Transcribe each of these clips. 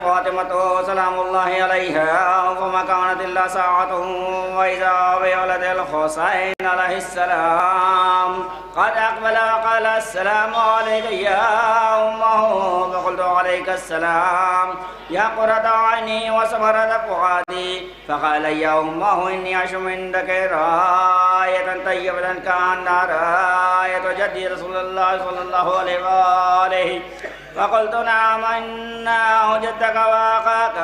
فاطمة سلام الله عليها وما كانت إلا ساعة وإذا بولد الحسين عليه السلام قد أقبل وقال السلام عليك يا أمه فقلت عليك السلام يا قرة عيني وسمرة فؤادي فقال يا أمه إني أشم عندك راية طيبة كأنها راية جدي رسول الله صلى الله عليه وآله فقلت نعم إنا وجدتك وأخاك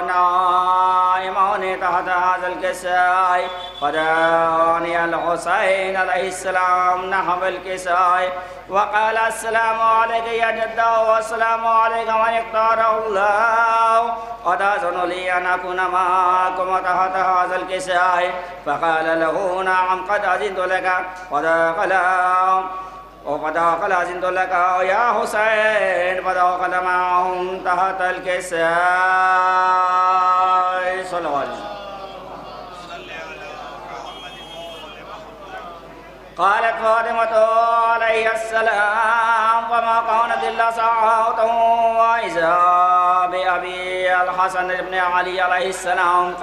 نائمان تحت هذا الكساء فداني الحسين عليه السلام نحو الكساء وقال السلام عليك يا جدة والسلام عليك من اختاره الله أتأذن لي أن أكون معكم تحت هذا الكساء فقال له نعم قد أذنت لك فدخل أذنت لك يا حسين فدخل معهم تحت الكساء صلى الله عليه وسلم. قالت فاطمة عليه السلام فما كانت إلا ساعة وإذا بأبي الحسن بن علي عليه السلام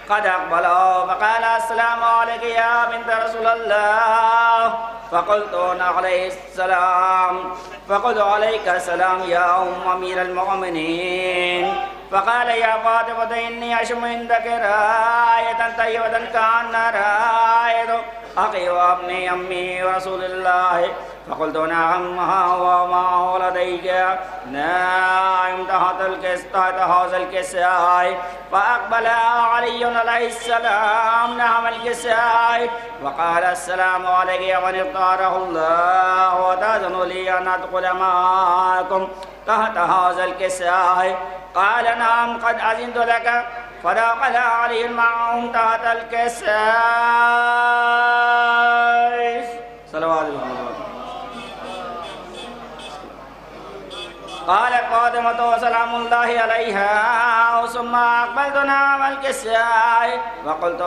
قد أقبل فقال السلام عليك يا بنت رسول الله فقلت عليه السلام فقلت عليك السلام يا أم أمير المؤمنين فقال يا فاطمة إني أشم عندك راية طيبة كأنها راية أخي وابن أمي ورسول الله فقلت نعم وما ولديك نائم تحت هذا الكساء فأقبل علي عليه السلام نعم الكساء وقال السلام عليك يا من اختاره الله وتأذن لي أن أدخل معكم تحت هذا الكساء قال نعم قد أذنت لك فدخل علي معهم تحت الكساء صلوات الله. قالت فاطمة سلام الله عليها ثم أقبلت نعم الكساء وقلت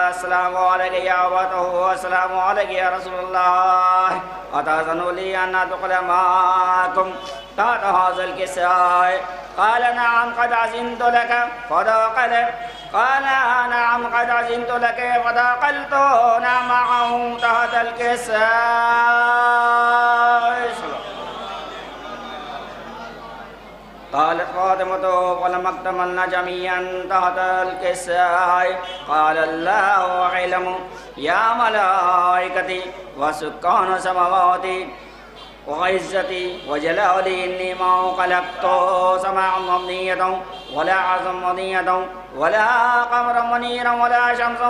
السلام عليك يا أبته والسلام عليك يا رسول الله أتأذن لي أن أدخل معكم تحت هذا الكساء قال نعم قد أذنت لك فدخل قال نعم قد أذنت لك فدخلت معهم تحت الكساء. قالت فاطمة فلما اكتملنا جميعا تحت الكساء قال الله أعلم يا ملائكتي وسكان سماواتي وعزتي وجلالي إني ما خلقت سماء مبنية ولا عرضا مضية ولا قمرا منيرا ولا شمسا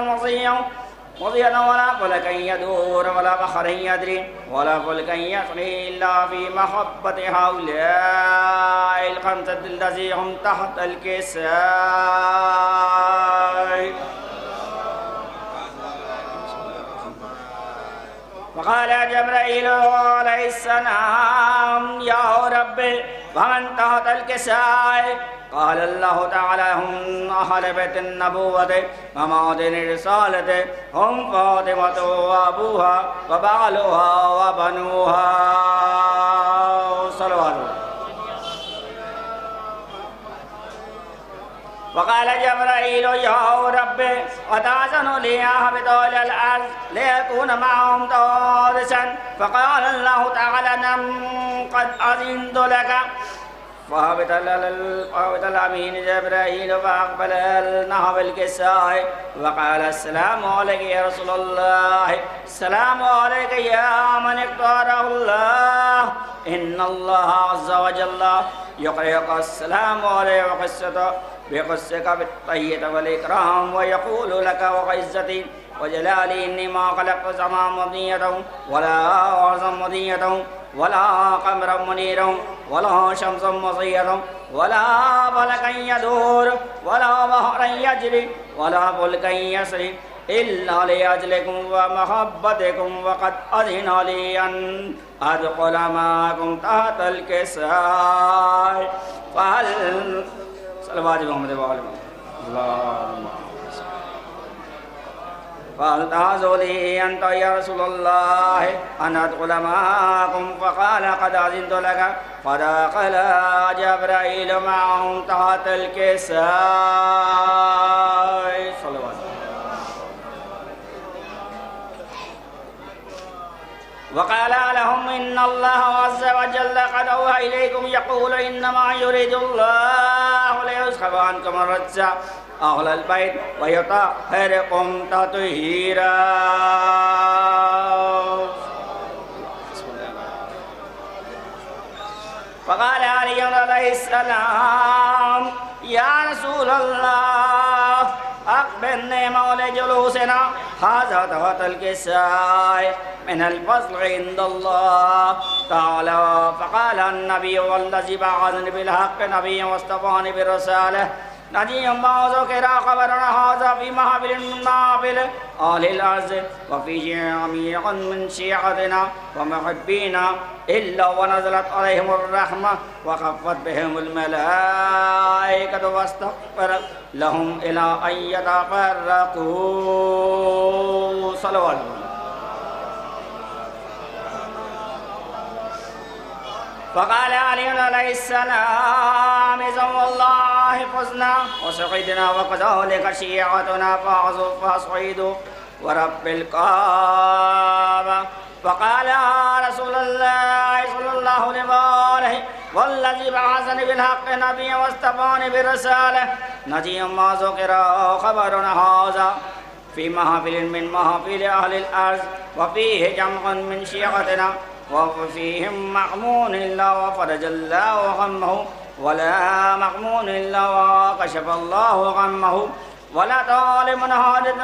مضيا ولا فلكا يدور ولا بحرا يدري ولا فلكا يسري إلا في محبة هؤلاء الخمسة الذين هم تحت الكساء. وقال جبرائيل عليه السلام يا رب ومن تحت الكساء قال الله تعالى هم أهل بيت النبوة ومعدن الرسالة هم فاطمة وأبوها وبعلها وبنوها صلوات الله. وقال جبرائيل يا رب أتأذن لي أهبط إلى الأرض ليكون معهم تورثا فقال الله تعالى نعم قد أذنت لك فهبط الأمين جبرائيل فأقبل نحو الكساء وقال السلام عليك يا رسول الله السلام عليك يا من اختاره الله إن الله عز وجل يقرئك السلام عليك بقصتك بالطية والإكرام ويقول لك وعزتي وجلالي إني ما خلقت سماء مبنية ولا أرضا مضية ولا قمرا منيرا ولا شمسا مضية ولا فلكا يدور ولا بحرا يجري ولا فلكا يسري إلا لأجلكم ومحبتكم وقد أذن لي أن أدخل معكم تحت الكساء فهل صلوات محمد اللهم فهل تعزوا لي أنت يا رسول الله أن أدخل معكم فقال قد أذنت لك فدخل جبرائيل معهم تحت الكساء صلوات. وقال لهم إن الله عز وجل قد أوحى إليكم يقول إنما يريد الله ليذهب عنكم الرجس أهل البيت ويطهركم تطهيرا. فقال علي عليه السلام يا رسول الله أخبرني مولى جلوسنا هذا تحت الكساء من الفضل عند الله تعالى. فقال النبي والذي بعثني بالحق نبيا واصطفاني بالرسالة نجي ما ذكر خبرنا هذا في محفل من محافل أهل الأرض وفي جميع من شيعتنا ومحبينا إلا ونزلت عليهم الرحمة وخفت بهم الملائكة واستغفر لهم إلى أن يتفرقوا. صلوات. فقال علي عليه السلام إذا والله فزنا وسعدنا وكذلك شيعتنا فاصعدوا ورب الكعبة. فقال يا رسول الله صلى الله عليه والذي بعثني بالحق نبيا واصطفاني بالرسالة نجي ما ذكر خبرنا هذا في محافل من محافل أهل الأرض وفيه جمع من شيعتنا وفيهم مأمون إلا وفرج الله غمه ولا مأمون إلا وكشف الله غمه ولا طالب حاجة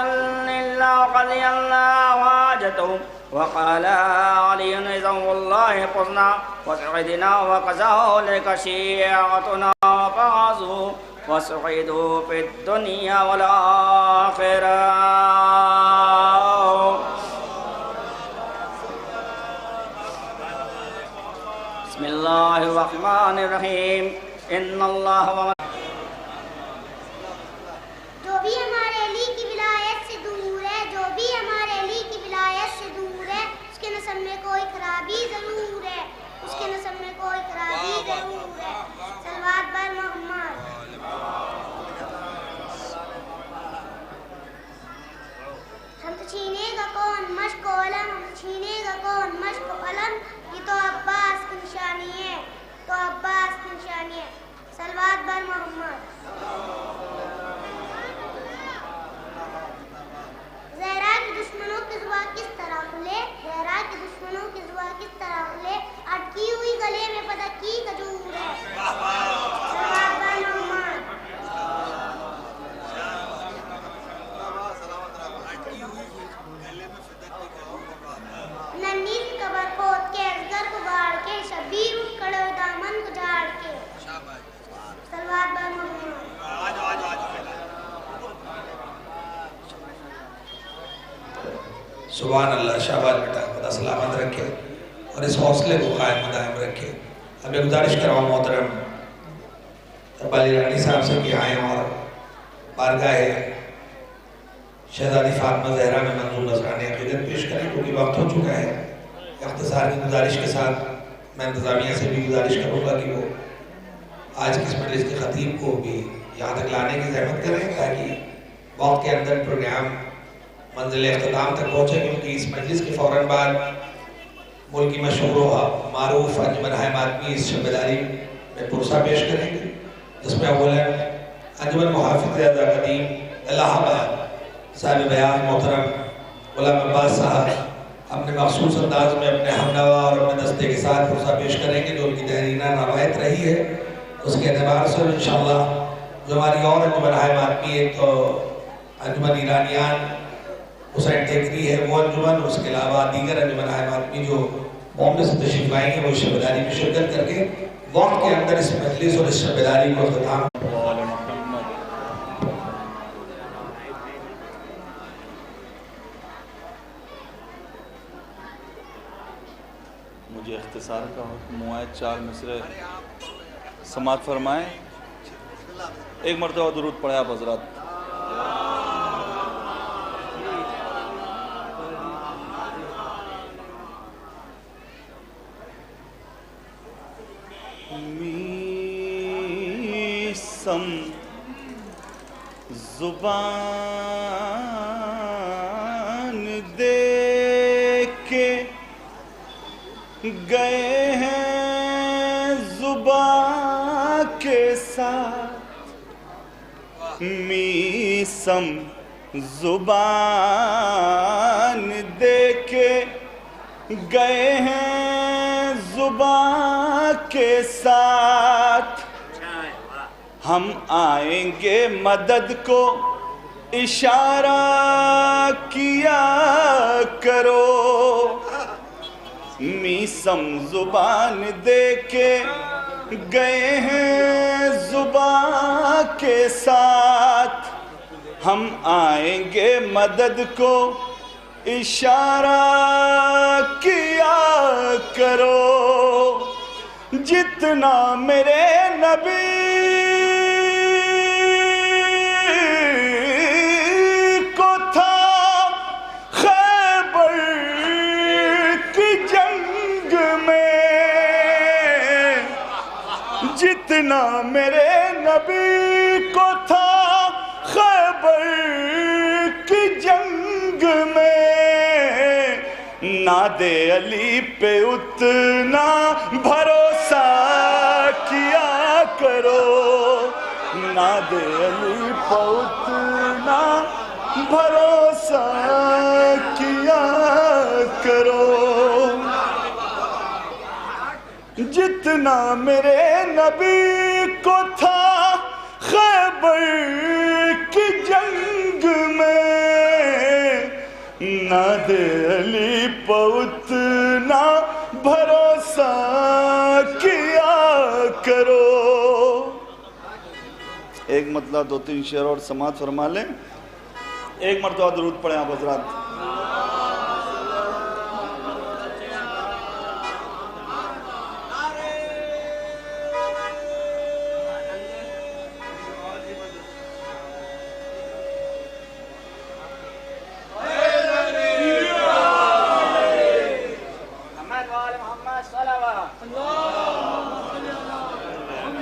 إلا وقضي الله حاجته. وقال علي إذا والله فزنا وسعدنا وكذلك شيعتنا فازوا وسعدوا في الدنيا والآخرة. بسم الله الرحمن الرحيم إن الله جو بھی ہمارے علی کی ولایت سے دور ہے، جو بھی ہمارے علی کی ولایت سے دور ہے، اس کے نسب میں کوئی خرابی ضرور ہے، اس کے نسب میں کوئی خرابی ضرور ہے. صلوات بر محمد. ہم تو چھینے گا کون مشق و علم، ہم تو چھینے گا کون مشق و علم، یہ تو عباس کی نشانی ہے، تو عباس کی نشانی ہے. صلوات بر محمد. زہرا کے دشمنوں کی زبان کس طرح کھلے، زہرا کے دشمنوں کی زبان کس طرح کھلے، اٹکی ہوئی گلے میں پتہ کی کجور ہے. صلوات بر محمد. ننھی سی قبر کھود کے اصغر کو گاڑ کے شبیر اٹھ کھڑے دامن کو جھاڑ کے. صلوات بر محمد. سبحان اللہ. شہباز بیٹا خدا سلامت رکھے اور اس حوصلے کو قائم دائم رکھے. اب میں گزارش کر رہا ہوں محترم علی رانی صاحب سے کہ آئیں اور بارگاہ شہزادی فاطمہ زہرا میں منظور نذرانِ عقیدت پیش کریں کیونکہ وقت ہو چکا ہے. اختصار کی گزارش کے ساتھ میں انتظامیہ سے بھی گزارش کروں گا کہ وہ آج کی اس مجلس کے خطیب کو بھی یہاں تک لانے کی زحمت کریں تاکہ وقت کے اندر پروگرام منزل اختتام تک پہنچے، کیونکہ اس مجلس کے فوراً بعد ملکی مشہور و معروف انجمن ماتمی اس شب بیداری میں پرسہ پیش کریں گے، جس میں اولاً انجمن محافظ اعلیٰ قدیم الہ آباد صاحب بیان محترم غلام عباس صاحب اپنے مخصوص انداز میں اپنے ہمنوا اور اپنے دستے کے ساتھ پرسہ پیش کریں گے جو ان کی تحرینہ روایت رہی ہے. اس کے اعتبار سے انشاءاللہ جو ہماری اور انجمن ماتمی ایک تو انجمن ایرانیان حسین ٹیکری ہے وہ انجمن، اس کے علاوہ دیگر انجمن ماتمی جو بامبے سے تشریف لائیں گے وہ شب بیداری میں شرکت کر کے وقت کے اندر اس مجلس اور اس شب بیداری کو اختتام. مجھے اختصار کا حکم ہوا ہے، 4 مصرع سماعت فرمائیں. ایک مرتبہ درود پڑھیں آپ حضرات. میسم زبان دے کے گئے ہیں زبان کے ساتھ میسم زبان دے کے گئے ہیں زبان کے ساتھ ہم آئیں گے مدد کو اشارہ کیا کرو میسم زبان دے کے گئے ہیں زبان کے ساتھ ہم آئیں گے مدد کو اشارہ کیا کرو جتنا میرے نبی کو تھا خیبر کی جنگ میں جتنا میرے نبی کو تھا خیبر کی جنگ میں ناد علی پہ اتنا بھروسہ کیا کرو ناد علی پہ اتنا بھروسہ کیا کرو جتنا میرے نبی کو تھا خیبر کی جنگ میں ناد علی پہ اتنا بھروسہ کیا کرو ایک مطلب دو تین شعر اور سماعت فرما لیں ایک مرتبہ درود پڑھیں آپ حضرات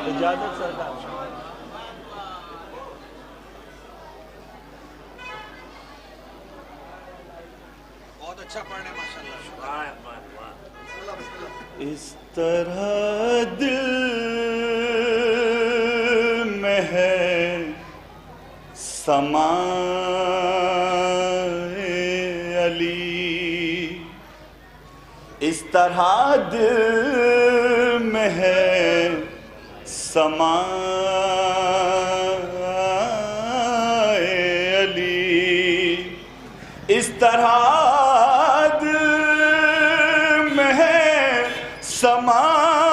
اجازت سرکار بہت اچھا پڑھنے ماشاءاللہ اس طرح دل میں ہے سمائے علی اس طرح دل میں ہے سمائے علی اس طرح دل میں ہے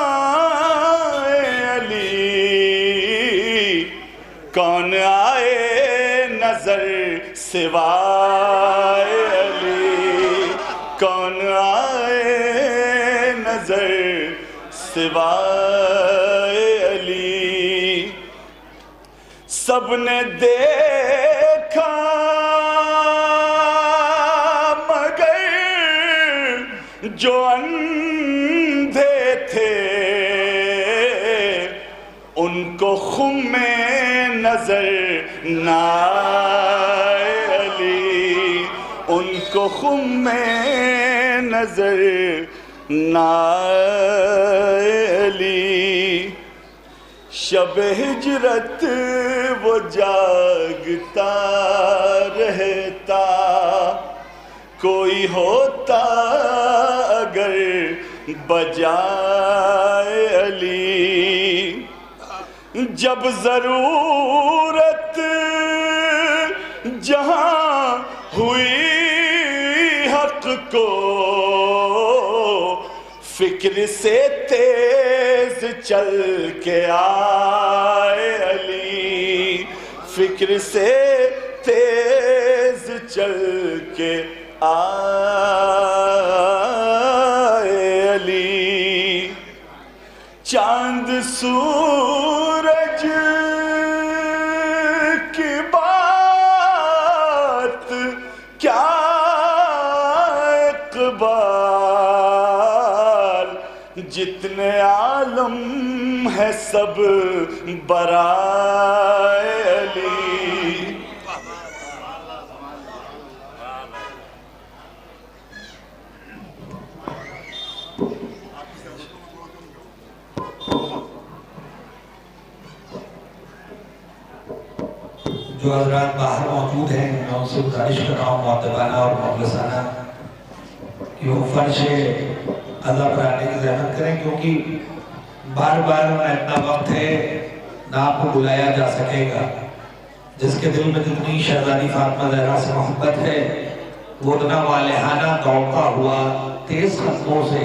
سمائے علی کون آئے نظر سوائے علی کون آئے نظر سوائے علی سب نے دیکھا مگر جو اندھے تھے ان کو خم نظر نہ آئے علی ان کو خم نظر نہ آئے علی شب ہجرت وہ جاگتا رہتا کوئی ہوتا اگر بجائے علی جب ضرورت جہاں ہوئی حق کو فکر سے تیز چل کے آئے علی فکر سے تیز چل کے آئے علی چاند سورج کی بات کیا اقبال جتنے عالم ہے سب برائے علی. جو حضرات باہر موجود ہیں میں ان سے گزارش کر رہا ہوں مؤدبانہ اور مخلصانہ کہ وہ فرش عزا پر آنے کی زحمت کریں، کیونکہ بار بار نہ اتنا وقت ہے نہ آپ کو بلایا جا سکے گا. جس کے دل میں جتنی شہزادی فاطمہ زہرا سے محبت ہے وہ اتنا والہانہ دوڑتا ہوا تیز قدموں سے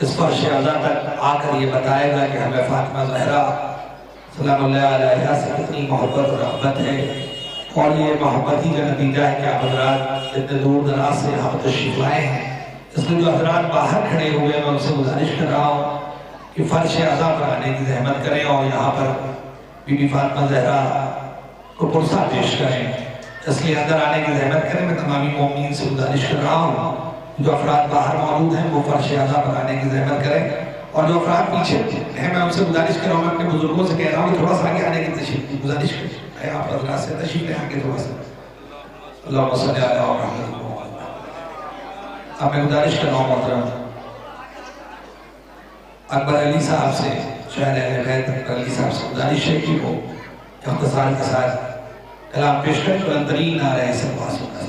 اس فرش عزا تک آ کر یہ بتائے گا کہ ہمیں فاطمہ زہرا سلام اللہ علیہ سے کتنی محبت اور رغبت ہے. اور یہ محبت ہی کا نتیجہ ہے کہ آپ حضرات اتنے دور دراز سے یہاں پر تشریف لائے ہیں. اس لیے جو حضرات باہر کھڑے ہوئے میں ان سے گزارش کر رہا ہوں کہ فرش عزا پر آنے کی زحمت کریں اور یہاں پر بی بی فاطمہ زہرا کو پرسہ پیش کریں. اس لیے اندر آنے کی زحمت کریں. میں تمامی مومنین سے گزارش کر رہا ہوں جو افراد باہر موجود ہیں وہ فرش عزا پر آنے کی زحمت کریں، اور جو افراد پیچھے ہیں میں ان سے گزارش کر رہا ہوں، میں اپنے بزرگوں سے کہہ رہا ہوں کہ تھوڑا سا آگے آنے کی گزارش کریں. آپ حضرات سے تشریف لے آگے تھوڑا سا. اللہم صلی علی محمد. اب میں گزارش کر رہا ہوں محترم اکبر علی صاحب سے، شاعر اہل بیت اکبر علی صاحب سے گزارش ہے کہ وہ اختصار کے ساتھ کلام پیش کریں. بلندرین آ رہے ہیں سب پاس ہوتا ہے.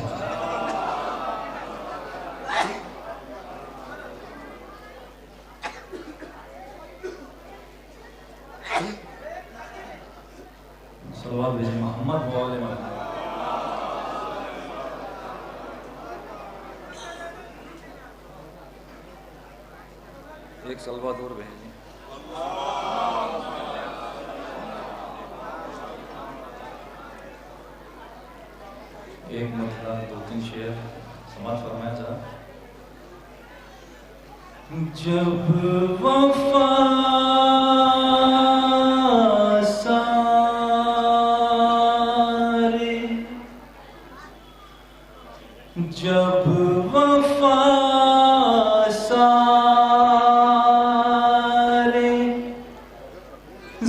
صلوات بھیجیں محمد و آل محمد. ایک صلوات اور بھیجیں. ایک مرتبہ 2-3 شعر سماعت فرمایا ذرا. جب وفا جب وفا سارے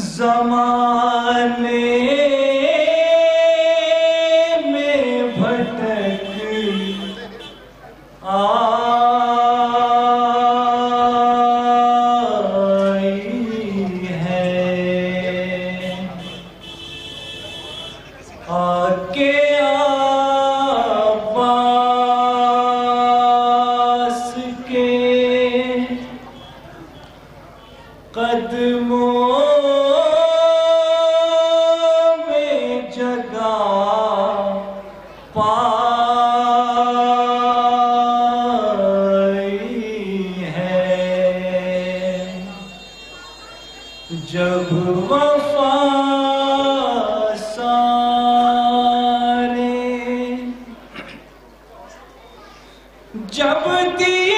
زمانے میں بھٹک آئی ہے، آکے قدموں میں جگہ پائی ہے. جب وفا سارے جب دیے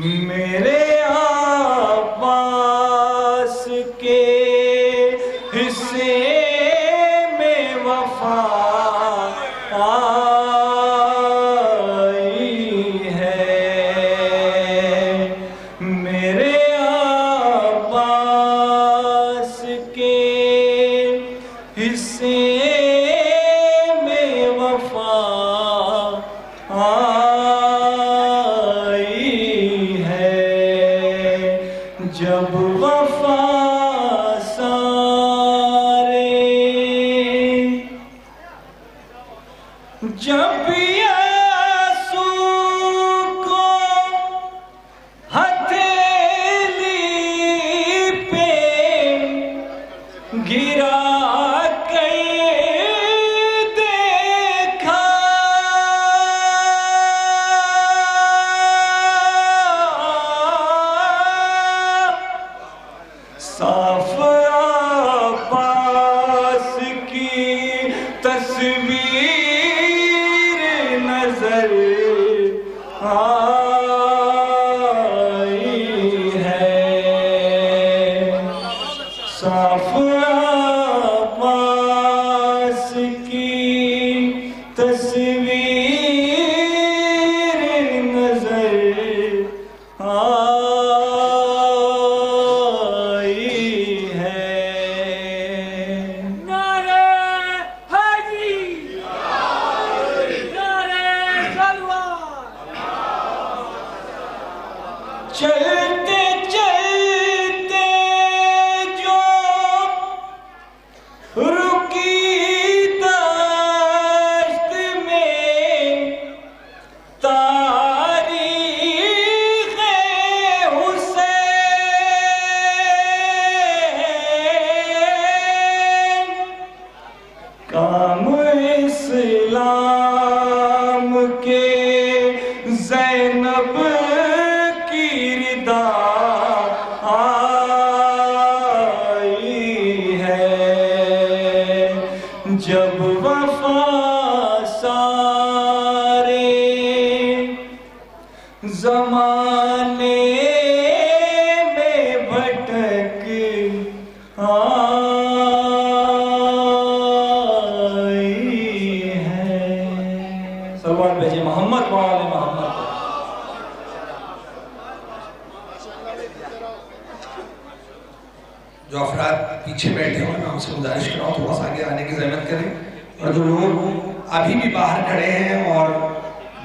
میرے عباس کے حصے میں وفا آئی ہے، میرے عباس کے حصے میں وفا جب وفا سارے جب یاسو کو ہتھیلی پہ گرا کے دیکھا آئی ہے صاف عباس کی تصویر نظر آئی ہے نعرہ حیدری نعرہ تلوار چلتے چلتے جو رکی دشت میں تاریخ حسین کام اسلام کے زینب کی ردا آئی ہے جب وفا سارے زمانے میں بھٹک آئی ہے سلوات بھیجے محمد وآل محمد کو جو افراد پیچھے بیٹھے ہوئے میں ان سے گزارش کر رہا ہوں تھوڑا سا آگے آنے کی زحمت کریں اور جو لوگ ابھی بھی باہر کھڑے ہیں اور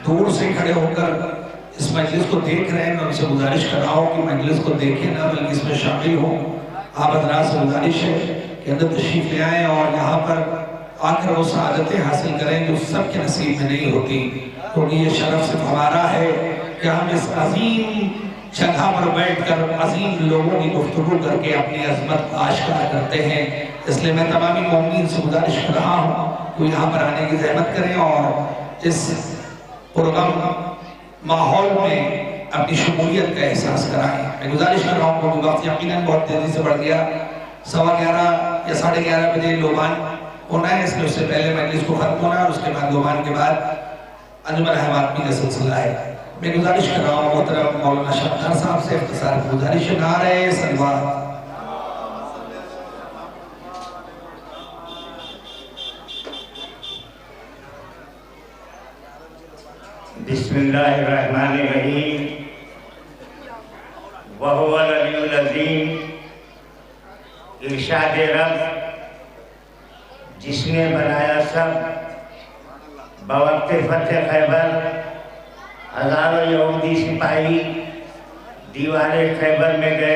دور سے کھڑے ہو کر اس مجلس کو دیکھ رہے ہیں میں ان سے گزارش کر رہا ہوں کہ مجلس کو دیکھیں نہ بلکہ اس میں شامل ہوں آپ حضرات سے گزارش ہے کہ اندر تشریف لے آئیں اور یہاں پر آ کر وہ سعادتیں حاصل کریں جو سب کے نصیب میں نہیں ہوتی کیونکہ یہ شرف صرف ہمارا ہے کہ ہم اس عظیم جگہ پر بیٹھ کر عظیم لوگوں کی گفتگو کر کے اپنی عظمت کو آشکار کرتے ہیں اس لیے میں تمامی مومنین سے گزارش کر رہا ہوں کہ یہاں پر آنے کی زحمت کریں اور اس پرغم ماحول میں اپنی شمولیت کا احساس کرائیں میں گزارش کر رہا ہوں کہ وقت یقیناً بہت تیزی سے بڑھ گیا 11:15 یا 11:30 بجے لوبان ہونا ہے اس لیے اس سے پہلے مجلس کو ختم ہونا ہے اور اس کے بعد لوبان کے بعد انجمن حماتمی کا سلسلہ ہے میں گزارش کر رہا ہوں محترم مولانا شبدار صاحب سے اختصار کی گزارش نعرہ صلوات بسم اللہ الرحمن الرحیم وَهُوَ الْعَلِيُّ الْعَظِيمُ ارشاد رب جس نے بنایا سب بوقت فتح خیبر ہزاروں یہودی سپاہی دیوار خیبر میں گئے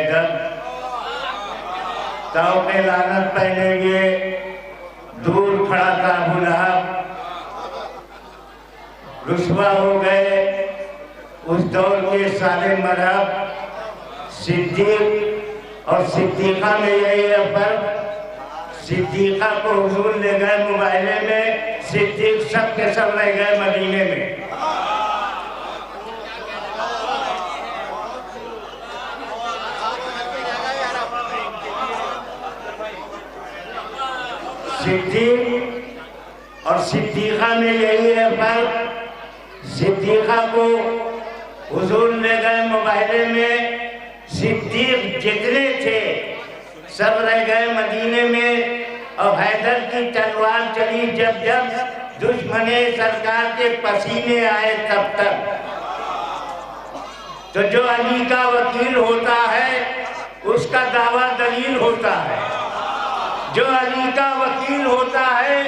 تو پہ لعنت پہنے گے دور کھڑا تھا ابو لہب رسوا ہو گئے اس دور کے سارے مرحب صدیق اور صدیقہ میں یہی ہے فرق صدیقہ کو حضور لے گئے مباہلے میں صدیق سب کے سب رہ گئے مدینے میں صدیق اور صدیقہ میں یہی ہے فرق صدیقہ کو حضور لے گئے مباہلے میں صدیق جتنے تھے سب رہ گئے مدینے میں اور حیدر کی تلوار چلی جب جب دشمن سرکار کے پسینے آئے تب تک تو جو علی کا وکیل ہوتا ہے اس کا دعویٰ دلیل ہوتا ہے جو علی کا وکیل ہوتا ہے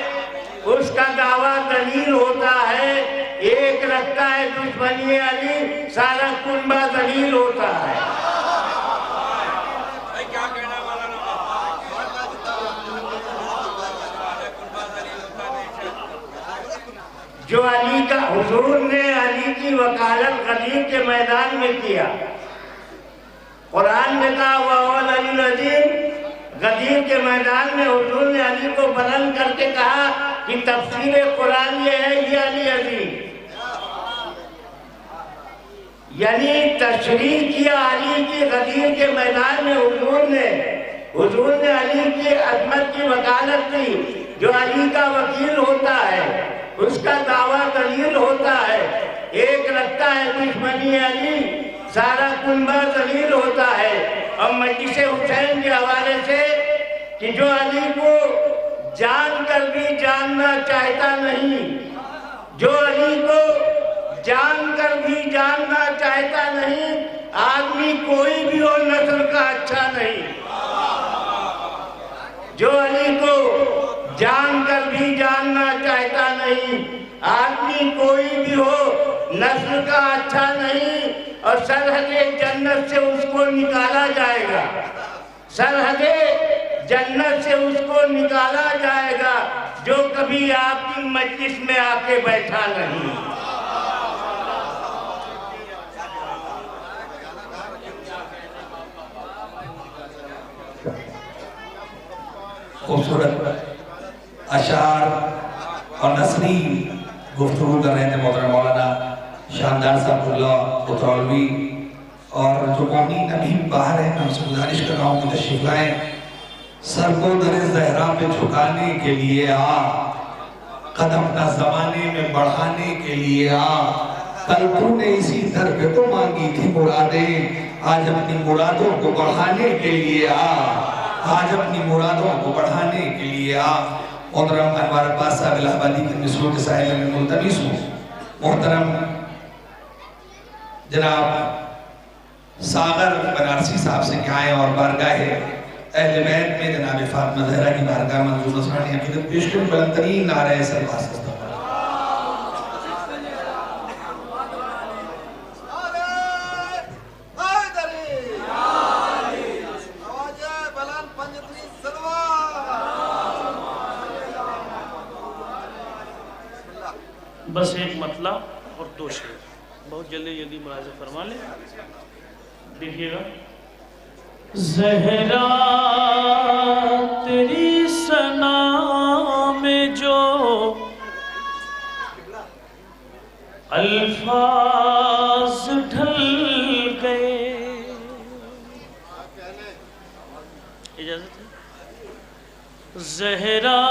اس کا دعویٰ دلیل ہوتا ہے ایک رکھتا ہے دشمنی علی سارا کنبہ دلیل ہوتا ہے جو علی کا حضور نے علی کی وکالت غدیر کے میدان میں کیا قرآن میں کہا وَهُوَ الْعَلِيُّ الْعَظِيمُ غدیر کے میدان میں حضور نے علی کو بلند کر کے کہا کہ تفسیر قرآن یہ ہے یہ علی عظیم یعنی تشریح کیا علی کی غدیر کے میدان میں حضور نے علی کی عظمت کی وکالت کی جو علی کا وکیل ہوتا ہے اس کا دعویٰ دلیل ہوتا ہے ایک رکھتا ہے دشمنی علی سارا کنبہ ذلیل ہوتا ہے. اور مجلس حسین کے حوالے سے کہ جو علی کو جان کر بھی جاننا چاہتا نہیں, جو علی کو جان کر بھی جاننا چاہتا نہیں, آدمی کوئی بھی ہو نسل کا اچھا نہیں. جو علی کو جان کر بھی جاننا چاہتا نہیں, آدمی کوئی بھی ہو نسل کا اچھا نہیں. اور سرحد جنت سے اس کو نکالا جائے گا, سرحد جنت سے اس کو نکالا جائے گا جو کبھی آپ کی مجلس میں آ کے بیٹھا نہیں. خوبصورت اشعار اور نثری گفتگو کر رہے تھے محترم مولانا شاندار صاحب اللہ اترولوی. اور جو مومنین ابھی باہر ہیں میں ان سے گزارش کر رہا ہوں کہ تشریف لائیں. سر کو در زہرا پہ جھکانے کے لیے آ, قدم نہ زمانے میں بڑھانے کے لیے آ. کل تو نے اسی در پہ تو مانگی تھی مرادیں, آج اپنی مرادوں کو بڑھانے کے لیے آ, آج اپنی مرادوں کو بڑھانے کے لیے آ. محترم انوار عباس صاحب الہ آبادی کے مثلوں کے سائل میں ملتمس ہوں. محترم جناب ساغر بنارسی صاحب سے کہ آئیں اور بارگاہ اہل بیت میں جناب فاطمہ زہرا کی بارگاہ منظور نصرانی عقیدت پیش کریں. بلندترین نعرہ سرباز استغفار. بس ایک مطلب اور دو شعر بہت جلدی جلدی ملاحظہ فرما لیں. دیکھیے گا. زہرا تیری ثنا میں جو الفاظ ڈھل گئے, اجازت ہے. زہرا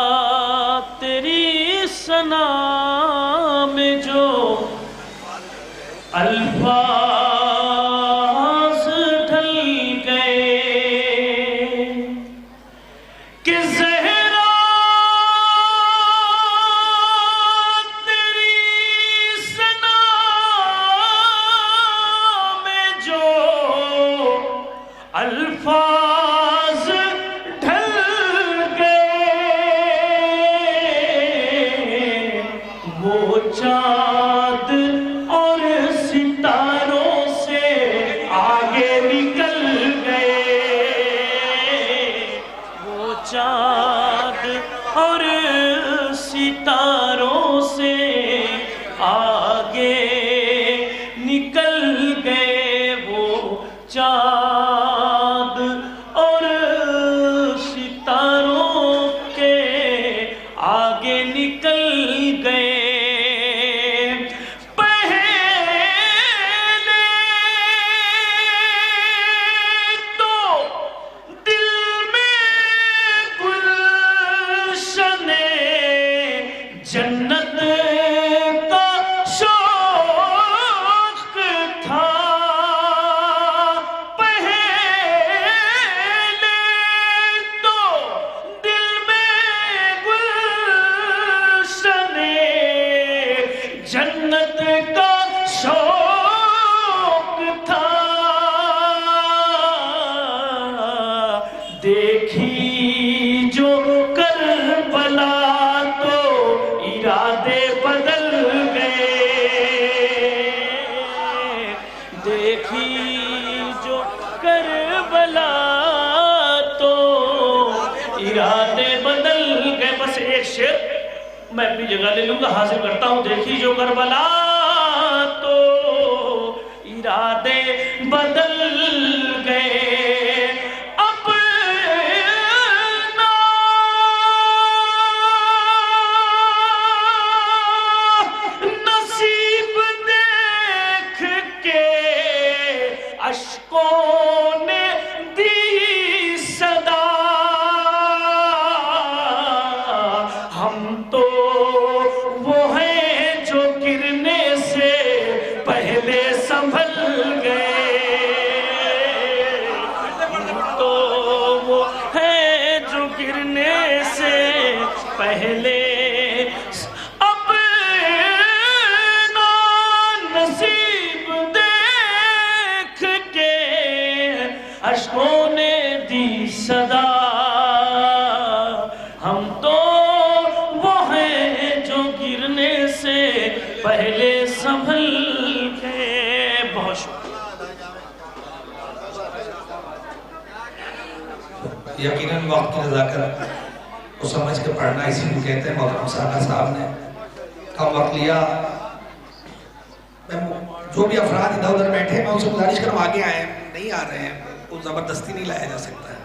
تیری ثنا میں جو الفاظ ڈھل گئے کہ زہرا تیری ثنا میں جو الفاظ ڈھل گئے وہ چاند اور ستاروں سے آگے نکل گئے, وہ چاند اور ستاروں سے آگے نکل گئے, وہ چاند اور ستاروں کے آگے نکل گئے. جنت کا شوق تھا پہلے تو دل میں گلشن جنت کا شوق تھا. دیکھی جو کربلا ارادے بدل گئے, دیکھی جو کربلا تو ارادے بدل گئے. بس ایک شعر میں اپنی جگہ لے لوں گا, حاصل کرتا ہوں. دیکھی جو کربلا تو ارادے بدل گئے, اشکوں نے دی صدا. ہم تو وہ ہیں جو گرنے سے سنبھل گئے تو وہ ہے جو گرنے سے پہلے اپنا نصیب دیکھ کے اشکوں نے دی صدا ہم تو وہ ہیں جو گرنے سے پہلے سنبھل کے بہت یقیناً وقت کی نزاکت کو سمجھ کے پڑھنا اسی کو کہتے ہیں. محترم ساقہ صاحب نے کم وقت لیا. جو بھی افراد ادھر ادھر بیٹھے ہیں میں ان سے گزارش کروں آگے آئیں, نہیں آ رہے ہیں, وہ زبردستی نہیں لایا جا سکتا ہے.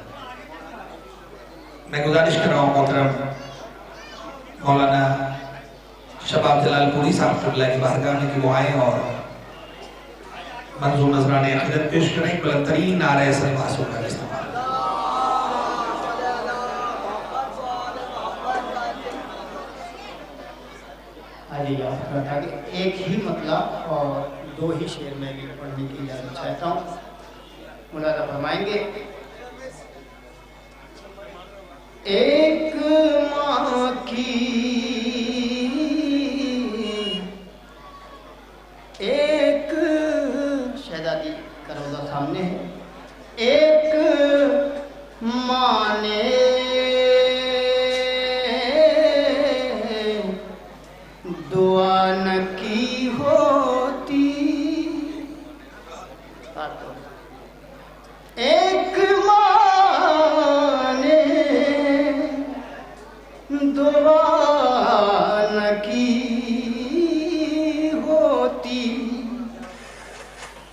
میں گزارش کر رہا ہوں محترم مولانا شباب جلال پوری صاحب اللہ کی بارگاہ میں کہ وہ آئیں اور منظور نذران عقیدت پیش کریں. بلند ترین نعرہ سلوات کا استعمال. ایک ہی مطلب اور دو ہی شعر میں بھی پڑھنے کی اجازت چاہتا ہوں. مولانا فرمائیں گے ایک ماں کی ایک شہزادی کا روضہ سامنے ہے. ایک ماں نے دعا نہ کی ہوتی, ایک ماں نے دعا نہ کی ہوتی,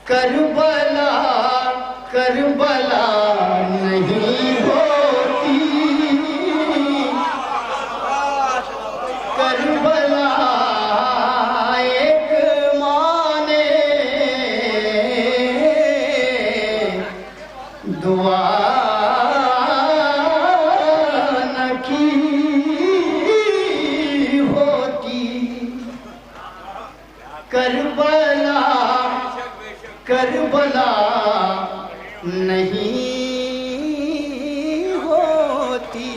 کربلا کربلا نہیں ہوتی, کربلا ایک ماں نے دعا نہ کی ہوتی, کربلا کربلا نہیں ہوتی.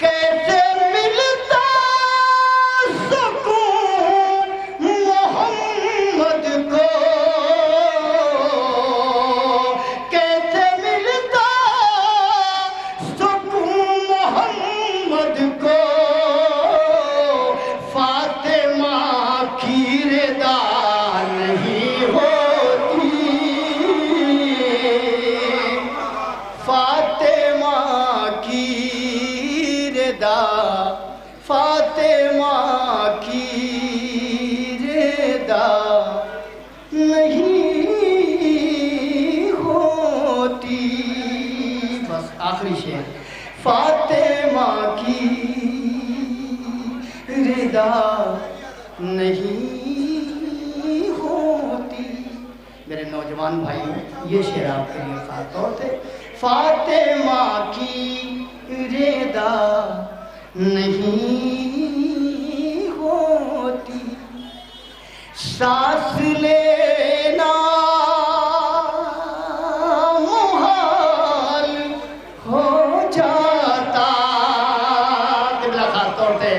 کیسے ملتا سکون محمد کو, کیسے ملتا سکون محمد کو, فاطمہ کی رضا نہیں ہوتی, فاطمہ کی رضا, فاطمہ کی رضا نہیں ہوتی. بس آخری شعر. فاطمہ کی رضا نہیں ہوتی. میرے نوجوان بھائیوں یہ شعر آپ کے لیے خاص طور سے. فاطمہ کی رضا نہیں ہوتی, سانس لینا محال ہو جاتا, قبلہ خاص طور سے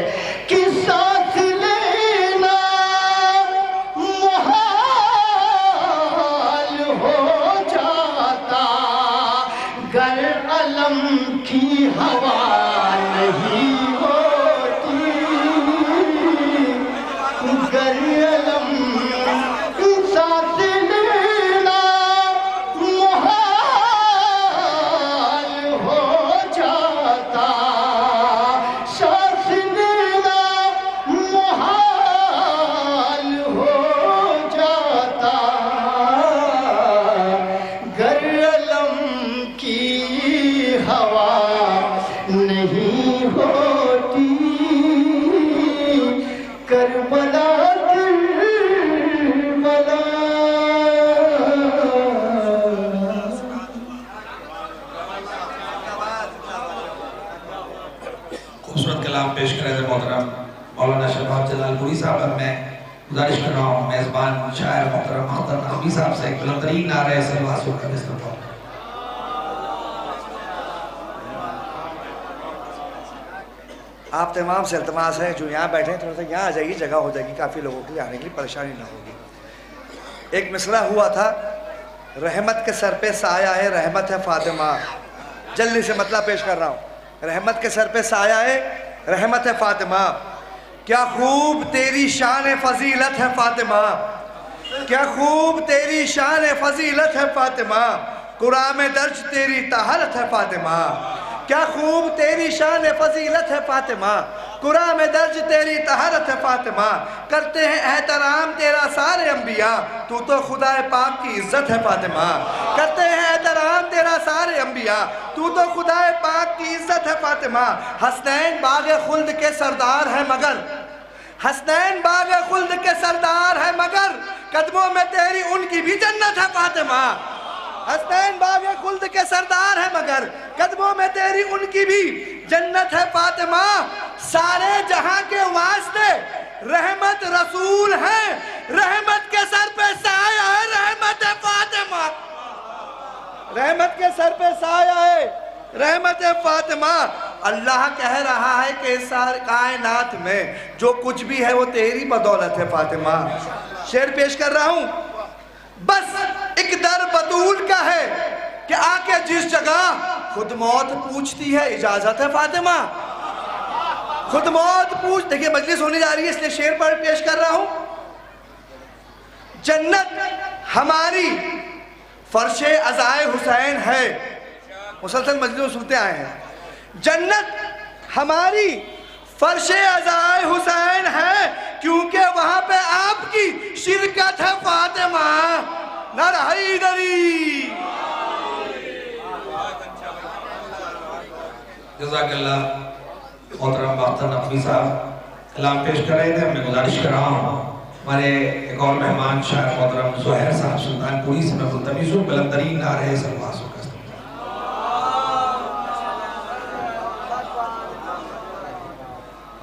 کہ سانس لینا محال ہو جاتا, گر علم کی ہوا نہیں ہوتی, گر علم مہمان شاعر محترم محترم نقوی صاحب سے ایک بلندرین نعرہ سلواسو کا استقبال۔ آپ تمام سے التماس ہے جو یہاں بیٹھے ہیں تھوڑا سا یہاں آ جائیے، جگہ ہو جائے گی کافی لوگوں کے لیے، آنے کے لیے پریشانی نہ ہوگی۔ ایک مصرع ہوا تھا، رحمت کے سر پہ سایہ ہے رحمت ہے فاطمہ، جلدی سے مطلب پیش کر رہا ہوں۔ رحمت کے سر پہ سایہ ہے رحمت ہے فاطمہ، کیا خوب تیری شان فضیلت ہے فاطمہ، کیا خوب تیری شان فضیلت ہے فاطمہ، قرآن میں درج تیری طہارت ہے فاطمہ، کیا خوب تیری شان فضیلت ہے فاطمہ، قرآن میں درج تیری طہارت ہے فاطمہ، کرتے ہیں احترام تیرا سارے انبیاء، تو خدا پاک کی عزت ہے فاطمہ، کرتے ہیں احترام تیرا سارے انبیاء، تو خدا پاک کی عزت ہے فاطمہ، حسنین باغ خلد کے سردار ہے مگر، حسنین باغ خلد کے سردار ہے مگر، قدموں میں تیری ان کی بھی جنت ہے فاطمہ، حسنین باغ خلد کے سردار ہے مگر، قدموں میں تیری ان کی بھی جنت ہے فاطمہ، سارے جہاں کے واسطے رحمت رسول ہیں، رحمت کے سر پہ سایہ ہے رحمت فاطمہ، رحمت کے سر پہ سایہ ہے رحمت فاطمہ۔ اللہ کہہ رہا ہے کہ سارے کائنات میں جو کچھ بھی ہے وہ تیری بدولت ہے فاطمہ۔ شعر پیش کر رہا ہوں، بس ایک در بطول کا ہے کہ آ کے جس جگہ خود موت پوچھتی ہے اجازت ہے فاطمہ، خود موت دیکھیں مجلس ہونے جا رہی ہے اس لیے شعر پر پیش کر رہا ہوں۔ جنت ہماری فرش عزائے حسین ہے، مسلسل مجلس میں سنتے آئے ہیں، جنت ہماری فرش عزائے حسین ہے کیونکہ وہاں پہ آپ کی شرکت ہے فاطمہ، نعرہ حیدری۔ جزاک اللہ محترم باختر نقوی صاحب کلام پیش کر رہے تھے، میں گزارش کر رہا ہوں ہمارے ایک اور مہمان شاعر محترم زہیر صاحب سلطان پوری سے میں ملتمس ہوں بلندرین نعرہ سلواسو کا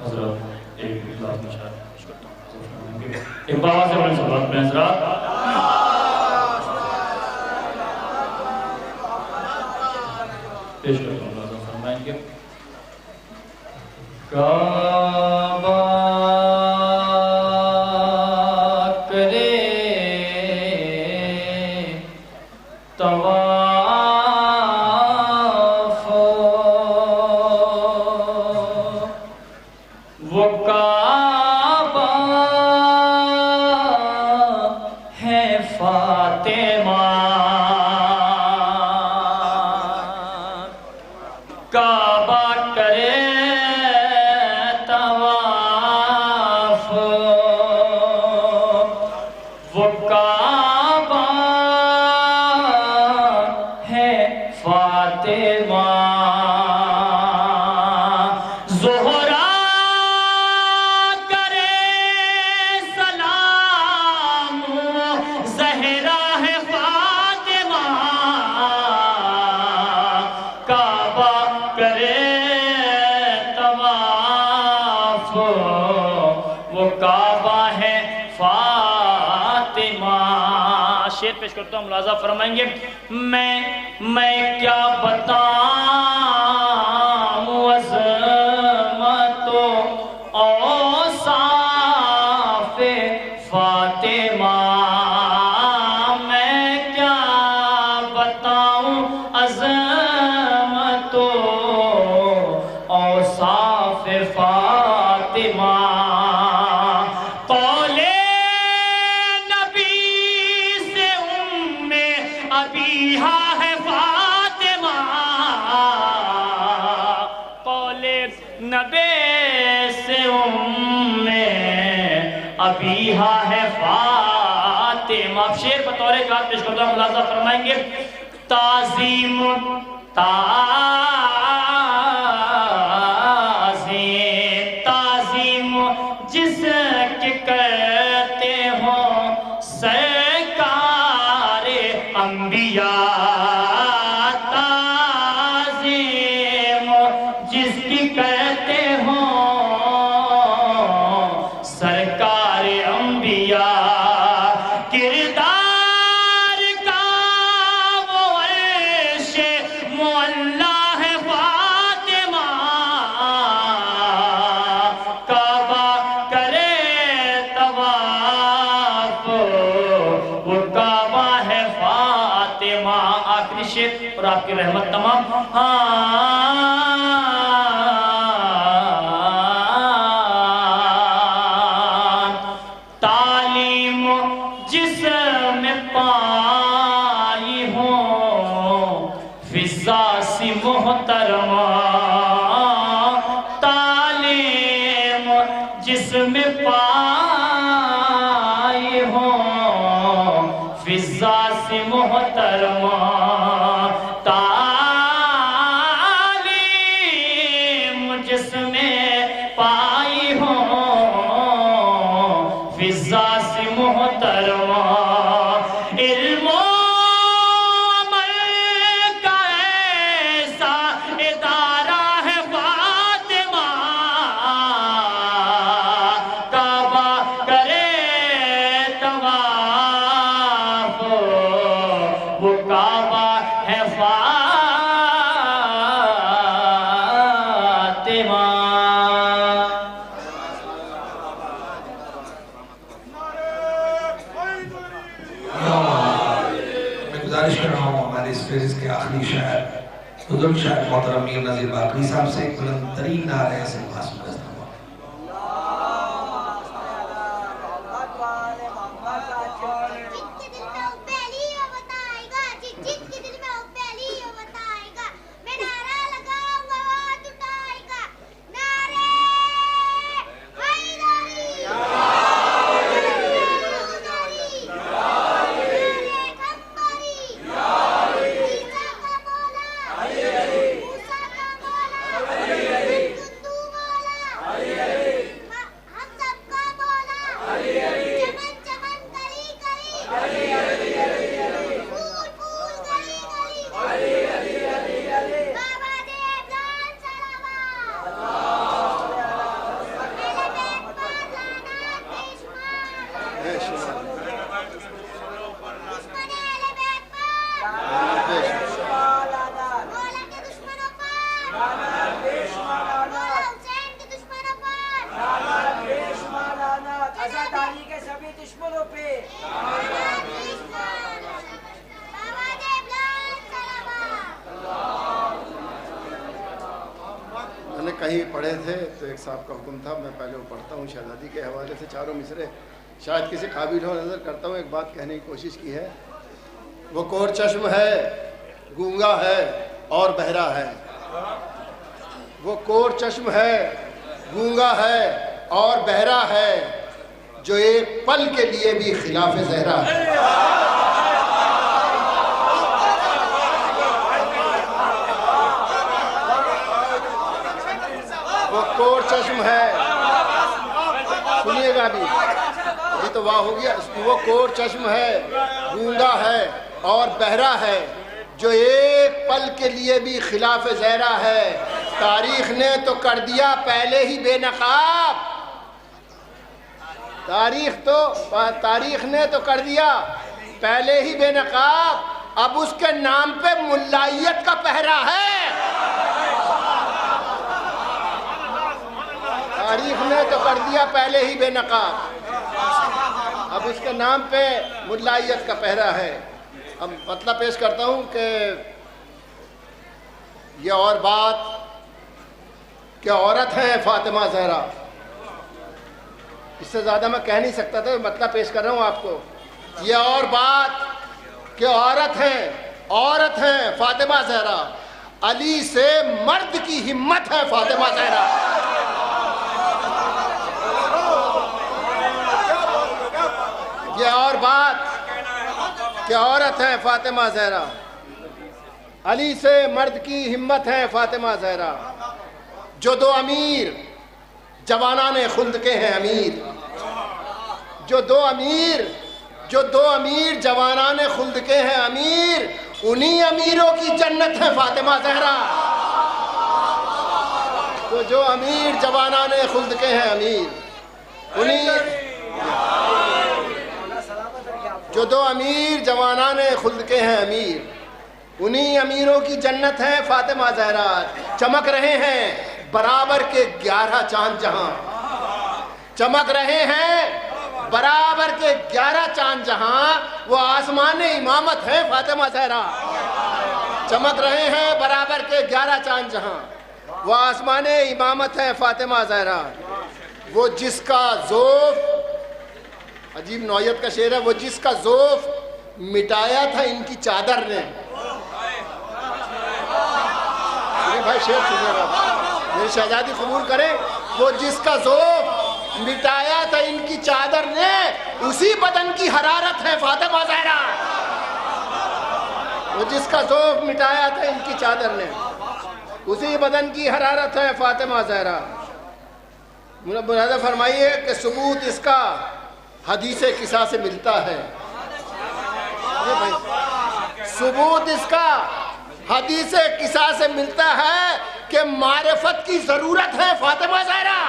حضرات ایک اخلاص میں شاعر ایک بابا سے بڑی صلوات میں حضرات پیش کرتا ہوں لازم فرمائیں گے کعبہ کرے طواف وہ کعبہ ہے فاطمہ کعبہ کرے طواف وہ کعبہ ہے فاطمہ زہرا کرے سلام زہرا ہے فاطمہ کعبہ کرے طواف وہ کعبہ ہے فاطمہ۔ شعر پیش کرتا ہوں ملاحظہ فرمائیں گے میں کیا بتاؤں عظمت و اوصاف فاطمہ میں کیا بتاؤں عظمت و اوصاف فاطمہ قول نبی سے ام ابیہا ہے فاطمہ قول نبی سے ام ابیہا ہے فاطمہ۔ اب شعر بطور ایک پیش کرتا ہوں ملاحظہ فرمائیں گے تعظیم تعظیم جس کے کرتے ہوں سرکار انبیاء تعظیم جس کی کرتے ہوں سرکار انبیاء شیر اور آپ کی رحمت تمام تعلیم جس میں پائی ہوں فضا سی محترمہ تعلیم جس میں پائی ہوں فضا سی محترمہ تعلیم جس میں پائی ہوں فضا سی محترمہ علم و عمل کا ایسا ادارہ ہے فاطمہ کعبہ کرے طواف وہ کعبہ ہے فاطمہ میں گزارش کر رہا ہوں ہمارے اس فیض کے آخری شاعر بزرگ شاعر محترم میر نذیر باقری صاحب سے ایک بلند ترین نعرہ سے معصوم کرتا ہوں میں نے کہیں پڑھے تھے تو ایک صاحب کا حکم تھا، میں پہلے وہ پڑھتا ہوں شہزادی کے حوالے سے چاروں مصرے، شاید کسی قابل ہو نظر کرتا ہوں. ایک بات کہنے کی کوشش کی ہے، وہ کور چشم ہے گونگا ہے اور بہرا ہے، وہ کور چشم ہے گونگا ہے اور بہرا ہے جو ایک پل کے لیے بھی خلاف زہرا ہے. وہ کور چشم ہے، سنیے گا ابھی یہ تو واہ ہو گیا. وہ کور چشم ہے گونگا ہے اور بہرا ہے جو ایک پل کے لیے بھی خلاف زہرا ہے. تاریخ نے تو کر دیا پہلے ہی بے نقاب، تاریخ نے تو کر دیا پہلے ہی بے نقاب، اب اس کے نام پہ ملائیت کا پہرا ہے. تاریخ نے تو کر دیا پہلے ہی بے نقاب، اب اس کے نام پہ ملائیت کا پہرا ہے. اب مطلب پیش کرتا ہوں کہ یہ اور بات کہ عورت ہیں فاطمہ زہرا، اس سے زیادہ میں کہہ نہیں سکتا تھا، مطلب پیش کر رہا ہوں آپ کو. یہ اور بات کہ عورت ہیں فاطمہ زہرا، علی سے مرد کی ہمت ہے فاطمہ زہرا. یہ اور بات کہ عورت ہے فاطمہ زہرا، علی سے مرد کی ہمت ہے فاطمہ زہرا. جو دو امیر جوانان خلد کے ہیں امیر، جو دو امیر جوانان خلد کے ہیں امیر، انہی امیروں کی جنت ہے فاطمہ زہرا. تو جو امیر جوانان خلد کے ہیں امیر، جو دو امیر جوانان خلد کے ہیں امیر، انہی امیروں کی جنت ہے فاطمہ زہرا. چمک رہے ہیں برابر کے 11 چاند جہاں، چمک رہے ہیں برابر کے 11 چاند جہاں، وہ آسمان امامت ہے فاطمہ زہرا. چمک رہے ہیں برابر کے 11 چاند جہاں، وہ آسمان امامت ہے فاطمہ زہرا، وہ جس کا ذوف، عجیب نوعیت کا شعر ہے، وہ جس کا ذوف مٹایا تھا ان کی چادر نے. بھائی شعر سنیے گا، میری شہزادی قبول کریں. وہ جس کا ذوف مٹایا تھا ان کی چادر نے، اسی بدن کی حرارت ہے فاطمہ زہرا. وہ جس کا ذوف مٹایا تھا ان کی چادر نے، اسی بدن کی حرارت ہے فاطمہ زہرا. ملاحظہ فرمائیے کہ ثبوت اس کا حدیث قصہ سے ملتا ہے. ثبوت اس کا حدیث قصہ سے ملتا ہے کہ معرفت کی ضرورت ہے فاطمہ زہرا.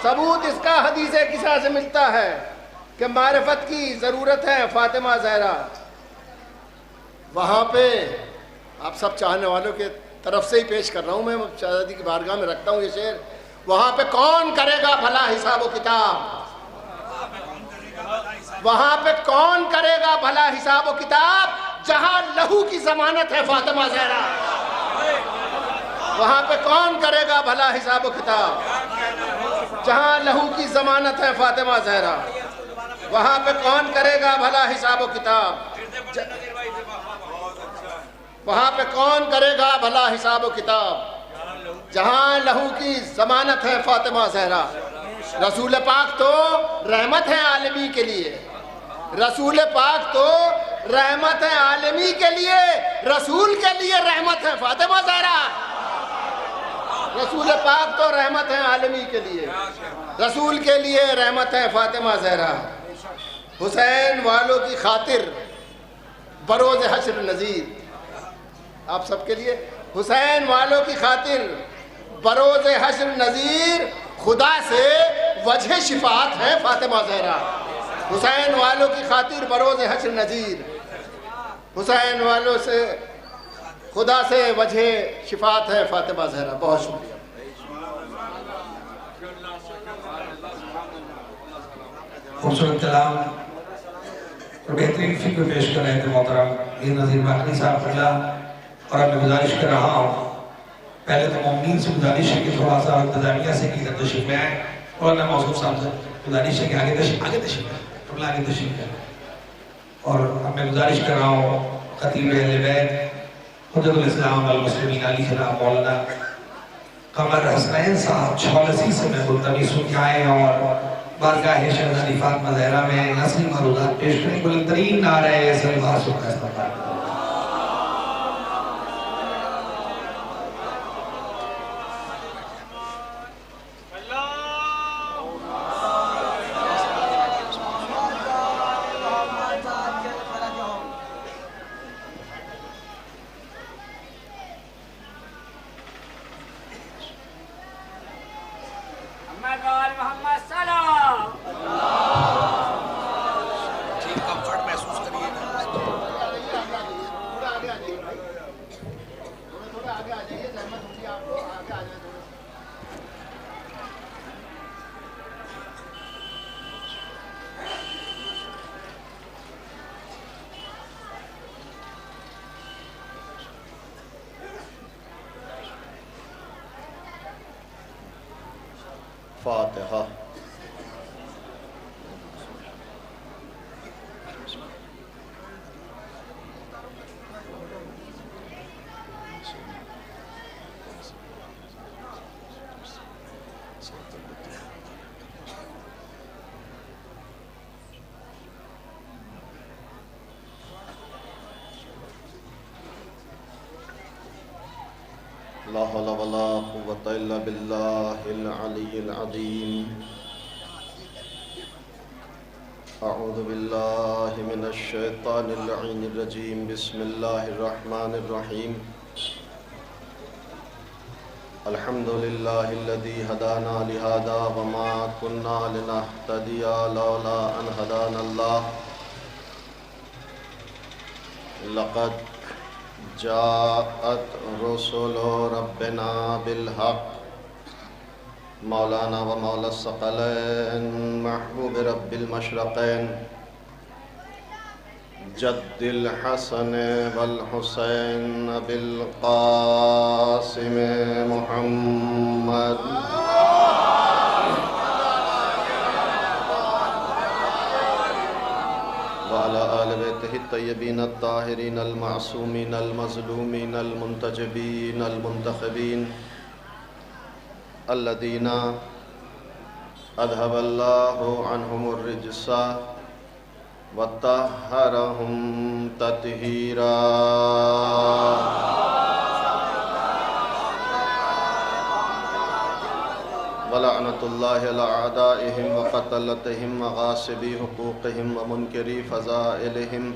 ثبوت اس کا حدیث قصہ سے ملتا ہے کہ معرفت کی ضرورت ہے فاطمہ زہرا. وہاں پہ آپ سب چاہنے والوں کے طرف سے ہی پیش کر رہا ہوں، میں شہزادی کی بارگاہ میں رکھتا ہوں یہ شعر. وہاں پہ کون کرے گا بھلا حساب و کتاب، وہاں پہ کون کرے گا بھلا حساب و کتاب، جہاں لہو کی ضمانت ہے فاطمہ زہرا. وہاں پہ کون کرے گا بھلا حساب و کتاب، جہاں لہو کی ضمانت ہے فاطمہ زہرا. وہاں پہ کون کرے گا بھلا حساب و کتاب، وہاں پہ کون کرے گا بھلا حساب و کتاب، جہاں لہو کی ضمانت ہے فاطمہ زہرا. رسول پاک تو رحمت ہے عالمی کے لیے، رسول پاک تو رحمت ہے عالمی کے لیے، رسول کے لیے رحمت ہے فاطمہ زہرا. رسول پاک تو رحمت ہے عالمی کے لیے، رسول کے لیے رحمت ہے فاطمہ زہرا. حسین والوں کی خاطر بروز حشر نذیر، آپ سب کے لیے حسین والوں کی خاطر بروز حشر نذیر، خدا سے وجہ شفاعت ہے فاطمہ زہرا. حسین والوں کی خاطر بروز حشر نذیر، حسین والوں سے خدا سے وجہ شفاعت ہے فاطمہ زہرا. بہت شکریہ. خوبصورت کلام اور بہترین فکر پیش کر رہے تھے محترم میر نذیر باقری صاحب پڑھا. اور اب میں گزارش کر رہا ہوں، پہلے تو مومنین سے گزارش ہے کہ تھوڑا سا انتظامیہ سے کی تشریف میں آئے، اور میں موصوف صاحب سے گزارش ہے کہ آگے تشریف ہے. اور اب میں گزارش کر رہا ہوں خطیب اہل بیت حجت الاسلام والمسلمین علی جناب مولانا قمر حسنین صاحب چھولسی سے میں ملتوی سن کے آئے اور بارگاہ شہزادی فاطمہ زہرا میں نثری معروضات پیش کریں. بلند ترین نعرہ سلوات سن کا استقبال. فاتحہ. لا حول ولا قوة إلا بالله العلي العظيم. أعوذ بالله من الشيطان اللعين الرجيم. بسم الله الرحمن الرحيم. الحمد لله الذي هدانا لهذا وما كنا لنهتدي لولا أن هدانا الله. لقد جاءت رسل ربنا بالحق مولانا و مولا الثقلین محبوب رب المشرقین جد الحسن والحسین بالقاسم محمد وعلى آل بیتہ الطیبین الطاہرین المعصومین المظلومین المنتجبین المنتخبین الذین اذهب اللہ عنہم الرجس وطہرہم تطہیرا ولعنت اللہ علی اعدائہم وقتلتہم وغاصبی حقوقہم ومنکری فضائلہم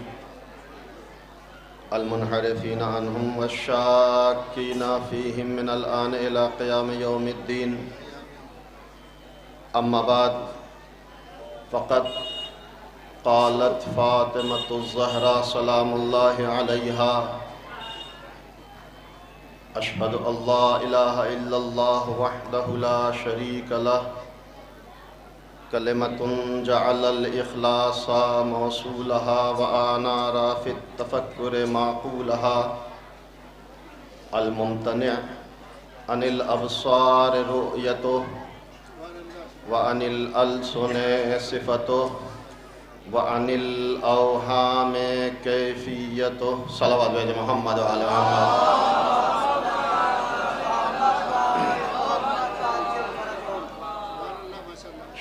المنحرفین عنہم والشاکین فیہم من الآن الى قیام یوم الدین اما بعد فقد قالت فاطمة الزہرا سلام اللہ علیہا اشہد اللہ الہ الا اللہ وحدہ لا شریک لہ کلمۃ جعل الاخلاص موصولہا وآنار فی التفکر معقولہا الممتنع عن الابصار رؤیتہ وعن الالسن صفتہ وعن الاوہام کیفیتہ صلوات بھیجیں محمد وعلی محمد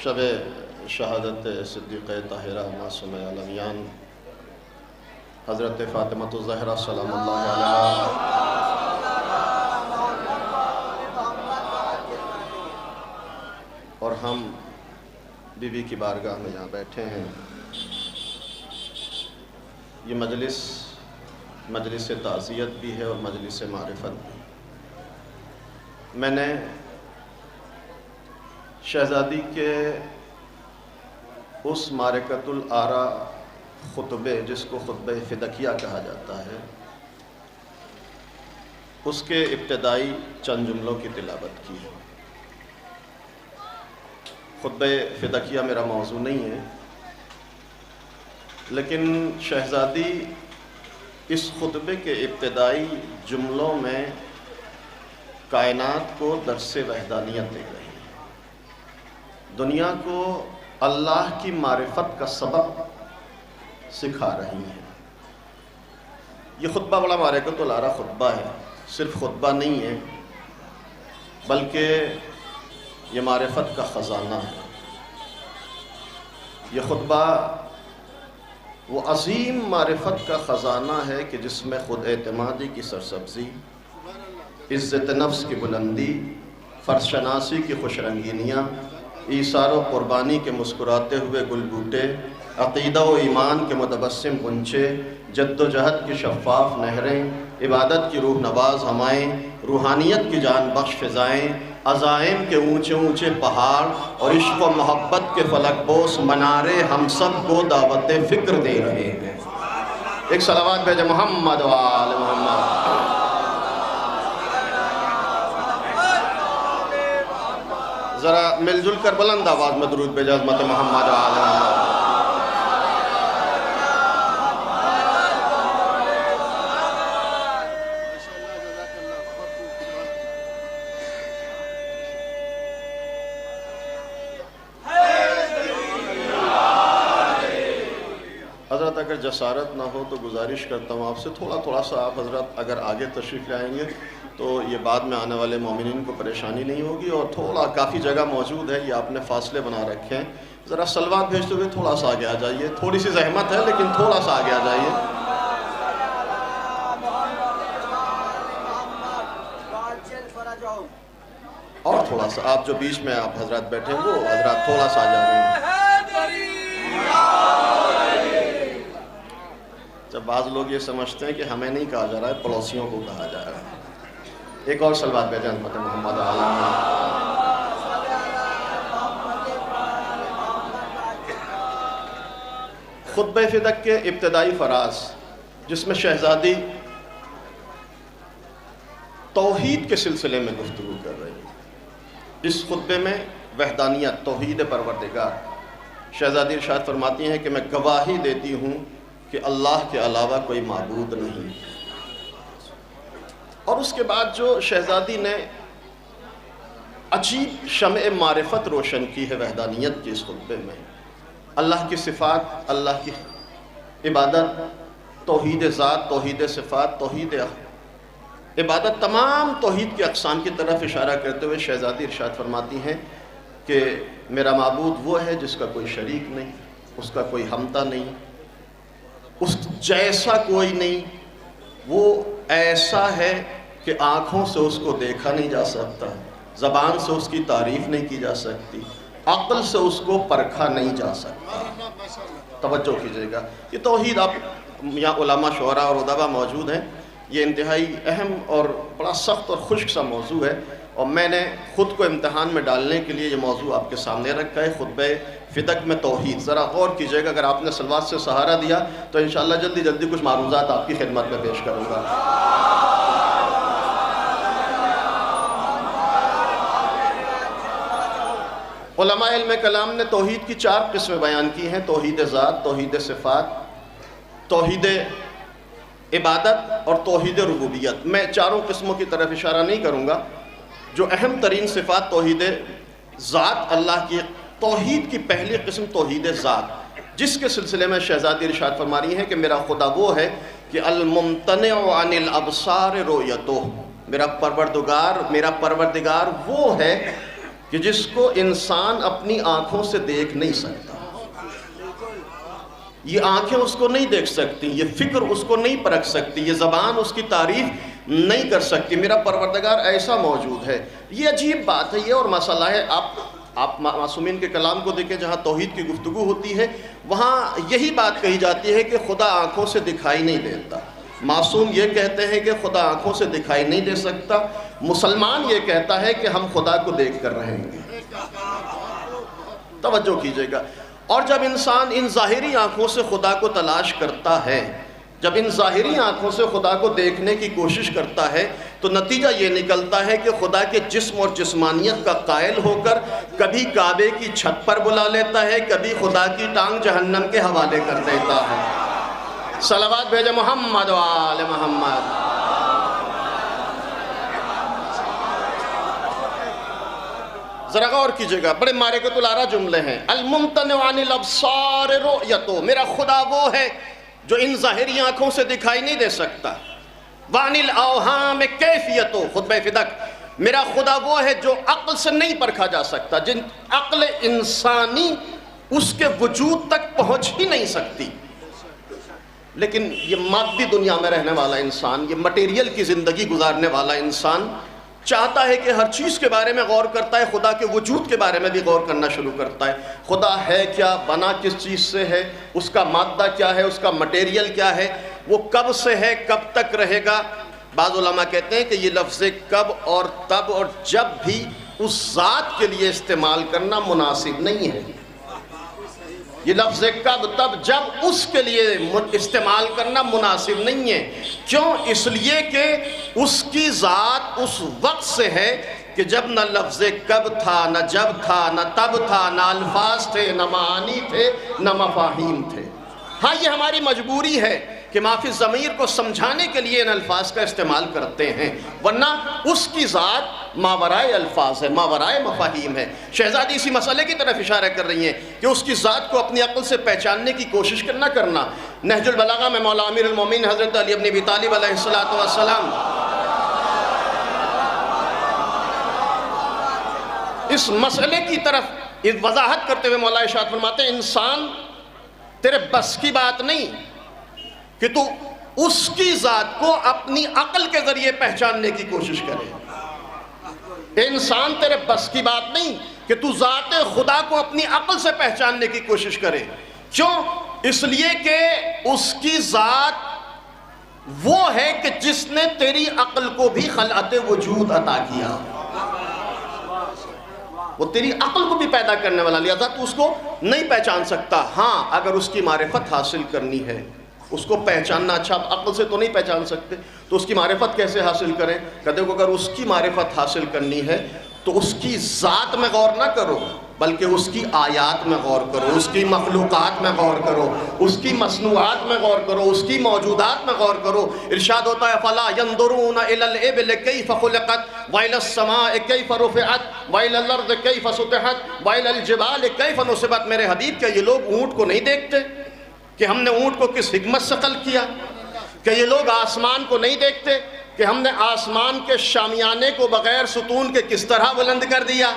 شب شہادت صدیقہ طاہرہ معصومہ عالمیان حضرت فاطمہ الزہرا سلام اللہ علیہا اور ہم بی بی کی بارگاہ میں یہاں بیٹھے ہیں. یہ مجلس تعزیت بھی ہے اور مجلس معرفت بھی. میں نے شہزادی کے اس معرکۃ الآراء خطبے جس کو خطبہ فدکیہ کہا جاتا ہے اس کے ابتدائی چند جملوں کی تلاوت کی ہے. خطبہ فدکیہ میرا موضوع نہیں ہے، لیکن شہزادی اس خطبے کے ابتدائی جملوں میں کائنات کو درس وحدانیت دے رہی ہے، دنیا کو اللہ کی معرفت کا سبق سکھا رہی ہیں. یہ خطبہ بڑا معرکۃ الآراء خطبہ ہے، صرف خطبہ نہیں ہے بلکہ یہ معرفت کا خزانہ ہے. یہ خطبہ وہ عظیم معرفت کا خزانہ ہے کہ جس میں خود اعتمادی کی سرسبزی، عزت نفس کی بلندی، فرض شناسی کی خوش رنگینیاں، ایثار و قربانی کے مسکراتے ہوئے گل بوٹے، عقیدہ و ایمان کے متبسم غنچے، جد و جہد کی شفاف نہریں، عبادت کی روح نواز ہمائیں، روحانیت کی جان بخش فضائیں، عزائم کے اونچے اونچے پہاڑ اور عشق و محبت کے فلک بوس منارے ہم سب کو دعوت فکر دے رہے ہیں. ایک صلوات بھیجیں محمد وآل محمد. ذرا مل جل کر بلند آواز میں درود بھیجیں عظمت محمد وآل محمد. حضرت اگر جسارت نہ ہو تو گزارش کرتا ہوں آپ سے تھوڑا سا آپ حضرت اگر آگے تشریف لائیں گے تو یہ بعد میں آنے والے مومنین کو پریشانی نہیں ہوگی. اور کافی جگہ موجود ہے، یہ آپ نے فاصلے بنا رکھے ہیں. ذرا صلوات بھیجتے ہوئے تھوڑا سا آگے آ جائیے. تھوڑی سی زحمت ہے لیکن تھوڑا سا آگے آ جائیے. اور تھوڑا سا آپ جو بیچ میں آپ حضرات بیٹھے ہیں وہ حضرات تھوڑا سا آ جائیں. جب بعض لوگ یہ سمجھتے ہیں کہ ہمیں نہیں کہا جا رہا ہے، پڑوسیوں کو کہا جا رہا ہے. ایک اور صلوات بھیجیں عظمت محمد علیہ. خطبہ فدق کے ابتدائی فراز جس میں شہزادی توحید کے سلسلے میں گفتگو کر رہی ہے. اس خطبے میں وحدانیت، توحید پروردگار. شہزادی ارشاد فرماتی ہیں کہ میں گواہی دیتی ہوں کہ اللہ کے علاوہ کوئی معبود نہیں. اور اس کے بعد جو شہزادی نے عجیب شمع معرفت روشن کی ہے وحدانیت کے اس خطبے میں، اللہ کی صفات، اللہ کی عبادت، توحید ذات، توحید صفات، توحید عبادت، تمام توحید کی اقسام کی طرف اشارہ کرتے ہوئے شہزادی ارشاد فرماتی ہیں کہ میرا معبود وہ ہے جس کا کوئی شریک نہیں، اس کا کوئی ہمتا نہیں، اس جیسا کوئی نہیں، وہ ایسا ہے کہ آنکھوں سے اس کو دیکھا نہیں جا سکتا، زبان سے اس کی تعریف نہیں کی جا سکتی، عقل سے اس کو پرکھا نہیں جا سکتا. توجہ کیجئے گا، یہ توحید، آپ یہاں علماء، شعراء اور ادباء موجود ہیں، یہ انتہائی اہم اور بڑا سخت اور خشک سا موضوع ہے، اور میں نے خود کو امتحان میں ڈالنے کے لیے یہ موضوع آپ کے سامنے رکھا ہے، خطبہ فدق میں توحید. ذرا غور کیجئے گا، اگر آپ نے صلوات سے سہارا دیا تو انشاءاللہ جلدی جلدی کچھ معروضات آپ کی خدمت میں پیش کروں گا. علماء علم کلام نے توحید کی 4 قسمیں بیان کی ہیں: توحید ذات، توحید صفات، توحید عبادت اور توحید ربوبیت. میں چاروں قسموں کی طرف اشارہ نہیں کروں گا. جو اہم ترین صفات توحید ذات، اللہ کی توحید کی پہلی قسم توحید ذات، جس کے سلسلے میں شہزادی ارشاد فرما رہی ہیں کہ میرا خدا وہ ہے کہ الممتنع عن الابصار رؤیتہ، میرا پروردگار وہ ہے کہ جس کو انسان اپنی آنکھوں سے دیکھ نہیں سکتا. یہ آنکھیں اس کو نہیں دیکھ سکتی، یہ فکر اس کو نہیں پرکھ سکتی، یہ زبان اس کی تعریف نہیں کر سکتی. میرا پروردگار ایسا موجود ہے. یہ عجیب بات ہے، یہ اور مسئلہ ہے. آپ معصومین کے کلام کو دیکھیں، جہاں توحید کی گفتگو ہوتی ہے وہاں یہی بات کہی جاتی ہے کہ خدا آنکھوں سے دکھائی نہیں دیتا. معصوم یہ کہتے ہیں کہ خدا آنکھوں سے دکھائی نہیں دے سکتا. مسلمان یہ کہتا ہے کہ ہم خدا کو دیکھ کر رہیں گے. توجہ کیجئے گا. اور جب انسان ان ظاہری آنکھوں سے خدا کو تلاش کرتا ہے، جب ان ظاہری آنکھوں سے خدا کو دیکھنے کی کوشش کرتا ہے، تو نتیجہ یہ نکلتا ہے کہ خدا کے جسم اور جسمانیت کا قائل ہو کر کبھی کعبے کی چھت پر بلا لیتا ہے، کبھی خدا کی ٹانگ جہنم کے حوالے کر دیتا ہے. صلوات بھیجے محمد و آل محمد. ذرا غور کیجئے گا، بڑے معرکۃ الآراء جملے ہیں. الممتنع عن الابصار رؤیتہ، میرا خدا وہ ہے جو ان ظاہری آنکھوں سے دکھائی نہیں دے سکتا. وعن الاوہام کیفیتہ، خطبہ فدق، میرا خدا وہ ہے جو عقل سے نہیں پرکھا جا سکتا، جن عقل انسانی اس کے وجود تک پہنچ ہی نہیں سکتی. لیکن یہ مادی دنیا میں رہنے والا انسان، یہ مٹیریل کی زندگی گزارنے والا انسان چاہتا ہے کہ ہر چیز کے بارے میں غور کرتا ہے، خدا کے وجود کے بارے میں بھی غور کرنا شروع کرتا ہے. خدا ہے کیا، بنا کس چیز سے ہے، اس کا مادہ کیا ہے، اس کا مٹیریل کیا ہے، وہ کب سے ہے، کب تک رہے گا. بعض علماء کہتے ہیں کہ یہ لفظ کب اور تب اور جب بھی اس ذات کے لیے استعمال کرنا مناسب نہیں ہے. یہ لفظ کب، تب، جب اس کے لیے استعمال کرنا مناسب نہیں ہے. کیوں؟ اس لیے کہ اس کی ذات اس وقت سے ہے کہ جب نہ لفظ کب تھا، نہ جب تھا، نہ تب تھا، نہ الفاظ تھے، نہ معانی تھے، نہ مفاہیم تھے. ہاں یہ ہماری مجبوری ہے کہ معافی ضمیر کو سمجھانے کے لیے ان الفاظ کا استعمال کرتے ہیں، ورنہ اس کی ذات ماورائے الفاظ ہے، ماورائے مفاہیم ہے. شہزادی اسی مسئلے کی طرف اشارہ کر رہی ہیں کہ اس کی ذات کو اپنی عقل سے پہچاننے کی کوشش نہ کرنا. نہج البلاغہ میں مولا امیر المومنین حضرت علی بن ابی طالب علیہ السلام اس مسئلے کی طرف وضاحت کرتے ہوئے مولا ارشاد فرماتے ہیں، انسان تیرے بس کی بات نہیں کہ تو اس کی ذات کو اپنی عقل کے ذریعے پہچاننے کی کوشش کرے. انسان تیرے بس کی بات نہیں کہ تو ذات خدا کو اپنی عقل سے پہچاننے کی کوشش کرے. کیوں؟ اس لیے کہ اس کی ذات وہ ہے کہ جس نے تیری عقل کو بھی خلعت وجود عطا کیا. وہ تیری عقل کو بھی پیدا کرنے والا، لہذا تو اس کو نہیں پہچان سکتا. ہاں اگر اس کی معرفت حاصل کرنی ہے، اس کو پہچاننا، اچھا آپ عقل سے تو نہیں پہچان سکتے تو اس کی معرفت کیسے حاصل کریں؟ کہتے ہیں کہ اگر اس کی معرفت حاصل کرنی ہے تو اس کی ذات میں غور نہ کرو، بلکہ اس کی آیات میں غور کرو، اس کی مخلوقات میں غور کرو، اس کی مصنوعات میں غور کرو، اس کی موجودات میں غور کرو۔ ارشاد ہوتا ہے فَلَا يَنْظُرُونَ إِلَى الْإِبِلِ كَيْفَ خُلِقَتْ وَإِلَى السَّمَاءِ كَيْفَ رُفِعَتْ وَإِلَى الْأَرْضِ كَيْفَ سُطِحَتْ وَإِلَى الْجِبَالِ كَيْفَ نُصِبَتْ۔ میرے حبیب کیا یہ لوگ اونٹ کو نہیں دیکھتے کہ ہم نے اونٹ کو کس حکمت سے خلق کیا؟ کہ یہ لوگ آسمان کو نہیں دیکھتے کہ ہم نے آسمان کے شامیانے کو بغیر ستون کے کس طرح بلند کر دیا؟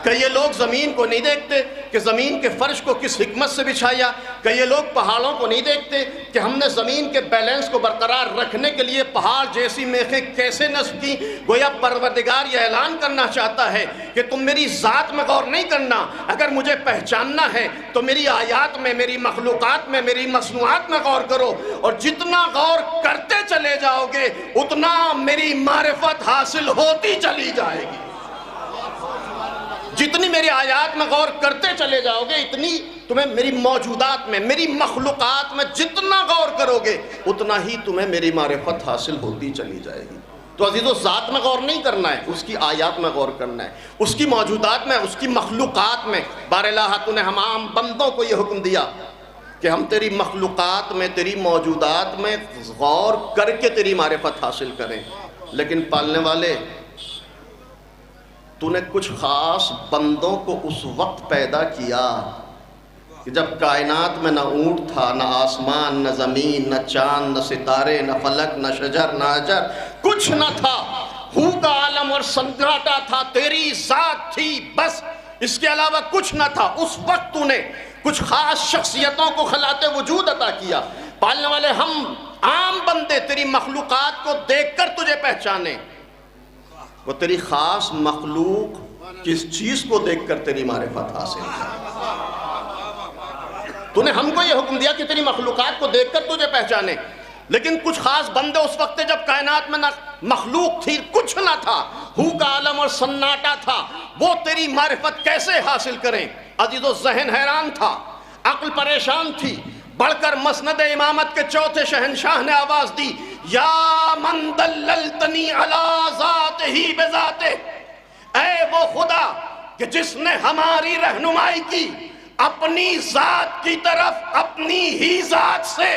کہ یہ لوگ زمین کو نہیں دیکھتے کہ زمین کے فرش کو کس حکمت سے بچھایا؟ کہ یہ لوگ پہاڑوں کو نہیں دیکھتے کہ ہم نے زمین کے بیلنس کو برقرار رکھنے کے لیے پہاڑ جیسی میخیں کیسے نصب کی؟ گویا پروردگار یہ اعلان کرنا چاہتا ہے کہ تم میری ذات میں غور نہیں کرنا، اگر مجھے پہچاننا ہے تو میری آیات میں، میری مخلوقات میں، میری مصنوعات میں غور کرو، اور جتنا غور کرتے چلے جاؤ گے اتنا میری معرفت حاصل ہوتی چلی جائے گی۔ جتنی میری آیات میں غور کرتے چلے جاؤ گے اتنی تمہیں میری موجودات میں، میری مخلوقات میں جتنا غور کرو گے اتنا ہی تمہیں میری معرفت حاصل ہوتی چلی جائے گی۔ تو عزیزو ذات میں غور نہیں کرنا ہے، اس کی آیات میں غور کرنا ہے، اس کی موجودات میں، اس کی مخلوقات میں۔ بار الہ تو نے ہم عام بندوں کو یہ حکم دیا کہ ہم تیری مخلوقات میں، تیری موجودات میں غور کر کے تیری معرفت حاصل کریں۔ لیکن پالنے والے، تو نے کچھ خاص بندوں کو اس وقت پیدا کیا کہ جب کائنات میں نہ اونٹ تھا، نہ آسمان، نہ زمین، نہ چاند، نہ ستارے، نہ فلک، نہ شجر، نہ حجر، کچھ نہ تھا۔ ہو کا عالم اور سناٹا تھا، تیری ذات تھی، بس اس کے علاوہ کچھ نہ تھا۔ اس وقت تو نے کچھ خاص شخصیتوں کو خلات وجود عطا کیا۔ پالنے والے، ہم عام بندے تیری مخلوقات کو دیکھ کر تجھے پہچانے، وہ تیری خاص مخلوق کس چیز کو دیکھ کر تیری معرفت حاصل ہے۔ تو نے ہم کو یہ حکم دیا کہ تیری مخلوقات کو دیکھ کر تجھے پہچانے، لیکن کچھ خاص بندے اس وقت جب کائنات میں نہ مخلوق تھی، کچھ نہ تھا، ہو کا عالم اور سناٹا تھا، وہ تیری معرفت کیسے حاصل کریں؟ عزیزو ذہن حیران تھا، عقل پریشان تھی۔ بڑھ کر مسند امامت کے چوتھے شہنشاہ نے آواز دی، یا من دللتنی علی ذات ہی بذاتہ، اے وہ خدا کہ جس نے ہماری رہنمائی کی اپنی ذات کی طرف اپنی ہی ذات سے،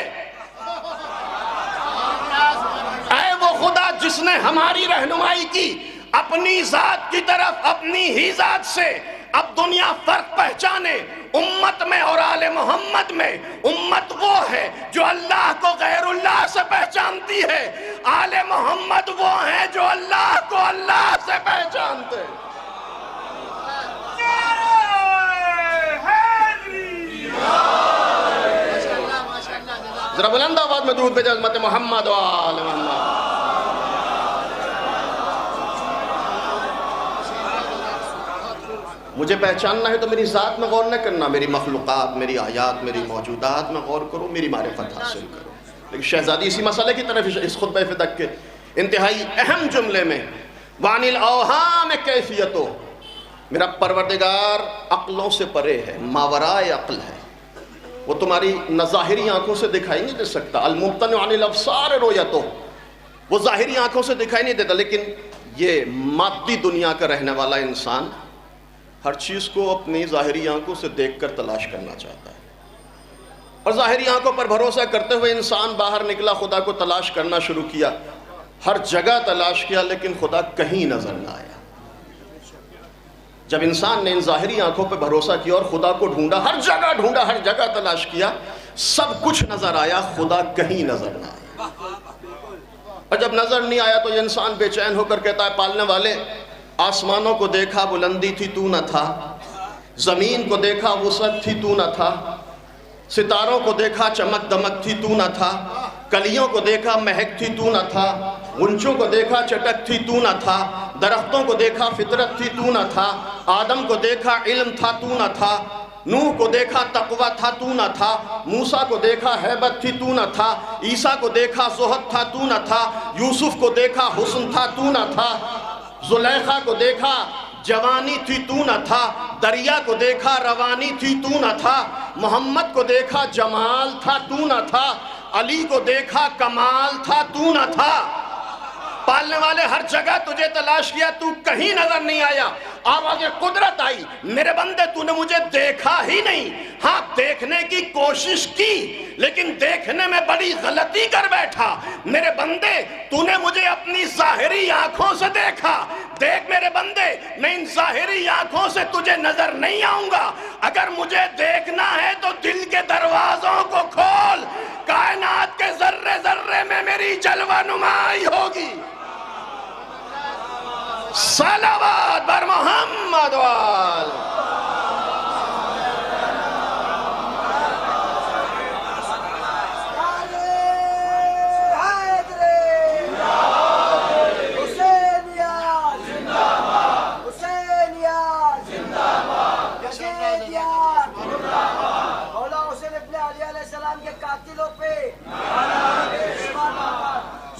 اے وہ خدا جس نے ہماری رہنمائی کی اپنی ذات کی طرف اپنی ہی ذات سے۔ اب دنیا فرق پہچانے امت میں اور آل محمد میں۔ امت وہ ہے جو اللہ کو غیر اللہ سے پہچانتی ہے، آل محمد وہ ہیں جو اللہ کو اللہ سے پہچانتے۔ ذرا بلند آواز میں درود بھیجو عظمت محمد و آل محمد۔ مجھے پہچاننا ہے تو میری ذات میں غور نہ کرنا، میری مخلوقات، میری آیات، میری موجودات میں غور کرو، میری معرفت حاصل کرو۔ لیکن شہزادی اسی مسئلے کی طرف اس خطبہ فدق کے انتہائی اہم جملے میں وَعَنِ الْأَوْهَامِ كَيْفِيَتُ، میرا پروردگار عقلوں سے پرے ہے، ماورائے عقل ہے، وہ تمہاری ظاہری آنکھوں سے دکھائی نہیں دے سکتا۔ الْمُمْتَنِعُ عَنِ الْأَبْصَارِ رُؤْيَتُهُ، وہ ظاہری آنکھوں سے دکھائی نہیں دیتا، لیکن یہ مادی دنیا کا رہنے والا انسان ہر چیز کو اپنی ظاہری آنکھوں سے دیکھ کر تلاش کرنا چاہتا ہے، اور ظاہری آنکھوں پر بھروسہ کرتے ہوئے انسان باہر نکلا، خدا کو تلاش کرنا شروع کیا، ہر جگہ تلاش کیا، لیکن خدا کہیں نظر نہ آیا۔ جب انسان نے ان ظاہری آنکھوں پہ بھروسہ کیا اور خدا کو ڈھونڈا، ہر جگہ ڈھونڈا، ہر جگہ تلاش کیا، سب کچھ نظر آیا، خدا کہیں نظر نہ آیا۔ اور جب نظر نہیں آیا تو یہ انسان بے چین ہو کر کہتا ہے، پالنے والے، آسمانوں کو دیکھا بلندی تھی تو نہ تھا، زمین کو دیکھا وسعت تھی تو نہ تھا، ستاروں کو دیکھا چمک دمک تھی تو نہ تھا، کلیوں کو دیکھا مہک تھی تو نہ تھا، غنچوں کو دیکھا چٹک تھی تو نہ تھا، درختوں کو دیکھا فطرت تھی تو نہ تھا، آدم کو دیکھا علم تھا تو نہ تھا، نوح کو دیکھا تقوی تھا تو نہ تھا، موسیٰ کو دیکھا ہیبت تھی تو نہ تھا، عیسیٰ کو دیکھا زہد تھا تو نہ تھا، یوسف کو دیکھا حسن تھا تو نہ تھا، زلیخا کو دیکھا جوانی تھی تو نہ تھا، دریا کو دیکھا روانی تھی تو نہ تھا، محمد کو دیکھا جمال تھا تو نہ تھا، علی کو دیکھا کمال تھا تو نہ تھا۔ پالنے والے، ہر جگہ تجھے تلاش کیا، تو کہیں نظر نہیں آیا۔ آواز قدرت آئی، میرے بندے تو نے مجھے دیکھا ہی نہیں، ہاں دیکھنے کی کوشش کی لیکن دیکھنے میں بڑی غلطی کر بیٹھا۔ میرے بندے تو نے مجھے اپنی ظاہری آنکھوں سے دیکھا، دیکھ میرے بندے میں ان ظاہری آنکھوں سے تجھے نظر نہیں آؤں گا، اگر مجھے دیکھنا ہے تو دل کے دروازوں کو کھول، کائنات کے ذرے ذرے میں میری جلوہ نمائی ہوگی۔ صلوات بر محمد وآل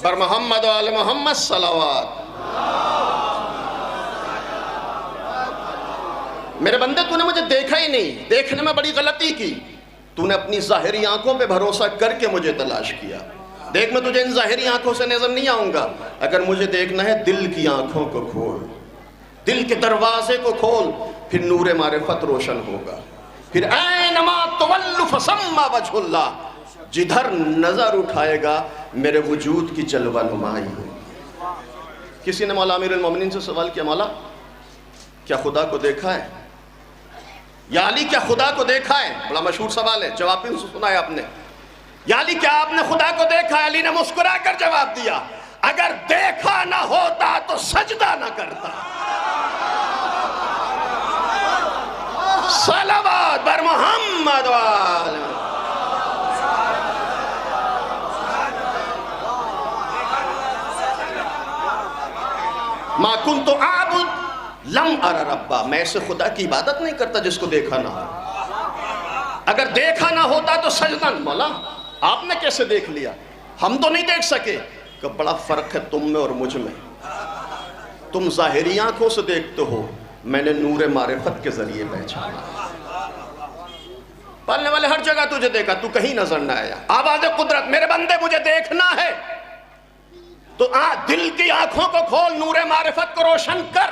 بر محمد وآل محمد صلوات۔ میرے بندے تو نے مجھے دیکھا ہی نہیں، دیکھنے میں بڑی غلطی کی، تو نے اپنی ظاہری آنکھوں پہ بھروسہ کر کے مجھے تلاش کیا۔ دیکھ میں تجھے ان ظاہری آنکھوں سے نظر نہیں آؤں گا، اگر مجھے دیکھنا ہے دل کی آنکھوں کو کھول، دل کے دروازے کو کھول، پھر نور معرفت روشن ہوگا، پھر اینما تولوا فثم وجہ اللہ، جدھر نظر اٹھائے گا میرے وجود کی جلوہ نمائی ہوگی۔ کسی نے مولا امیر المومنین سے سوال کیا، مولا کیا خدا کو دیکھا ہے؟ یا علی کیا خدا کو دیکھا ہے؟ بڑا مشہور سوال ہے، جواب بھی سنا ہے آپ نے، یا علی کیا آپ نے خدا کو دیکھا ہے؟ علی نے مسکرا کر جواب دیا، اگر دیکھا نہ ہوتا تو سجدہ نہ کرتا۔ صلوات بر محمد وآل ما کنت اعبد لم ار ربا، میں ایسے خدا کی عبادت نہیں کرتا جس کو دیکھا نہ ہو، اگر دیکھا نہ ہوتا تو سجدہ۔ مولا آپ نے کیسے دیکھ لیا؟ ہم تو نہیں دیکھ سکے، کہ بڑا فرق ہے تم میں اور مجھ میں، تم ظاہری آنکھوں سے دیکھتے ہو، میں نے نور معرفت کے ذریعے پہچانا۔ پالنے والے ہر جگہ تجھے دیکھا، تو کہیں نظر نہ آیا۔ آواز قدرت، میرے بندے مجھے دیکھنا ہے تو دل کی آنکھوں کو کھول، نور معرفت کو روشن کر،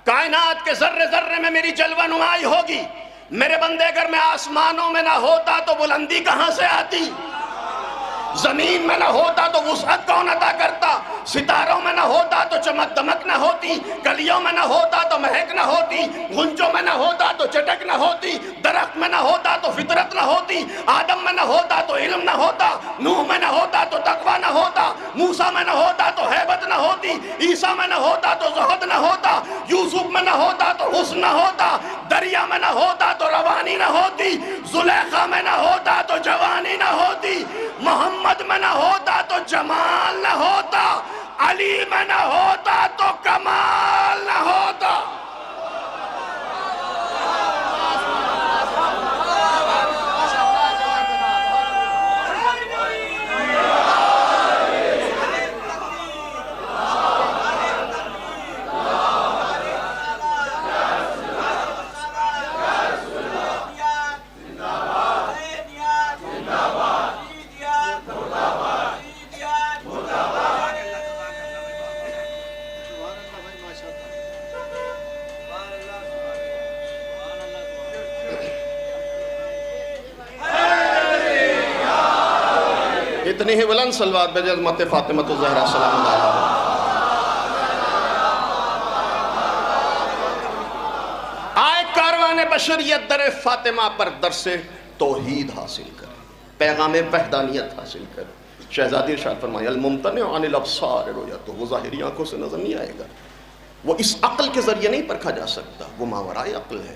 کائنات کے ذرے ذرے میں میری جلوہ نمائی ہوگی۔ میرے بندے اگر میں آسمانوں میں نہ ہوتا تو بلندی کہاں سے آتی؟ زمین میں نہ ہوتا تو وسعت کون عطا کرتا؟ ستاروں میں نہ ہوتا تو چمک دمک نہ ہوتی، کلیوں میں نہ ہوتا تو مہک نہ ہوتی، غنچوں میں نہ ہوتا تو چٹک نہ ہوتی، درخت میں نہ ہوتا تو فطرت نہ ہوتی، آدم میں نہ ہوتا تو علم نہ ہوتا، نوح میں نہ ہوتا تو تقوی نہ ہوتا، موسیٰ میں نہ ہوتا تو ہیبت نہ ہوتی، عیسیٰ میں نہ ہوتا تو زہد نہ ہوتا، یوسف میں نہ ہوتا تو حسن نہ ہوتا، دریا میں نہ ہوتا تو روانی نہ ہوتی، زلیخا میں نہ ہوتا تو جوانی نہ ہوتی، محمد میں نہ ہوتا تو جمال نہ ہوتا، علی میں نہ ہوتا تو کمال نہ ہوتا۔ اتنی ہی بلند صلوات بے عظمت فاطمہ الزہرا سلام اللہ علیہا۔ آئے کاروان بشریت در فاطمہ پر درس توحید حاصل کرے، پیغام وحدانیت حاصل کرے۔ شہزادی ارشاد فرمایا الممتنع عن الابصار رؤیتہ، وہ ظاہری آنکھوں سے نظر نہیں آئے گا، وہ اس عقل کے ذریعے نہیں پرکھا جا سکتا، وہ ماورائے عقل ہے،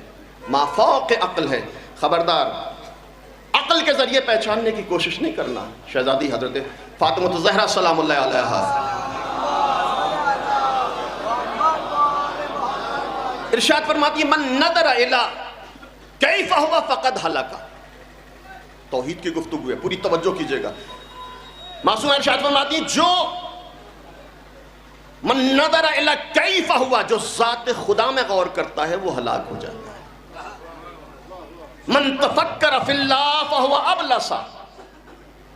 مافوق عقل ہے۔ خبردار عقل کے ذریعے پہچاننے کی کوشش نہیں کرنا۔ شہزادی حضرت فاطمہ الزہرا سلام اللہ علیہا ارشاد فرماتی ہے من نظر الی کیف ہوا فقد ہلک۔ توحید کی گفتگو ہے، پوری توجہ کیجئے گا۔ معصومہ ارشاد فرماتی ہے جو من نظر الی کیف ہوا، جو ذات خدا میں غور کرتا ہے وہ ہلاک ہو جاتا ہے۔ من تفکر فی اللہ فہو ابلسا،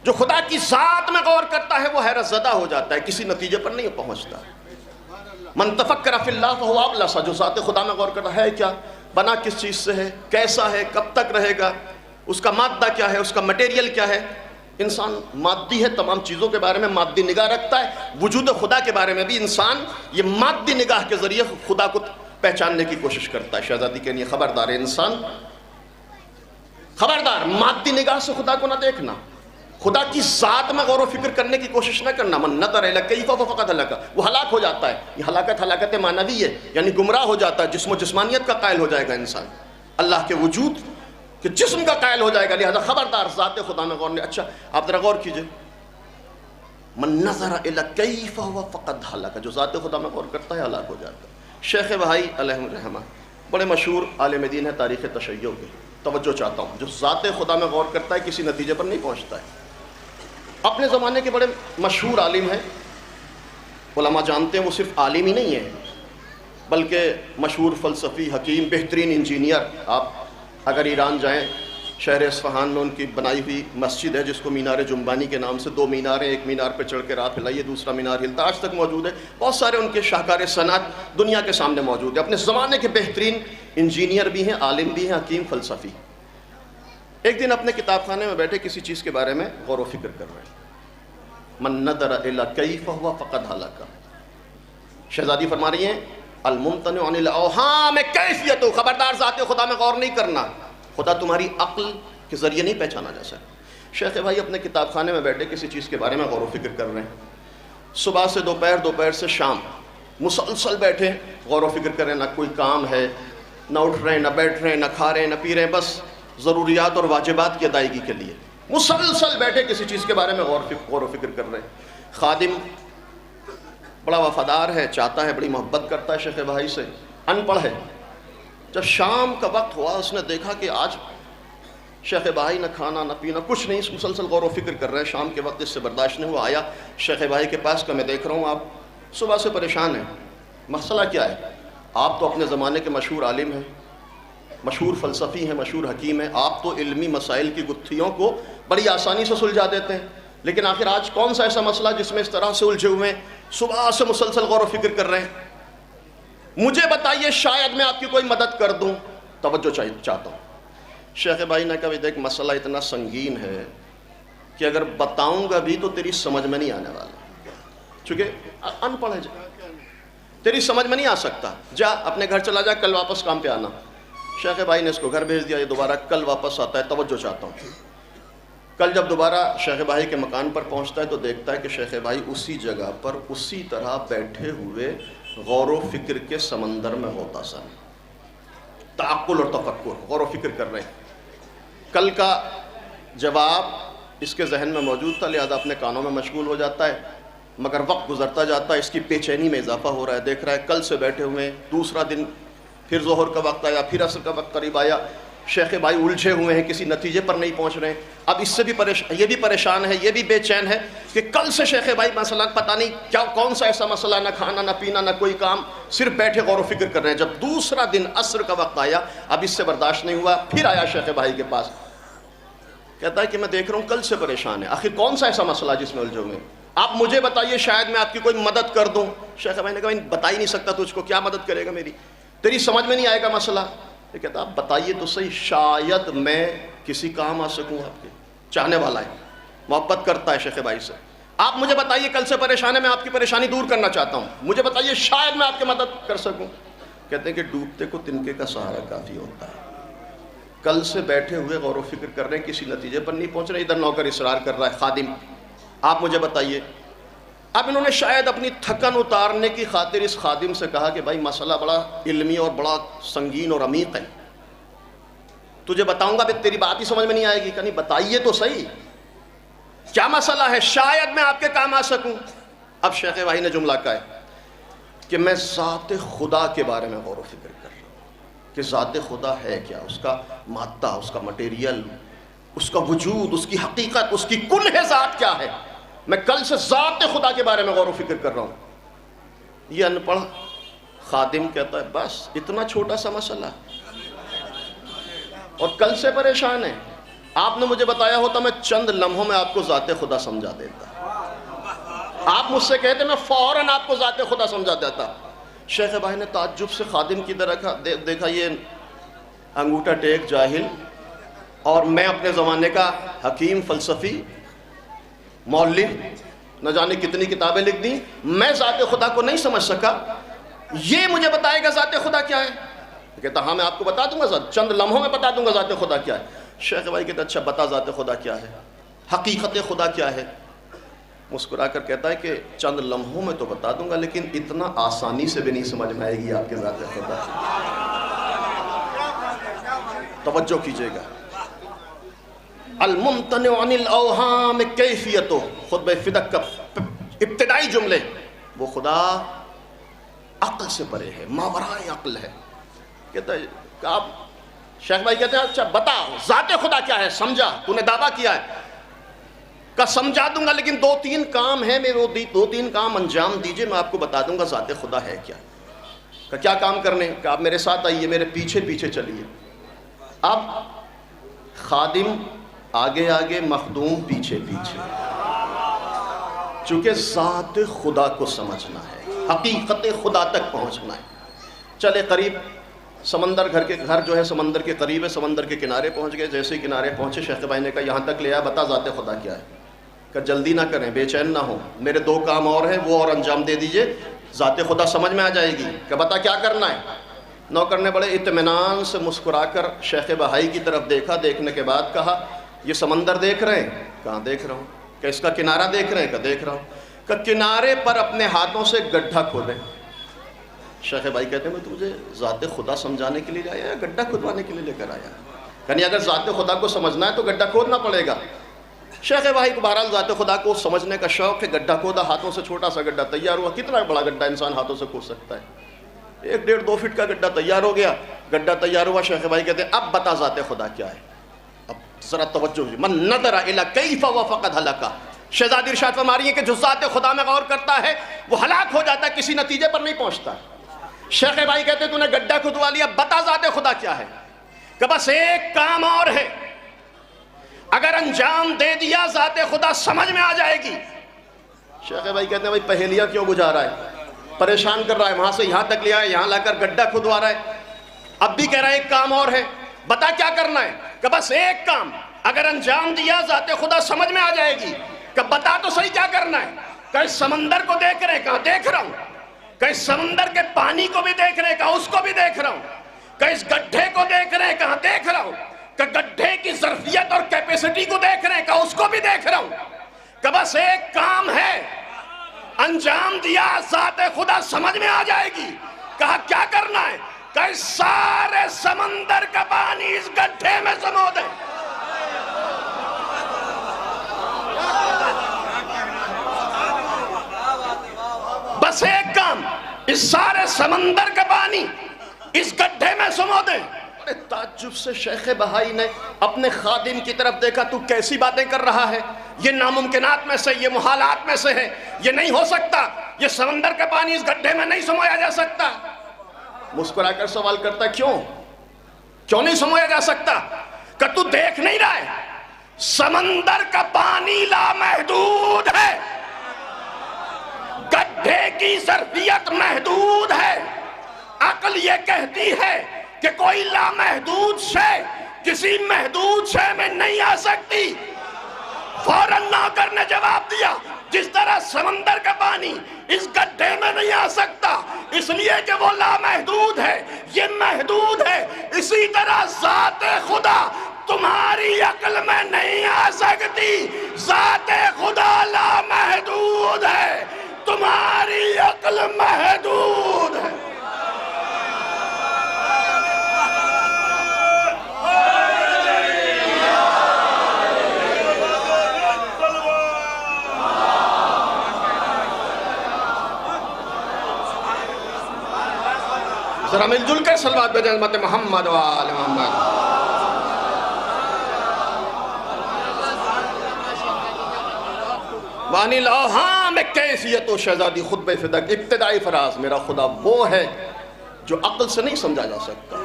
جو خدا کی ذات میں غور کرتا ہے وہ حیرت زدہ ہو جاتا ہے، کسی نتیجے پر نہیں پہنچتا۔ من تفکر فی اللہ فہو ابلس، جو ذات خدا میں غور کرتا ہے کیا، بنا کس چیز سے ہے، کیسا ہے، کب تک رہے گا، اس کا مادہ کیا ہے، اس کا مٹیریل کیا ہے. انسان مادی ہے، تمام چیزوں کے بارے میں مادی نگاہ رکھتا ہے. وجود خدا کے بارے میں بھی انسان یہ مادی نگاہ کے ذریعے خدا کو پہچاننے کی کوشش کرتا ہے. شہزادی کے لیے خبردار ہے انسان، خبردار، مادی نگاہ سے خدا کو نہ دیکھنا، خدا کی ذات میں غور و فکر کرنے کی کوشش نہ کرنا. من نظر الی کیف فقد ہلک، وہ ہلاک ہو جاتا ہے. یہ ہلاکت معنوی ہے، یعنی گمراہ ہو جاتا ہے، جسم و جسمانیت کا قائل ہو جائے گا انسان، اللہ کے وجود کہ جسم کا قائل ہو جائے گا. لہذا خبردار ذات خدا میں غور نہیں. اچھا آپ ذرا غور کیجئے، من نظر الی کیف فقد ہلک، جو ذات خدا میں غور کرتا ہے ہلاک ہو جاتا ہے. شیخ بہائی علیہ الرحمہ بڑے مشہور عالم دین ہے تاریخ تشیع کے. توجہ چاہتا ہوں، جو ذات خدا میں غور کرتا ہے کسی نتیجے پر نہیں پہنچتا ہے. اپنے زمانے کے بڑے مشہور عالم ہیں، علماء جانتے ہیں وہ صرف عالم ہی نہیں ہیں بلکہ مشہور فلسفی، حکیم، بہترین انجینئر. آپ اگر ایران جائیں، شہر اصفہان میں ان کی بنائی ہوئی مسجد ہے جس کو مینار جنبانی کے نام سے، 2 مینار ہیں، ایک مینار پہ چڑھ کے رات ہلائیے، دوسرا مینار ہلتا، آج تک موجود ہے. بہت سارے ان کے شاہکار صنعت دنیا کے سامنے موجود ہے. اپنے زمانے کے بہترین انجینئر بھی ہیں، عالم بھی ہیں، حکیم، فلسفی. ایک دن اپنے کتاب خانے میں بیٹھے کسی چیز کے بارے میں غور و فکر کر رہے ہیں. من نظر الی کیف فہو فقد ہلک. شہزادی فرما رہی ہیں الممتنع عن الاوہام کیفیت، خبردار ذات خدا میں غور نہیں کرنا، خدا تمہاری عقل کے ذریعے نہیں پہچانا جا سکتا. شیخ بھائی اپنے کتاب خانے میں بیٹھے کسی چیز کے بارے میں غور و فکر کر رہے ہیں. صبح سے دوپہر، دوپہر سے شام، مسلسل بیٹھے غور و فکر کر رہے ہیں. نہ کوئی کام ہے، نہ اٹھ رہے ہیں، نہ بیٹھ رہے ہیں، نہ کھا رہے ہیں، نہ پی رہے ہیں، بس ضروریات اور واجبات کی ادائیگی کے لیے مسلسل بیٹھے کسی چیز کے بارے میں غور و فکر کر رہے ہیں. خادم بڑا وفادار ہے، چاہتا ہے، بڑی محبت کرتا ہے شیخ بھائی سے، ان پڑھ ہے. جب شام کا وقت ہوا اس نے دیکھا کہ آج شیخ بھائی نہ کھانا نہ پینا کچھ نہیں، مسلسل غور و فکر کر رہے ہیں. شام کے وقت اس سے برداشت نہیں ہوا، آیا شیخ بھائی کے پاس کہ میں دیکھ رہا ہوں آپ صبح سے پریشان ہیں، مسئلہ کیا ہے؟ آپ تو اپنے زمانے کے مشہور عالم ہیں، مشہور فلسفی ہیں، مشہور حکیم ہیں، آپ تو علمی مسائل کی گتھیوں کو بڑی آسانی سے سلجھا دیتے ہیں، لیکن آخر آج کون سا ایسا مسئلہ جس میں اس طرح سے الجھے ہوئے ہیں، صبح سے مسلسل غور و فکر کر رہے ہیں؟ مجھے بتائیے، شاید میں آپ کی کوئی مدد کر دوں. توجہ چاہتا ہوں. شیخ بھائی نے کہا دیکھ مسئلہ اتنا سنگین ہے کہ اگر بتاؤں گا بھی تو تیری سمجھ میں نہیں آنے والا، چونکہ ان پڑھ ہے، تیری سمجھ میں نہیں آ سکتا. جا اپنے گھر چلا جا، کل واپس کام پہ آنا. شیخ بھائی نے اس کو گھر بھیج دیا. یہ دوبارہ کل واپس آتا ہے. توجہ چاہتا ہوں. کل جب دوبارہ شیخ بھائی کے مکان پر پہنچتا ہے تو دیکھتا ہے کہ شیخ بھائی اسی جگہ پر اسی طرح بیٹھے ہوئے غور و فکر کے سمندر میں ہوتا سا، تعقل اور تفکر، غور و فکر کر رہے ہیں. کل کا جواب اس کے ذہن میں موجود تھا، لہذا اپنے کانوں میں مشغول ہو جاتا ہے، مگر وقت گزرتا جاتا ہے، اس کی بے چینی میں اضافہ ہو رہا ہے. دیکھ رہا ہے کل سے بیٹھے ہوئے ہیں، دوسرا دن، پھر ظہر کا وقت آیا، پھر عصر کا وقت قریب آیا، شیخ بھائی الجھے ہوئے ہیں، کسی نتیجے پر نہیں پہنچ رہے ہیں. اب اس سے بھی یہ بھی پریشان ہے، یہ بھی بے چین ہے کہ کل سے شیخ بھائی مسئلہ پتہ نہیں کیا، کون سا ایسا مسئلہ، نہ کھانا نہ پینا نہ کوئی کام، صرف بیٹھے غور و فکر کر رہے ہیں. جب دوسرا دن عصر کا وقت آیا، اب اس سے برداشت نہیں ہوا، پھر آیا شیخ بھائی کے پاس. کہتا ہے کہ میں دیکھ رہا ہوں کل سے پریشان ہے، آخر کون سا ایسا مسئلہ جس میں الجھے ہوئے ہیں، آپ مجھے بتائیے، شاید میں آپ کی کوئی مدد کر دوں. شیخ بھائی نے کہا میں بتا ہی نہیں سکتا تجھ کو، کیا مدد کرے گا میری، تیری سمجھ میں نہیں آئے گا مسئلہ. یہ کہتا آپ بتائیے تو صحیح، شاید میں کسی کام آ سکوں. آپ کے چاہنے والا ہے، محبت کرتا ہے شیخ بھائی سے. آپ مجھے بتائیے، کل سے پریشان ہے، میں آپ کی پریشانی دور کرنا چاہتا ہوں، مجھے بتائیے شاید میں آپ کی مدد کر سکوں. کہتے ہیں کہ ڈوبتے کو تنکے کا سہارا کافی ہوتا ہے. کل سے بیٹھے ہوئے غور و فکر کر رہے ہیں، کسی نتیجے پر نہیں پہنچ رہے. ادھر نوکر اصرار کر رہا ہے، خادم آپ مجھے بتائیے. اب انہوں نے شاید اپنی تھکن اتارنے کی خاطر اس خادم سے کہا کہ بھائی مسئلہ بڑا علمی اور بڑا سنگین اور عمیق ہے، تجھے بتاؤں گا تیری بات ہی سمجھ میں نہیں آئے گی. کہ نہیں بتائیے تو صحیح کیا مسئلہ ہے، شاید میں آپ کے کام آ سکوں. اب شیخ بھائی نے جملہ کہا ہے کہ میں ذات خدا کے بارے میں غور و فکر کر رہا ہوں کہ ذات خدا ہے کیا، اس کا مادہ، اس کا مٹیریل، اس کا وجود، اس کی حقیقت، اس کی کنہ ذات کیا ہے. میں کل سے ذات خدا کے بارے میں غور و فکر کر رہا ہوں. یہ ان پڑھ خادم کہتا ہے بس اتنا چھوٹا سا مسئلہ اور کل سے پریشان ہے، آپ نے مجھے بتایا ہوتا میں چند لمحوں میں آپ کو ذات خدا سمجھا دیتا. آپ مجھ سے کہتے میں فوراً آپ کو ذات خدا سمجھا دیتا. شیخ بھائی نے تعجب سے خادم کی طرح دیکھا، یہ انگوٹھا ٹیک جاہل، اور میں اپنے زمانے کا حکیم، فلسفی، مؤلف، نہ جانے کتنی کتابیں لکھ دیں، میں ذات خدا کو نہیں سمجھ سکا، یہ مجھے بتائے گا ذات خدا کیا ہے؟ کہتا ہاں میں آپ کو بتا دوں گا، چند لمحوں میں بتا دوں گا ذات خدا کیا ہے۔ شیخ بھائی کہتا اچھا بتا ذات خدا کیا ہے، حقیقت خدا کیا ہے؟ مسکرا کر کہتا ہے کہ چند لمحوں میں تو بتا دوں گا، لیکن اتنا آسانی سے بھی نہیں سمجھ میں آئے گی آپ کے ذات خدا۔ توجہ کیجئے گا، الممتنع عن الاوہام کیفیتو، خطبہ فدق کا ابتدائی جملے، وہ خدا عقل سے پرے ہے، ماورائے عقل ہے۔ کہتا ہے کہ آپ، شیخ بھائی کہتے ہیں اچھا بتا ذات خدا کیا ہے، سمجھا، تو نے دعویٰ کیا ہے، کہ سمجھا دوں گا لیکن 2-3 کام ہیں، میں وہ 2-3 کام انجام دیجئے، میں آپ کو بتا دوں گا ذات خدا ہے کیا۔ کہ کیا کام کرنے؟ کہ آپ میرے ساتھ آئیے، میرے پیچھے پیچھے چلیے۔ اب خادم آگے آگے، مخدوم پیچھے پیچھے، چونکہ ذات خدا کو سمجھنا ہے، حقیقت خدا تک پہنچنا ہے۔ چلے قریب، سمندر گھر جو ہے سمندر کے قریب ہے، سمندر کے کنارے پہنچ گئے۔ جیسے ہی کنارے پہنچے شیخ بھائی نے کہا یہاں تک لے آیا، بتا ذات خدا کیا ہے۔ کہ جلدی نہ کریں، بے چین نہ ہوں، میرے 2 کام اور ہیں، وہ اور انجام دے دیجئے، ذات خدا سمجھ میں آ جائے گی۔ کہ بتا کیا کرنا ہے۔ نوکر نے بڑے اطمینان سے مسکرا کر شیخ بہائی کی طرف دیکھا، دیکھنے کے بعد کہا یہ سمندر دیکھ رہے ہیں؟ کہاں دیکھ رہا ہوں۔ کہ اس کا کنارہ دیکھ رہے ہیں؟ کہ دیکھ رہا ہوں۔ کہ کنارے پر اپنے ہاتھوں سے گڈھا کھودیں۔ شیخ بھائی کہتے ہیں میں تجھے ذات خدا سمجھانے کے لیے آیا یا گڈھا کھدوانے کے لیے لے کر آیا؟ یعنی اگر ذات خدا کو سمجھنا ہے تو گڈھا کھودنا پڑے گا۔ شیخ بھائی کو بہرحال ذات خدا کو سمجھنے کا شوق ہے، گڈھا کھودا، ہاتھوں سے چھوٹا سا گڈھا تیار ہوا۔ کتنا بڑا گڈھا انسان ہاتھوں سے کھود سکتا ہے؟ 1-1.5-2 فٹ کا گڈھا تیار ہو گیا۔ گڈھا تیار ہوا، شیخ بھائی کہتے ہیں اب بتا ذات خدا کیا ہے۔ اب ذرا توجہ، من نظر الی کیف وفقد ہلاکا، شہزادی ارشاد فرما رہی ہے کہ جو ذات خدا میں غور کرتا ہے وہ ہلاک ہو جاتا ہے، کسی نتیجے پر نہیں پہنچتا۔ شیخ بھائی کہتے ہیں تو نے گڈھا کھدوا لیا، بتا ذات خدا کیا ہے۔ کہ بس ایک کام اور ہے، اگر انجام دے دیا ذات خدا سمجھ میں آ جائے گی۔ شیخ بھائی کہتے ہیں بھائی پہیلیاں کیوں بجھا رہا ہے، پریشان کر رہا ہے، وہاں سے یہاں تک لیا ہے، یہاں لا کر گڈھا کھدوا رہا ہے، اب بھی کہہ رہا ہے ایک کام اور ہے، بتا کیا کرنا ہے۔ کہ بس ایک کام، اگر انجام دیا ذات خدا سمجھ میں آ جائے گی۔ کہ بتا تو صحیح کیا کرنا ہے۔ کہ اس سمندر کو دیکھ رہے ہیں؟ کہاں دیکھ رہا ہوں۔ کہ اس سمندر کے پانی کو بھی دیکھ رہے ہیں؟ کہاں اس کو بھی دیکھ رہا ہوں۔ کہ اس گڈھے کو دیکھ رہے ہیں؟ کہاں دیکھ رہا ہوں۔ کہ گڈھے کی ظرفیت اور کیپیسٹی کو دیکھ رہے ہیں؟ کہاں اس کو بھی دیکھ رہا ہوں۔ کہ بس ایک کام ہے، انجام دیا ذات خدا سمجھ میں آ جائے گی۔ کہا کیا کرنا ہے؟ کہ اس سارے سمندر کا پانی اس گڈھے میں سمو دے۔ بس ایک کام، اس سارے سمندر کا پانی اس گڈھے میں سمو دے۔ تعجب سے شیخ بہائی نے اپنے خادم کی طرف دیکھا، تو کیسی باتیں کر رہا ہے، یہ ناممکنات میں سے، یہ محالات میں سے ہے، یہ نہیں ہو سکتا، یہ سمندر کا پانی اس گڈھے میں نہیں سمویا جا سکتا۔ مسکرا کر سوال کرتا کیوں نہیں سمویا جا سکتا؟ کہ تو دیکھ نہیں رہا ہے، سمندر کا پانی لامحدود ہے، گڈھے کی ظرفیت محدود ہے، عقل یہ کہتی ہے کہ کوئی لامحدود شے کسی محدود شے میں نہیں آ سکتی۔ فوراً نوکر نے جواب دیا جس طرح سمندر کا پانی اس گڈھے میں نہیں آ سکتا اس لیے کہ وہ لامحدود ہے، یہ محدود ہے، اسی طرح ذات خدا تمہاری عقل میں نہیں آ سکتی۔ ذات خدا لامحدود ہے، تمہاری عقل محدود ہے۔ ذرا مل جل کر صلوات بھیجیں امت محمد و آل محمد۔ وانی الاوہام کیفیت و شہزادی خطبہ فدق، ابتدائی فراز، میرا خدا وہ ہے جو عقل سے نہیں سمجھا جا سکتا،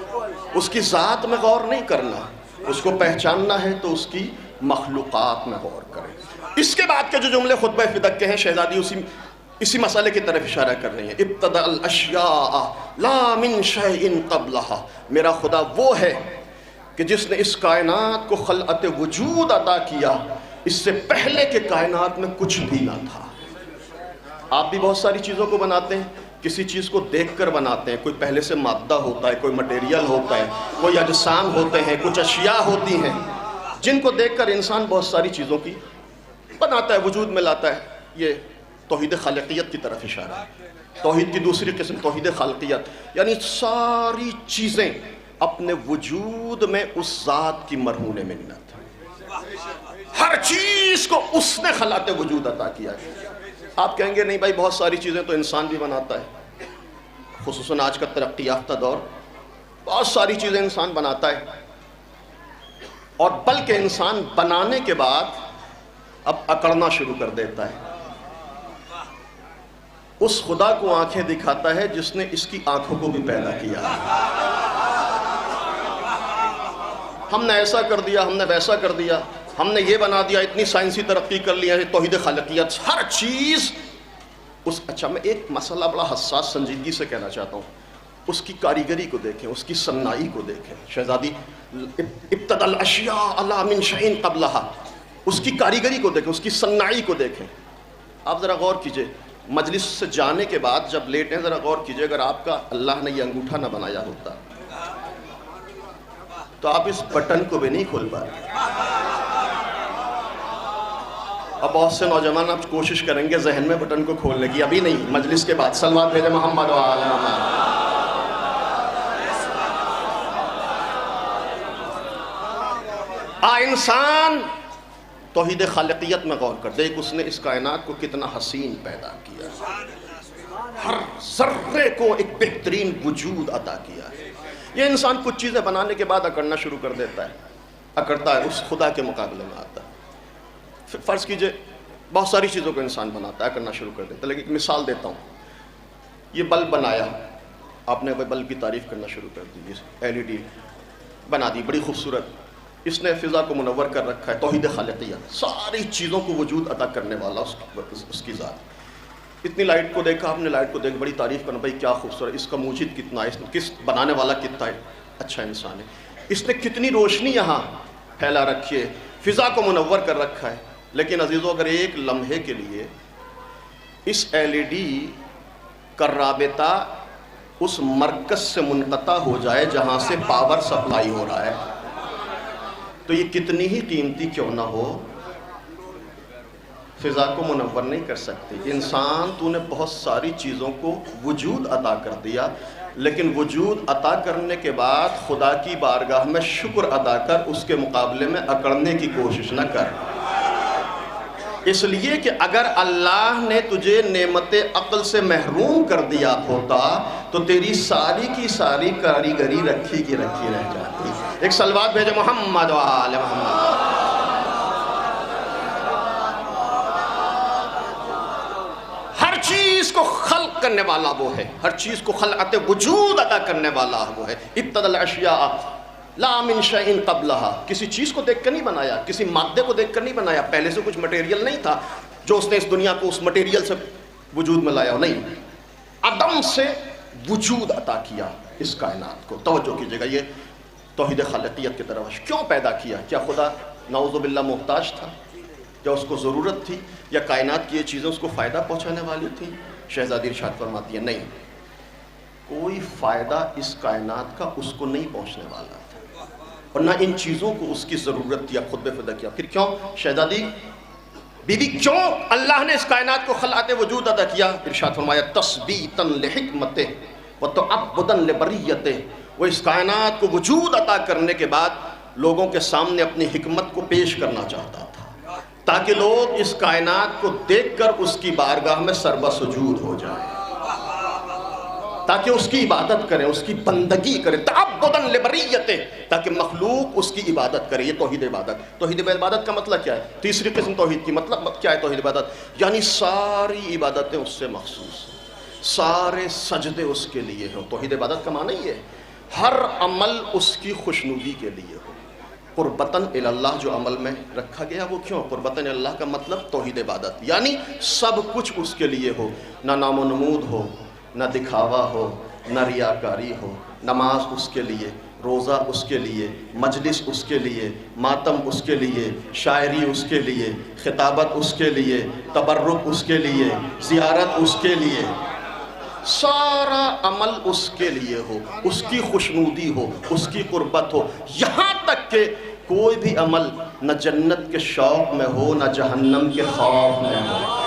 اس کی ذات میں غور نہیں کرنا، اس کو پہچاننا ہے تو اس کی مخلوقات میں غور کریں۔ اس کے بعد کے جو جملے خطبہ فدق کے ہیں، شہزادی اسی اسی مسئلے کی طرف اشارہ کر رہی ہیں. ابتدأ الاشیاء لا من شیء قبلہا. میرا خدا وہ ہے کہ جس نے اس کائنات کو خلعت وجود عطا کیا، اس سے پہلے کے کائنات میں کچھ بھی نہ تھا. آپ بھی بہت ساری چیزوں کو بناتے ہیں، کسی چیز کو دیکھ کر بناتے ہیں. کوئی پہلے سے مادہ ہوتا ہے، کوئی مٹیریل ہوتا ہے، کوئی اجسام ہوتے ہیں، کچھ اشیاء ہوتی ہیں جن کو دیکھ کر انسان بہت ساری چیزوں کی بناتا ہے، وجود میں لاتا ہے. یہ توحید خالقیت کی طرف اشارہ ہے. توحید کی دوسری قسم توحید خالقیت، یعنی ساری چیزیں اپنے وجود میں اس ذات کی مرہون منت. ہر چیز کو اس نے خلعت وجود عطا کیا ہے. آپ کہیں گے نہیں بھائی بہت ساری چیزیں تو انسان بھی بناتا ہے، خصوصاً آج کا ترقی یافتہ دور، بہت ساری چیزیں انسان بناتا ہے. اور بلکہ انسان بنانے کے بعد اب اکڑنا شروع کر دیتا ہے. اس خدا کو آنکھیں دکھاتا ہے جس نے اس کی آنکھوں کو بھی پیدا کیا. ہم نے ایسا کر دیا، ہم نے ویسا کر دیا، ہم نے یہ بنا دیا، اتنی سائنسی ترقی کر لیا ہے. توحید خالقیت، ہر چیز اس. اچھا میں ایک مسئلہ بڑا حساس سنجیدگی سے کہنا چاہتا ہوں. اس کی کاریگری کو دیکھیں، اس کی صنائی کو دیکھیں. شہزادی ابتدأ الاشیاء لا من شیء قبلہا، اس کی کاریگری کو دیکھیں، اس کی صنائی کو دیکھیں. آپ ذرا غور کیجئے، مجلس سے جانے کے بعد جب لیٹیں ذرا غور کیجئے، اگر آپ کا اللہ نے یہ انگوٹھا نہ بنایا ہوتا تو آپ اس بٹن کو بھی نہیں کھول پائے. اب بہت سے نوجوان اب کوشش کریں گے ذہن میں بٹن کو کھولنے کی، ابھی نہیں، مجلس کے بعد. صلوات بھیجیں محمد و آل محمد. انسان توحید خالقیت میں غور کر دیکھ، اس نے اس کائنات کو کتنا حسین پیدا کیا، ہر ذرے کو ایک بہترین وجود عطا کیا ہے. یہ انسان کچھ چیزیں بنانے کے بعد اکڑنا شروع کر دیتا ہے، اکڑتا ہے، اس خدا کے مقابلے میں آتا ہے. فرض کیجئے بہت ساری چیزوں کو انسان بناتا ہے، اکڑنا شروع کر دیتا ہے. لیکن ایک مثال دیتا ہوں. یہ بلب بنایا، آپ نے بلب کی تعریف کرنا شروع کر دی. LED بنا دی، بڑی خوبصورت. اس نے فضا کو منور کر رکھا ہے. توحید خالقیت، ساری چیزوں کو وجود عطا کرنے والا اس کی ذات. اتنی لائٹ کو دیکھا آپ نے، لائٹ کو دیکھ بڑی تعریف کرنا، بھائی کیا خوبصورت، اس کا موجد کتنا ہے، کس بنانے والا کتنا ہے اچھا انسان ہے. اس نے کتنی روشنی یہاں پھیلا رکھی ہے، فضا کو منور کر رکھا ہے. لیکن عزیزو اگر ایک لمحے کے لیے اس LED کا رابطہ اس مرکز سے منقطع ہو جائے جہاں سے پاور سپلائی ہو رہا ہے، تو یہ کتنی ہی قیمتی کیوں نہ ہو فضا کو منور نہیں کر سکتی. انسان تو نے بہت ساری چیزوں کو وجود عطا کر دیا، لیکن وجود عطا کرنے کے بعد خدا کی بارگاہ میں شکر ادا کر، اس کے مقابلے میں اکڑنے کی کوشش نہ کر. اس لیے کہ اگر اللہ نے تجھے نعمت عقل سے محروم کر دیا ہوتا تو تیری ساری کی ساری کاریگری رکھی کی رکھی رہ جاتی. ایک صلوات بھیجے محمد و آل محمد. ہر چیز کو خلق کرنے والا وہ ہے، ہر چیز کو خلعت وجود عطا کرنے والا وہ ہے. ابتدأ الاشیاء لا من شیء قبلہا، کسی چیز کو دیکھ کر نہیں بنایا، کسی مادے کو دیکھ کر نہیں بنایا. پہلے سے کچھ مٹیریل نہیں تھا جو اس نے اس دنیا کو اس مٹیریل سے وجود میں لایا، نہیں، عدم سے وجود عطا کیا اس کائنات کو. توجہ کیجئے گا، یہ توحید خالقیت کی طرف. کیوں پیدا کیا؟ کیا خدا نعوذ باللہ محتاج تھا؟ کیا اس کو ضرورت تھی؟ یا کائنات کی یہ چیزیں اس کو فائدہ پہنچانے والی تھیں؟ شہزادی ارشاد فرماتی ہے نہیں، کوئی فائدہ اس کائنات کا اس کو نہیں پہنچنے والا تھا، اور نہ ان چیزوں کو اس کی ضرورت تھی. اب خود بے فدا کیا. پھر کیوں شہزادی بی بی کیوں اللہ نے اس کائنات کو خلعت وجود عطا کیا؟ ارشاد فرمایا تثبیتا لحکمتہ وتعبدا لبریتہ. وہ اس کائنات کو وجود عطا کرنے کے بعد لوگوں کے سامنے اپنی حکمت کو پیش کرنا چاہتا تھا، تاکہ لوگ اس کائنات کو دیکھ کر اس کی بارگاہ میں سربہ سجود ہو جائیں، تاکہ اس کی عبادت کریں، اس کی بندگی کریں. تعبداً لبریتہ، تاکہ مخلوق اس کی عبادت کرے. یہ توحید عبادت. توحید عبادت کا مطلب کیا ہے؟ تیسری قسم توحید کی مطلب کیا ہے؟ توحید عبادت یعنی ساری عبادتیں اس سے مخصوص ہیں، سارے سجدے اس کے لیے ہوں. توحید عبادت کا معنی یہ ہے ہر عمل اس کی خوشنودی کے لیے ہو، قربتاً اللہ جو عمل میں رکھا گیا وہ کیوں؟ قربتاً اللہ کا مطلب توحید عبادت، یعنی سب کچھ اس کے لیے ہو، نہ نام و نمود ہو، نہ دکھاوا ہو، نہ ریاکاری ہو، نماز اس کے لیے، روزہ اس کے لیے، مجلس اس کے لیے، ماتم اس کے لیے، شاعری اس کے لیے، خطابت اس کے لیے، تبرک اس کے لیے، زیارت اس کے لیے، سارا عمل اس کے لیے ہو، اس کی خوشنودی ہو، اس کی قربت ہو، یہاں تک کہ کوئی بھی عمل نہ جنت کے شوق میں ہو نہ جہنم کے خوف میں ہو۔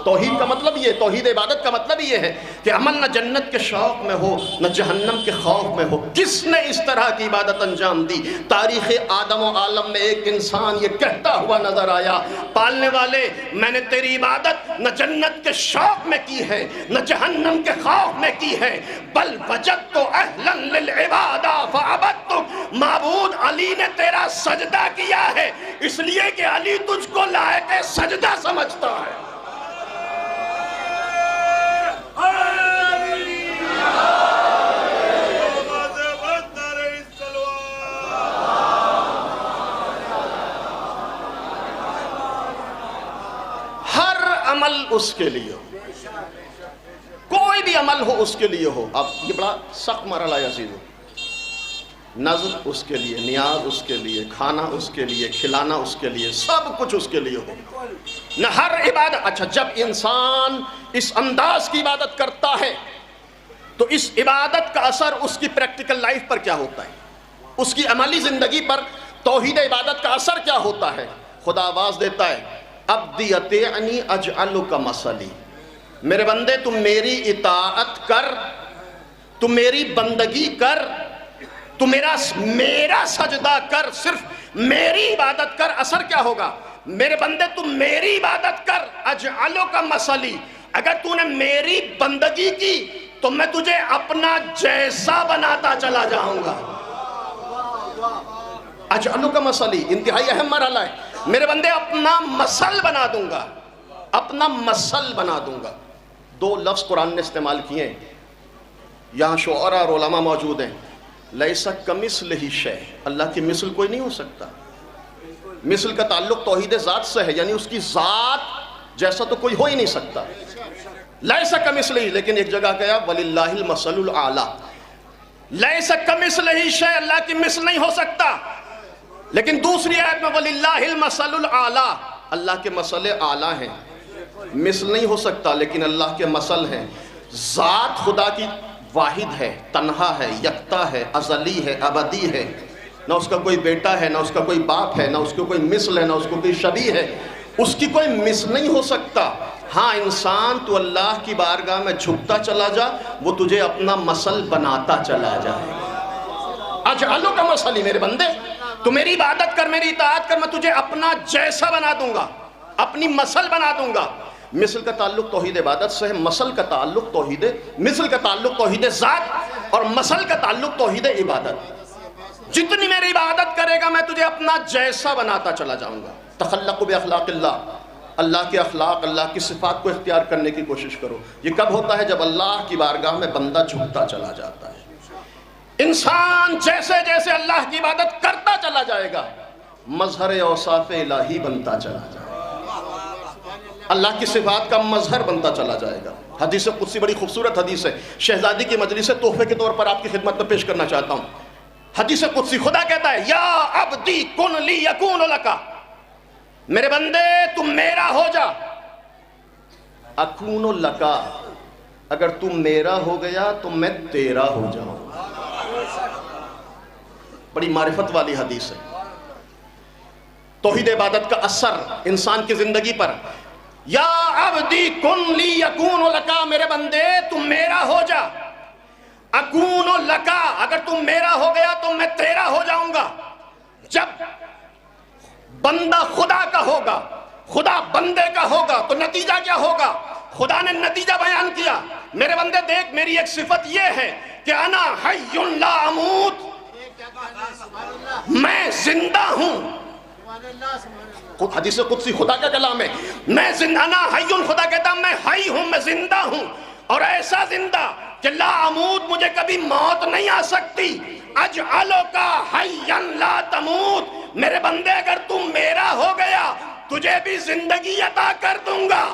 توحید کا مطلب یہ، توحید عبادت کا مطلب یہ ہے کہ عمل نہ جنت کے شوق میں ہو نہ جہنم کے خوف میں ہو۔ کس نے اس طرح کی عبادت انجام دی؟ تاریخ آدم و عالم میں ایک انسان یہ کہتا ہوا نظر آیا، پالنے والے میں نے تیری عبادت نہ جنت کے شوق میں کی ہے نہ جہنم کے خوف میں کی ہے، بل وجدت اہلا للعبادہ فعبدتک، معبود علی نے تیرا سجدہ کیا ہے اس لیے کہ علی تجھ کو لائق سجدہ سمجھتا ہے۔ ہر عمل اس کے لیے ہو، کوئی بھی عمل ہو اس کے لیے ہو۔ اب یہ بڑا سخت مرحلہ ہے عزیزو، نظر اس کے لیے، نیاز اس کے لیے، کھانا اس کے لیے، کھلانا اس کے لیے، سب کچھ اس کے لیے ہو نہ ہر عبادت۔ اچھا، جب انسان اس انداز کی عبادت کرتا ہے تو اس عبادت کا اثر اس کی پریکٹیکل لائف پر کیا ہوتا ہے، اس کی عملی زندگی پر توحید عبادت کا اثر کیا ہوتا ہے؟ خدا آواز دیتا ہے، عبدی اطیعنی اجعلک مثلی، میرے بندے تم میری اطاعت کر، تم میری بندگی کر، تو میرا سجدہ کر، صرف میری عبادت کر، اثر کیا ہوگا؟ میرے بندے تم میری عبادت کر، اجعلک مثلی، اگر تو نے میری بندگی کی تو میں تجھے اپنا جیسا بناتا چلا جاؤں گا۔ اجعلک مثلی انتہائی اہم مرحلہ ہے، میرے بندے اپنا مثل بنا دوں گا، اپنا مثل بنا دوں گا۔ دو لفظ قرآن نے استعمال کیے ہیں، یہاں شعراء اور علماء موجود ہیں، لیسا کمثلہ شیء، اللہ کی مثل کوئی نہیں ہو سکتا۔ مثل کا تعلق توحید ذات سے ہے، یعنی اس کی ذات جیسا تو کوئی ہو ہی نہیں سکتا، لیسا کمثلہ، لیکن ایک جگہ کہا وللہ المثل الاعلی، لیسا کمثلہ شیء، اللہ کی مثل نہیں ہو سکتا، لیکن دوسری آیت میں وللہ المثل الاعلی، اللہ کے مثل اعلیٰ ہیں، مثل نہیں ہو سکتا لیکن اللہ کے مثل ہیں۔ ذات خدا کی واحد ہے، تنہا ہے، یکتا ہے، ازلی ہے، ابدی ہے، نہ اس کا کوئی بیٹا ہے، نہ اس کا کوئی باپ ہے، نہ اس کو کوئی مثل ہے، نہ اس کو کوئی شبیہ ہے، اس کی کوئی مثل نہیں ہو سکتا۔ ہاں انسان تو اللہ کی بارگاہ میں جھکتا چلا جا، وہ تجھے اپنا مثل بناتا چلا جائے۔ اجعلک مثلی، میرے بندے تو میری عبادت کر، میری اطاعت کر، میں تجھے اپنا جیسا بنا دوں گا، اپنی مثل بنا دوں گا۔ مثل کا تعلق توحید عبادت سے ہے، مثل کا تعلق توحید ذات، اور مثل کا تعلق توحید عبادت۔ جتنی میری عبادت کرے گا میں تجھے اپنا جیسا بناتا چلا جاؤں گا۔ تخلقوا باخلاق اللہ، اللہ کے اخلاق، اللہ کی صفات کو اختیار کرنے کی کوشش کرو۔ یہ کب ہوتا ہے؟ جب اللہ کی بارگاہ میں بندہ جھکتا چلا جاتا ہے۔ انسان جیسے جیسے اللہ کی عبادت کرتا چلا جائے گا، مظہر اوصاف الہی بنتا چلا جائے گا، اللہ کی صفات کا مظہر بنتا چلا جائے گا۔ حدیث قدسی بڑی خوبصورت حدیث ہے، شہزادی کی مجلس سے تحفے کے طور پر آپ کی خدمت میں پیش کرنا چاہتا ہوں۔ حدیث قدسی خدا کہتا ہے، یا عبدی کن لی یکون لکا، میرے بندے تم میرا ہو جا، اکون لکا، اگر تم میرا ہو گیا تو میں تیرا ہو جاؤں۔ بڑی معرفت والی حدیث ہے۔ توحید عبادت کا اثر انسان کی زندگی پر، یا عبدی کن لی یکون لکا، میرے بندے تم میرا ہو جا، اکون لکا، اگر تم میرا ہو گیا تو میں تیرا ہو جاؤں گا۔ جب بندہ خدا کا ہوگا، خدا بندے کا ہوگا تو نتیجہ کیا ہوگا؟ خدا نے نتیجہ بیان کیا، میرے بندے دیکھ میری ایک صفت یہ ہے کہ انا حی لا اموت، میں زندہ ہوں۔ حدیث قدسی خدا کا کلام ہے، میں زندہ، انا حی، خدا کہتا میں حی ہوں، میں زندہ ہوں، اور ایسا زندہ کہ لا اموت، مجھے کبھی موت نہیں آ سکتی، اجعلک حیا لا تموت، میرے بندے اگر تم میرا ہو گیا تجھے بھی زندگی عطا کر دوں گا،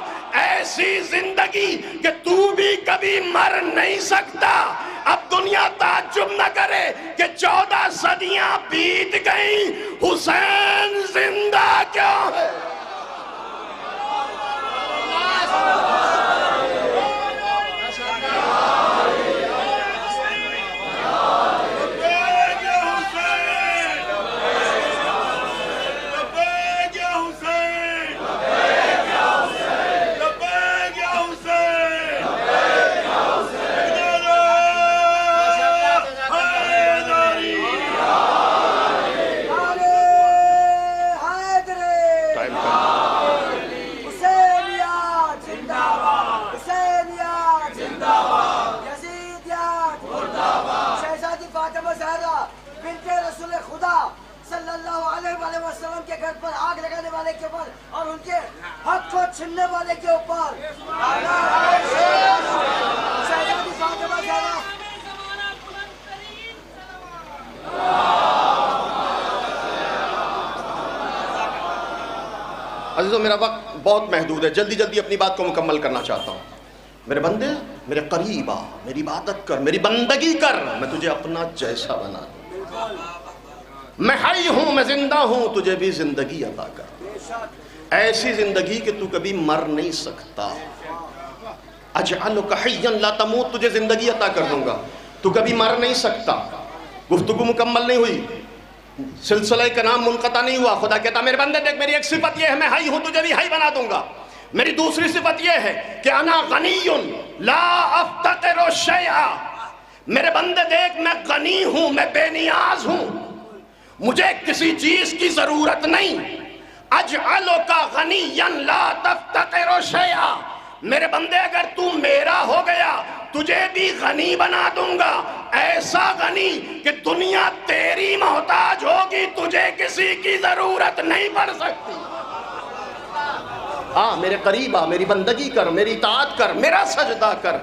ایسی زندگی کہ تو بھی کبھی مر نہیں سکتا۔ اب دنیا تعجب نہ کرے کہ 14 صدیاں بیت گئیں، حسین زندہ کیوں ہے؟ صلی اللہ علیہ وآلہ وسلم کے گھر پر آگ لگانے والے کے اوپر اور ان کے حق کو چھننے والے کے اوپر شہزادی فاطمہ زہرا۔ عزیزو میرا وقت بہت محدود ہے، جلدی جلدی اپنی بات کو مکمل کرنا چاہتا ہوں۔ میرے بندے میرے قریب آ، میری عبادت کر، میری بندگی کر، میں تجھے اپنا جیسا بنا دوں۔ میں حی ہوں، میں زندہ ہوں، تجھے بھی زندگی عطا کر، ایسی زندگی کہ تو کبھی مر نہیں سکتا۔ اجعلک حیا لا تموت، تجھے زندگی عطا کر دوں گا، تو کبھی مر نہیں سکتا۔ گفتگو مکمل نہیں ہوئی، سلسلہ کا نام منقطع نہیں ہوا۔ خدا کہتا میرے بندے دیکھ میری ایک صفت یہ ہے میں حی ہوں، تجھے بھی حی بنا دوں گا۔ میری دوسری صفت یہ ہے کہ انا غنی لا افتقر شیئا، میرے بندے دیکھ میں غنی ہوں، میں بے نیاز ہوں، مجھے کسی چیز کی ضرورت نہیں۔ اجعلک غنیا لا تفتقر شیئا، میرے بندے اگر تو میرا ہو گیا تجھے بھی غنی بنا دوں گا، ایسا غنی کہ دنیا تیری محتاج ہوگی، تجھے کسی کی ضرورت نہیں پڑ سکتی۔ میرے قریب آ، میری بندگی کر، میری اطاعت کر، میرا سجدہ کر،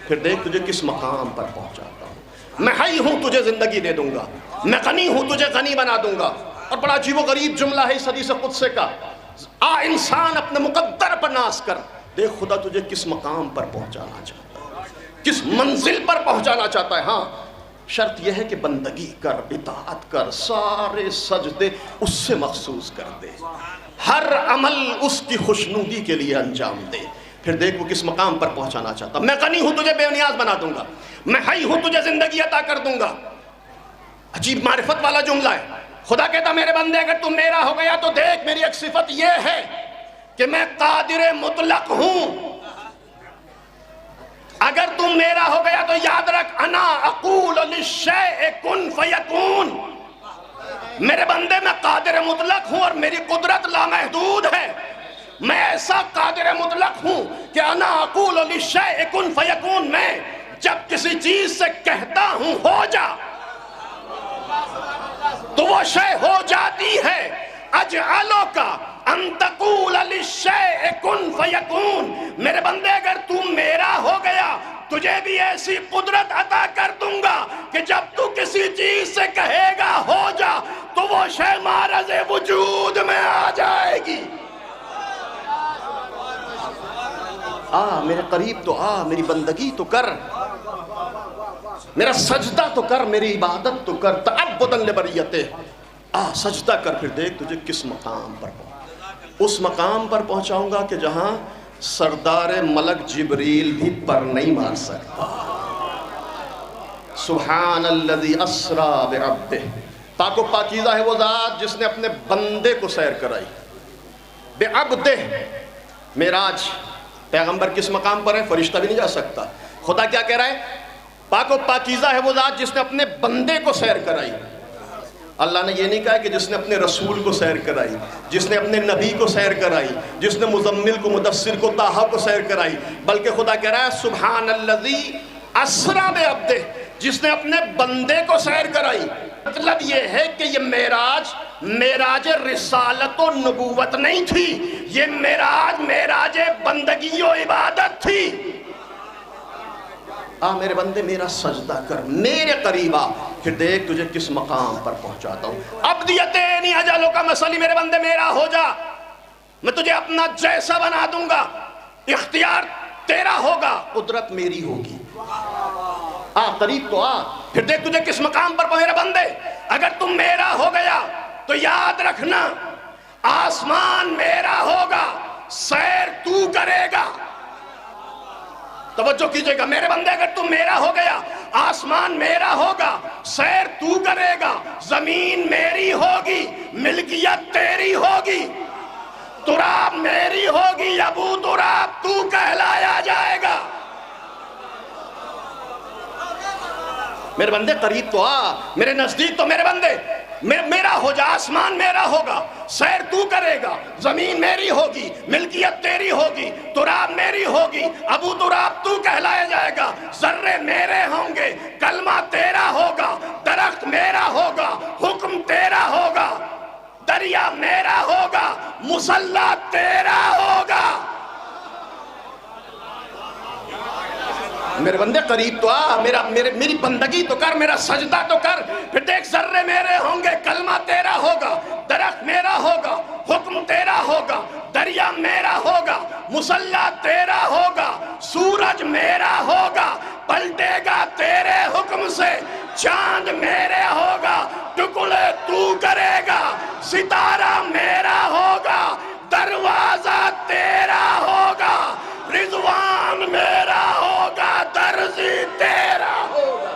پھر دیکھ تجھے کس مقام پر پہنچاتا ہوں۔ میں حی ہوں، تجھے زندگی دے دوں گا، میں غنی ہوں، تجھے غنی بنا دوں گا۔ اور بڑا عجیب و غریب جملہ ہے اس حدیث قدسی کا، انسان اپنے مقدر پر ناز کر، دیکھ خدا تجھے کس مقام پر پہنچانا چاہتا ہے، کس منزل پر پہنچانا چاہتا ہے۔ ہاں شرط یہ ہے کہ بندگی کر، اطاعت کر، سارے سجدے اس سے مخصوص کر دے، ہر عمل اس کی خوشنودی کے لیے انجام دے، پھر دیکھ وہ کس مقام پر پہنچانا چاہتا۔ میں غنی ہوں، تجھے بے نیاز بنا دوں گا، میں حی ہوں، تجھے زندگی عطا کر دوں گا۔ عجیب معرفت والا جملہ ہے۔ خدا کہتا میرے بندے اگر تم میرا ہو گیا تو دیکھ میری ایک صفت یہ ہے کہ میں قادر مطلق ہوں۔ اگر تم میرا ہو گیا تو یاد رکھ انا اقول للشیء کن فیکون، میرے بندے میں قادر مطلق ہوں اور میری قدرت لامحدود ہے۔ میں ایسا قادر مطلق ہوں کہ انا اقول للشیء کن فیکون، میں جب کسی چیز سے کہتا ہوں ہو جا تو وہ شے ہو جاتی ہے۔ اجعلک ان تقول للشیء کن فیکون، میرے بندے اگر تو میرا ہو گیا تجھے بھی ایسی قدرت عطا کر دوں گا کہ جب تو کسی چیز سے کہے گا ہو جا تو وہ شے معرض وجود میں آ جائے گی۔ میرے قریب تو آ، میری بندگی تو کر، میرا سجدہ تو کر، میری عبادت تو کر، تعبداً لبریتہ، سجدہ کر، پھر دیکھ تجھے کس مقام پر پہنچ، اس مقام پر پہنچاؤں گا کہ جہاں سردار ملک جبریل بھی پر نہیں مار سکتا۔ سبحان الذی اسرا بعبدہ، پاک و پاکیزہ ہے وہ ذات جس نے اپنے بندے کو سیر کرائی۔ بعبدہ، معراج، پیغمبر کس مقام پر ہے؟ فرشتہ بھی نہیں جا سکتا۔ خدا کیا کہہ رہا ہے؟ پاک و پاکیزہ ہے وہ ذات جس نے اپنے بندے کو سیر کرائی۔ اللہ نے یہ نہیں کہا کہ جس نے اپنے رسول کو سیر کرائی، جس نے اپنے نبی کو سیر کرائی، جس نے مزمل کو، مدثر کو، طٰہٰ کو سیر کرائی، بلکہ خدا کہہ رہا ہے سبحان الذی اسرا بعبدہ، جس نے اپنے بندے کو سیر کرائی۔ مطلب یہ ہے کہ یہ معراج رسالت و نبوت نہیں تھی، یہ معراج بندگی و عبادت تھی۔ آ میرے بندے میرا سجدہ کر، میرے قریب آ، پھر دیکھ تجھے کس مقام پر پہنچاتا ہوں۔ ابدیتین اجلو کا مسئلہ، میرے بندے میرا ہو جا، میں تجھے اپنا جیسا بنا دوں گا، اختیار تیرا ہوگا، قدرت میری ہوگی۔ آ قریب تو آ، پھر دیکھ تجھے کس مقام پر میرے بندے۔ اگر تم میرا ہو گیا تو یاد رکھنا آسمان میرا ہوگا، سیر تو کرے گا۔ توجہ کیجئے گا میرے بندے، اگر تم میرا ہو گیا آسمان میرا ہوگا، سیر تو کرے گا، زمین میری ہوگی، ملکیت تیری ہوگی، تراب میری ہوگی، ابو تراب تو کہلایا جائے گا۔ میرے بندے قریب تو آ، میرے نزدیک تو میرے بندے میرا ہو جا، آسمان میرا ہوگا، سیر تو کرے گا، زمین میری ہوگی، ملکیت تیری ہوگی، تراب میری ہوگی، ابو تراب تو کہلایا جائے گا، ذرے میرے ہوں گے، کلمہ تیرا ہوگا، درخت میرا ہوگا، حکم تیرا ہوگا، دریا میرا ہوگا، مصلی تیرا ہوگا۔ میرے بندے قریب تو آ، میری بندگی تو کر، میرا سجدہ تو کر، پھر دیکھ ذرے میرے ہوں گے، کلمہ تیرا ہوگا، درخت میرا ہوگا، حکم تیرا ہوگا، دریا میرا ہوگا، مصلی تیرا ہوگا، سورج میرا ہوگا، پلٹے گا تیرے حکم سے، چاند میرے ہوگا، ٹکڑے تو کرے گا، ستارہ میرا ہوگا، دروازہ تیرا ہوگا، رضوان میرا ہوگا، درزی تیرا ہوگا۔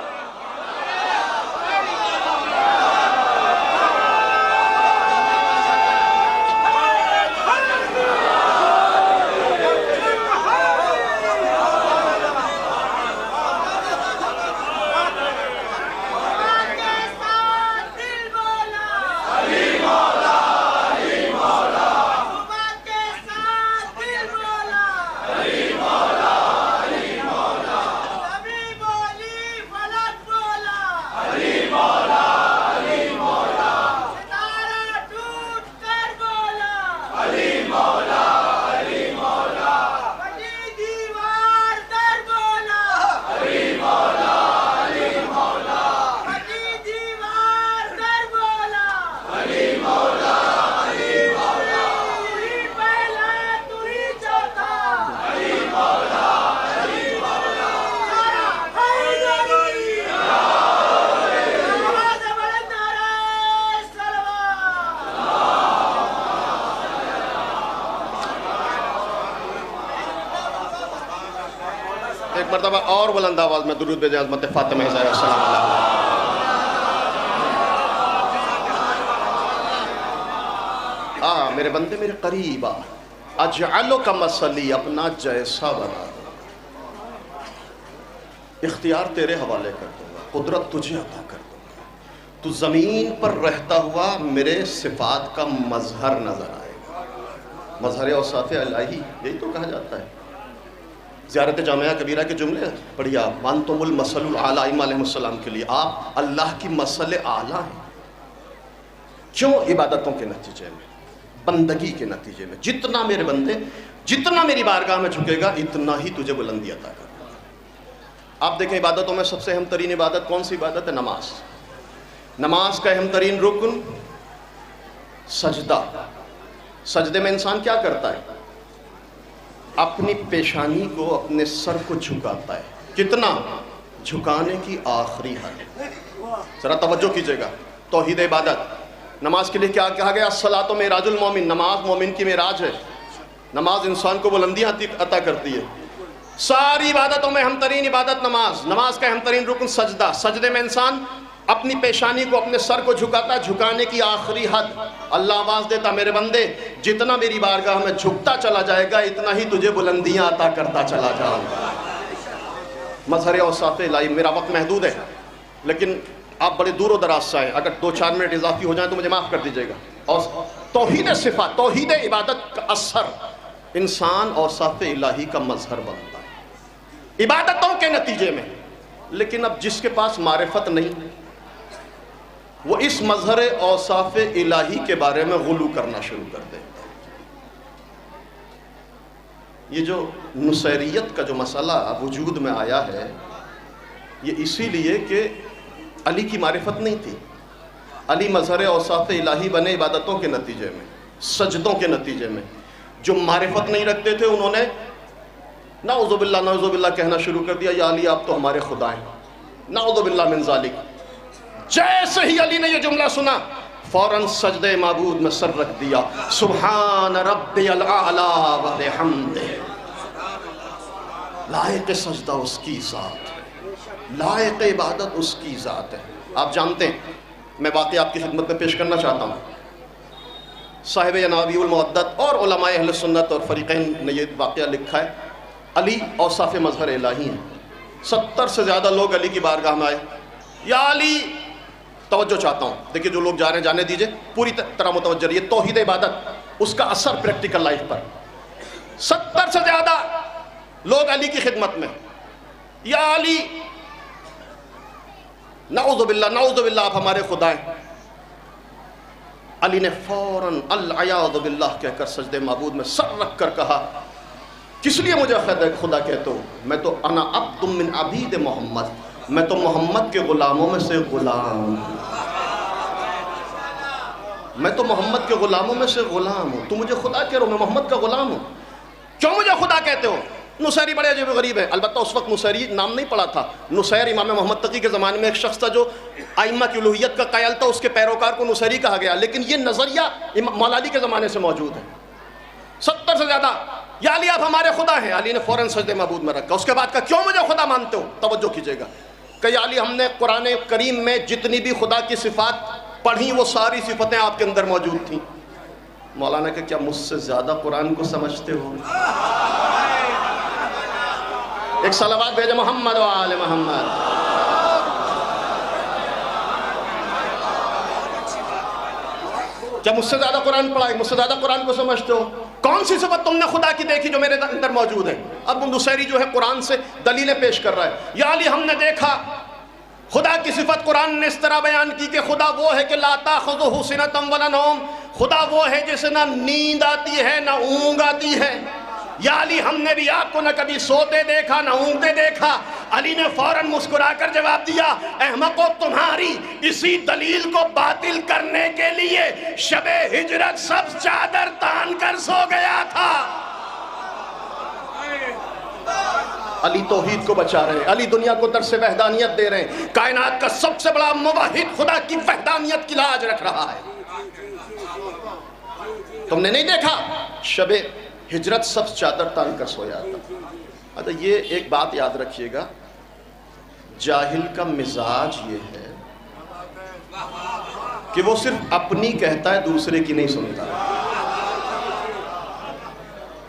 مرتبہ اور بلند آواز میں درود بھیجیں عظمت فاطمہ زہرا السلام علیہ۔ آ میرے بندے میرے قریب آ، اجعلو کا مسلی، اپنا جیسا بنا دو، اختیار تیرے حوالے کر دوں گا، قدرت تجھے عطا کر دوں گا، تو زمین پر رہتا ہوا میرے صفات کا مظہر نظر آئے گا۔ مظہر اوصاف الہی یہی تو کہا جاتا ہے۔ زیارت جامعہ کبیرہ کے جملے پڑھیے آپ، وانتم المثل الاعلیٰ امام علیہ السلام کے لیے آپ اللہ کی مثل اعلیٰ ہیں۔ کیوں؟ عبادتوں کے نتیجے میں، بندگی کے نتیجے میں، جتنا میرے بندے جتنا میری بارگاہ میں جھکے گا اتنا ہی تجھے بلندی عطا کرے گا۔ آپ دیکھیں عبادتوں میں سب سے اہم ترین عبادت کون سی عبادت ہے؟ نماز۔ نماز کا اہم ترین رکن سجدہ۔ سجدے میں انسان کیا کرتا ہے؟ اپنی پیشانی کو، اپنے سر کو جھکاتا ہے۔ کتنا؟ جھکانے کی آخری حد۔ ذرا توجہ کیجئے گا، توحید عبادت۔ نماز کے لیے کیا کہا گیا؟ الصلاۃ معراج المومن، نماز مومن کی معراج ہے۔ نماز انسان کو بلندیاں عطا کرتی ہے۔ ساری عبادتوں میں اہم ترین عبادت نماز۔ نماز کا اہم ترین رکن سجدہ۔ سجدے میں انسان اپنی پیشانی کو، اپنے سر کو جھکاتا ہے، جھکانے کی آخری حد۔ اللہ آواز دیتا میرے بندے جتنا میری بارگاہ میں جھکتا چلا جائے گا اتنا ہی تجھے بلندیاں عطا کرتا چلا جاؤں گا۔ مظہر اوصاف الہی۔ میرا وقت محدود ہے لیکن آپ بڑے دور و دراز سے آئیں، اگر 2-4 منٹ اضافی ہو جائیں تو مجھے معاف کر دیجیے گا۔ اور توحید صفات، توحید عبادت کا اثر انسان اوصاف الہی کا مظہر بنتا ہے عبادتوں کے نتیجے میں۔ لیکن اب جس کے پاس معرفت نہیں وہ اس مظہر اوصاف الہی کے بارے میں غلو کرنا شروع کر دیتا ہے۔ یہ جو نصیریت کا جو مسئلہ وجود میں آیا ہے یہ اسی لیے کہ علی کی معرفت نہیں تھی. علی مظہر اوصاف الہی بنے عبادتوں کے نتیجے میں، سجدوں کے نتیجے میں. جو معرفت نہیں رکھتے تھے انہوں نے نعوذ باللہ کہنا شروع کر دیا، یا علی آپ تو ہمارے خدا ہیں، نعوذ باللہ من ذالک. جیسے ہی علی نے یہ جملہ سنا فوراً سجدے معبود میں سر رکھ دیا. سبحان ربی الاعلی و بحمدہ. لائق سجدہ اس کی ذات ہے، لائق عبادت اس کی ذات ہے. آپ جانتے ہیں، میں واقعہ آپ کی خدمت میں پیش کرنا چاہتا ہوں. صاحب ینابیع المعدت اور علماء اہل سنت اور فریقین نے یہ واقعہ لکھا ہے. علی اوصاف مظہر الہی ہیں. 70 سے زیادہ لوگ علی کی بارگاہ میں آئے. یا علی، توجہ چاہتا ہوں، دیکھیں جو لوگ جا رہے ہیں جانے دیجئے، پوری طرح متوجہ رہیے. توحید عبادت، اس کا اثر پریکٹیکل لائف پر. 70 سے زیادہ لوگ علی کی خدمت میں. یا علی، نعوذ باللہ آپ ہمارے خدا ہیں. علی نے فوراً العیاذ باللہ کہہ کر سجدے معبود میں سر رکھ کر کہا، کس لیے مجھے خدا کہتے ہو؟ میں تو انا عبد من عبید محمد، میں تو محمد کے غلاموں میں سے غلام ہوں. میں تو محمد کے غلاموں میں سے غلام ہوں. تو مجھے خدا کہہ رہے ہو؟ میں محمد کا غلام ہوں. کیوں مجھے خدا کہتے ہو؟ نصیری بڑے عجیب و غریب ہے. البتہ اس وقت نصیری نام نہیں پڑا تھا. نصیر امام محمد تقی کے زمانے میں ایک شخص تھا جو ائمہ کی الوہیت کا قائل تھا، اس کے پیروکار کو نصیری کہا گیا. لیکن یہ نظریہ مولا علی کے زمانے سے موجود ہے. 70 سے زیادہ، یا علی آپ ہمارے خدا ہیں. علی نے فوراً سجدے معبود میں رکھا. اس کے بعد کہا، کیوں مجھے خدا مانتے ہو؟ توجہ کیجئے گا کہ یا علی، ہم نے قرآن کریم میں جتنی بھی خدا کی صفات پڑھی وہ ساری صفتیں آپ کے اندر موجود تھیں. مولانا کہ کیا مجھ سے زیادہ قرآن کو سمجھتے ہو؟ ایک صلوات بھیجے محمد و آل محمد. کیا مجھ سے زیادہ قرآن پڑھا ہے؟ مجھ سے زیادہ قرآن کو سمجھتے ہو؟ کون سی صفت تم نے خدا کی دیکھی جو میرے اندر موجود ہے؟ اب نصیری جو ہے قرآن سے دلیلیں پیش کر رہا ہے. یا علی، ہم نے دیکھا خدا کی صفت قرآن نے اس طرح بیان کی کہ خدا وہ ہے کہ لا تاخذہ سنۃ ولا نوم. خدا وہ ہے جسے نہ نیند آتی ہے نہ اونگ آتی ہے. یا علی، ہم نے بھی آپ کو نہ کبھی سوتے دیکھا نہ اونگتے دیکھا. علی نے فوراً مسکرا کر جواب دیا، احمقو، تمہاری اسی دلیل کو باطل کرنے کے لیے شب ہجرت سب چادر تان کر سو گیا تھا. علی توحید کو بچا رہے ہیں. علی دنیا کو درس وحدانیت دے رہے ہیں. کائنات کا سب سے بڑا موحد خدا کی وحدانیت کی لاج رکھ رہا ہے. تم نے نہیں دیکھا شب ہجرت سب چادر تان کر سویا تھا. اچھا، یہ ایک بات یاد رکھیے گا، جاہل کا مزاج یہ ہے کہ وہ صرف اپنی کہتا ہے، دوسرے کی نہیں سنتا.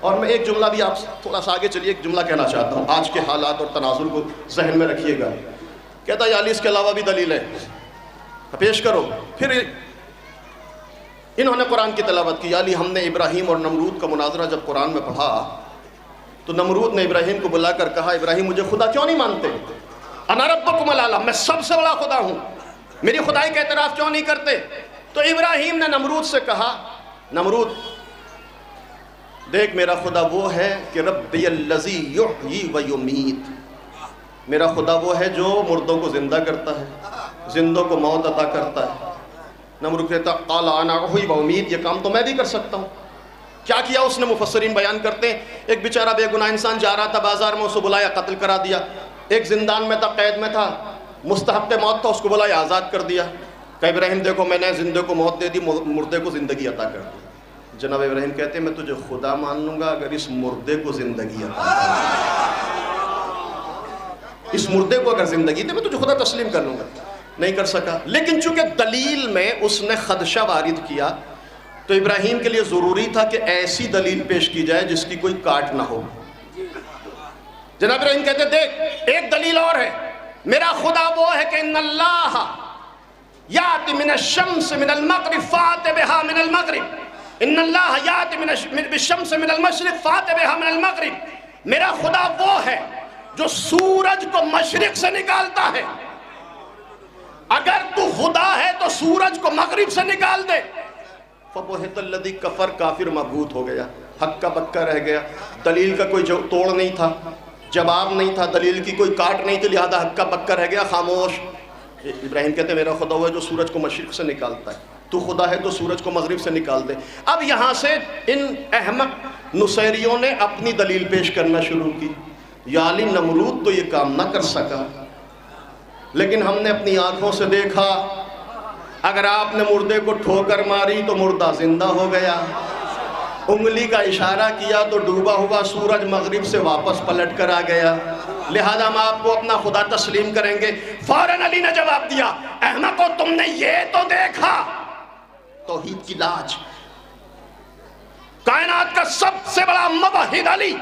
اور میں ایک جملہ بھی، آپ تھوڑا سا آگے چلیے، ایک جملہ کہنا چاہتا ہوں. آج کے حالات اور تناظر کو ذہن میں رکھیے گا. کہتا ہے یا علی، اس کے علاوہ بھی دلیل ہے، پیش کرو. پھر انہوں نے قرآن کی تلاوت کی. یا علی، ہم نے ابراہیم اور نمرود کا مناظرہ جب قرآن میں پڑھا تو نمرود نے ابراہیم کو بلا کر کہا، ابراہیم مجھے خدا کیوں نہیں مانتے؟ انا ربکم الاعلی، میں سب سے بڑا خدا ہوں، میری خدائی کا اعتراف کیوں نہیں کرتے؟ تو ابراہیم نے نمرود سے کہا، نمرود دیکھ، میرا خدا وہ ہے کہ ربی الذی یحیی و یمیت. میرا خدا وہ ہے جو مردوں کو زندہ کرتا ہے، زندوں کو موت عطا کرتا ہے. نمرود کہتا، قال انا احیی و امیت، یہ کام تو میں بھی کر سکتا ہوں. کیا کیا اس نے؟ مفسرین بیان کرتے ہیں، ایک بیچارہ بے گناہ انسان جا رہا تھا بازار میں، اسے بلایا، قتل کرا دیا. ایک زندان میں تھا، قید میں تھا، مستحق موت تھا، اس کو بلایا، آزاد کر دیا. کہ ابراہیم دیکھو، میں نے زندے کو موت دے دی، مردے کو زندگی عطا کر دی. جناب ابراہیم کہتے ہیں، میں تجھے خدا مان لوں گا اگر اس مردے کو زندگی عطا کر. اس مردے کو اگر زندگی دے، میں تجھے خدا تسلیم کر لوں گا. نہیں کر سکا. لیکن چونکہ دلیل میں اس نے خدشہ وارد کیا تو ابراہیم کے لیے ضروری تھا کہ ایسی دلیل پیش کی جائے جس کی کوئی کاٹ نہ ہو. جناب ابراہیم کہتے، دیکھ ایک دلیل اور ہے، میرا خدا وہ ہے کہ ان اللہ یاتی من الشمس من المغرب فات بها من المغرب، ان اللہ یاتی بالشمس من المشرق فات بها من المغرب. میرا خدا وہ ہے جو سورج کو مشرق سے نکالتا ہے. اگر تو خدا ہے تو سورج کو مغرب سے نکال دے. فَبُهِتَ الَّذِي كَفَرْ، کافر مبہوت ہو گیا، حق کا بکا رہ گیا. دلیل کا کوئی توڑ نہیں تھا. جواب نہیں تھا، دلیل کی کوئی کاٹ نہیں تھی، لہذا ہکا بکا رہ گیا، خاموش۔ ابراہیم کہتے ہیں میرا خدا وہ ہے جو سورج کو مشرق سے نکالتا ہے، تو خدا ہے تو سورج کو مغرب سے نکال دے۔ اب یہاں سے ان احمق نصیریوں نے اپنی دلیل پیش کرنا شروع کی، یا علی نمرود تو یہ کام نہ کر سکا، لیکن ہم نے اپنی آنکھوں سے دیکھا، اگر آپ نے مردے کو ٹھوکر ماری تو مردہ زندہ ہو گیا، انگلی کا اشارہ کیا تو ڈوبا ہوا سورج مغرب سے واپس پلٹ کر آ گیا، لہذا ہم آپ کو اپنا خدا تسلیم کریں گے۔ فوراً علی نے جواب دیا، احمقو تم نے یہ تو دیکھا، توحید کی لاج، کائنات کا سب سے بڑا موحد علی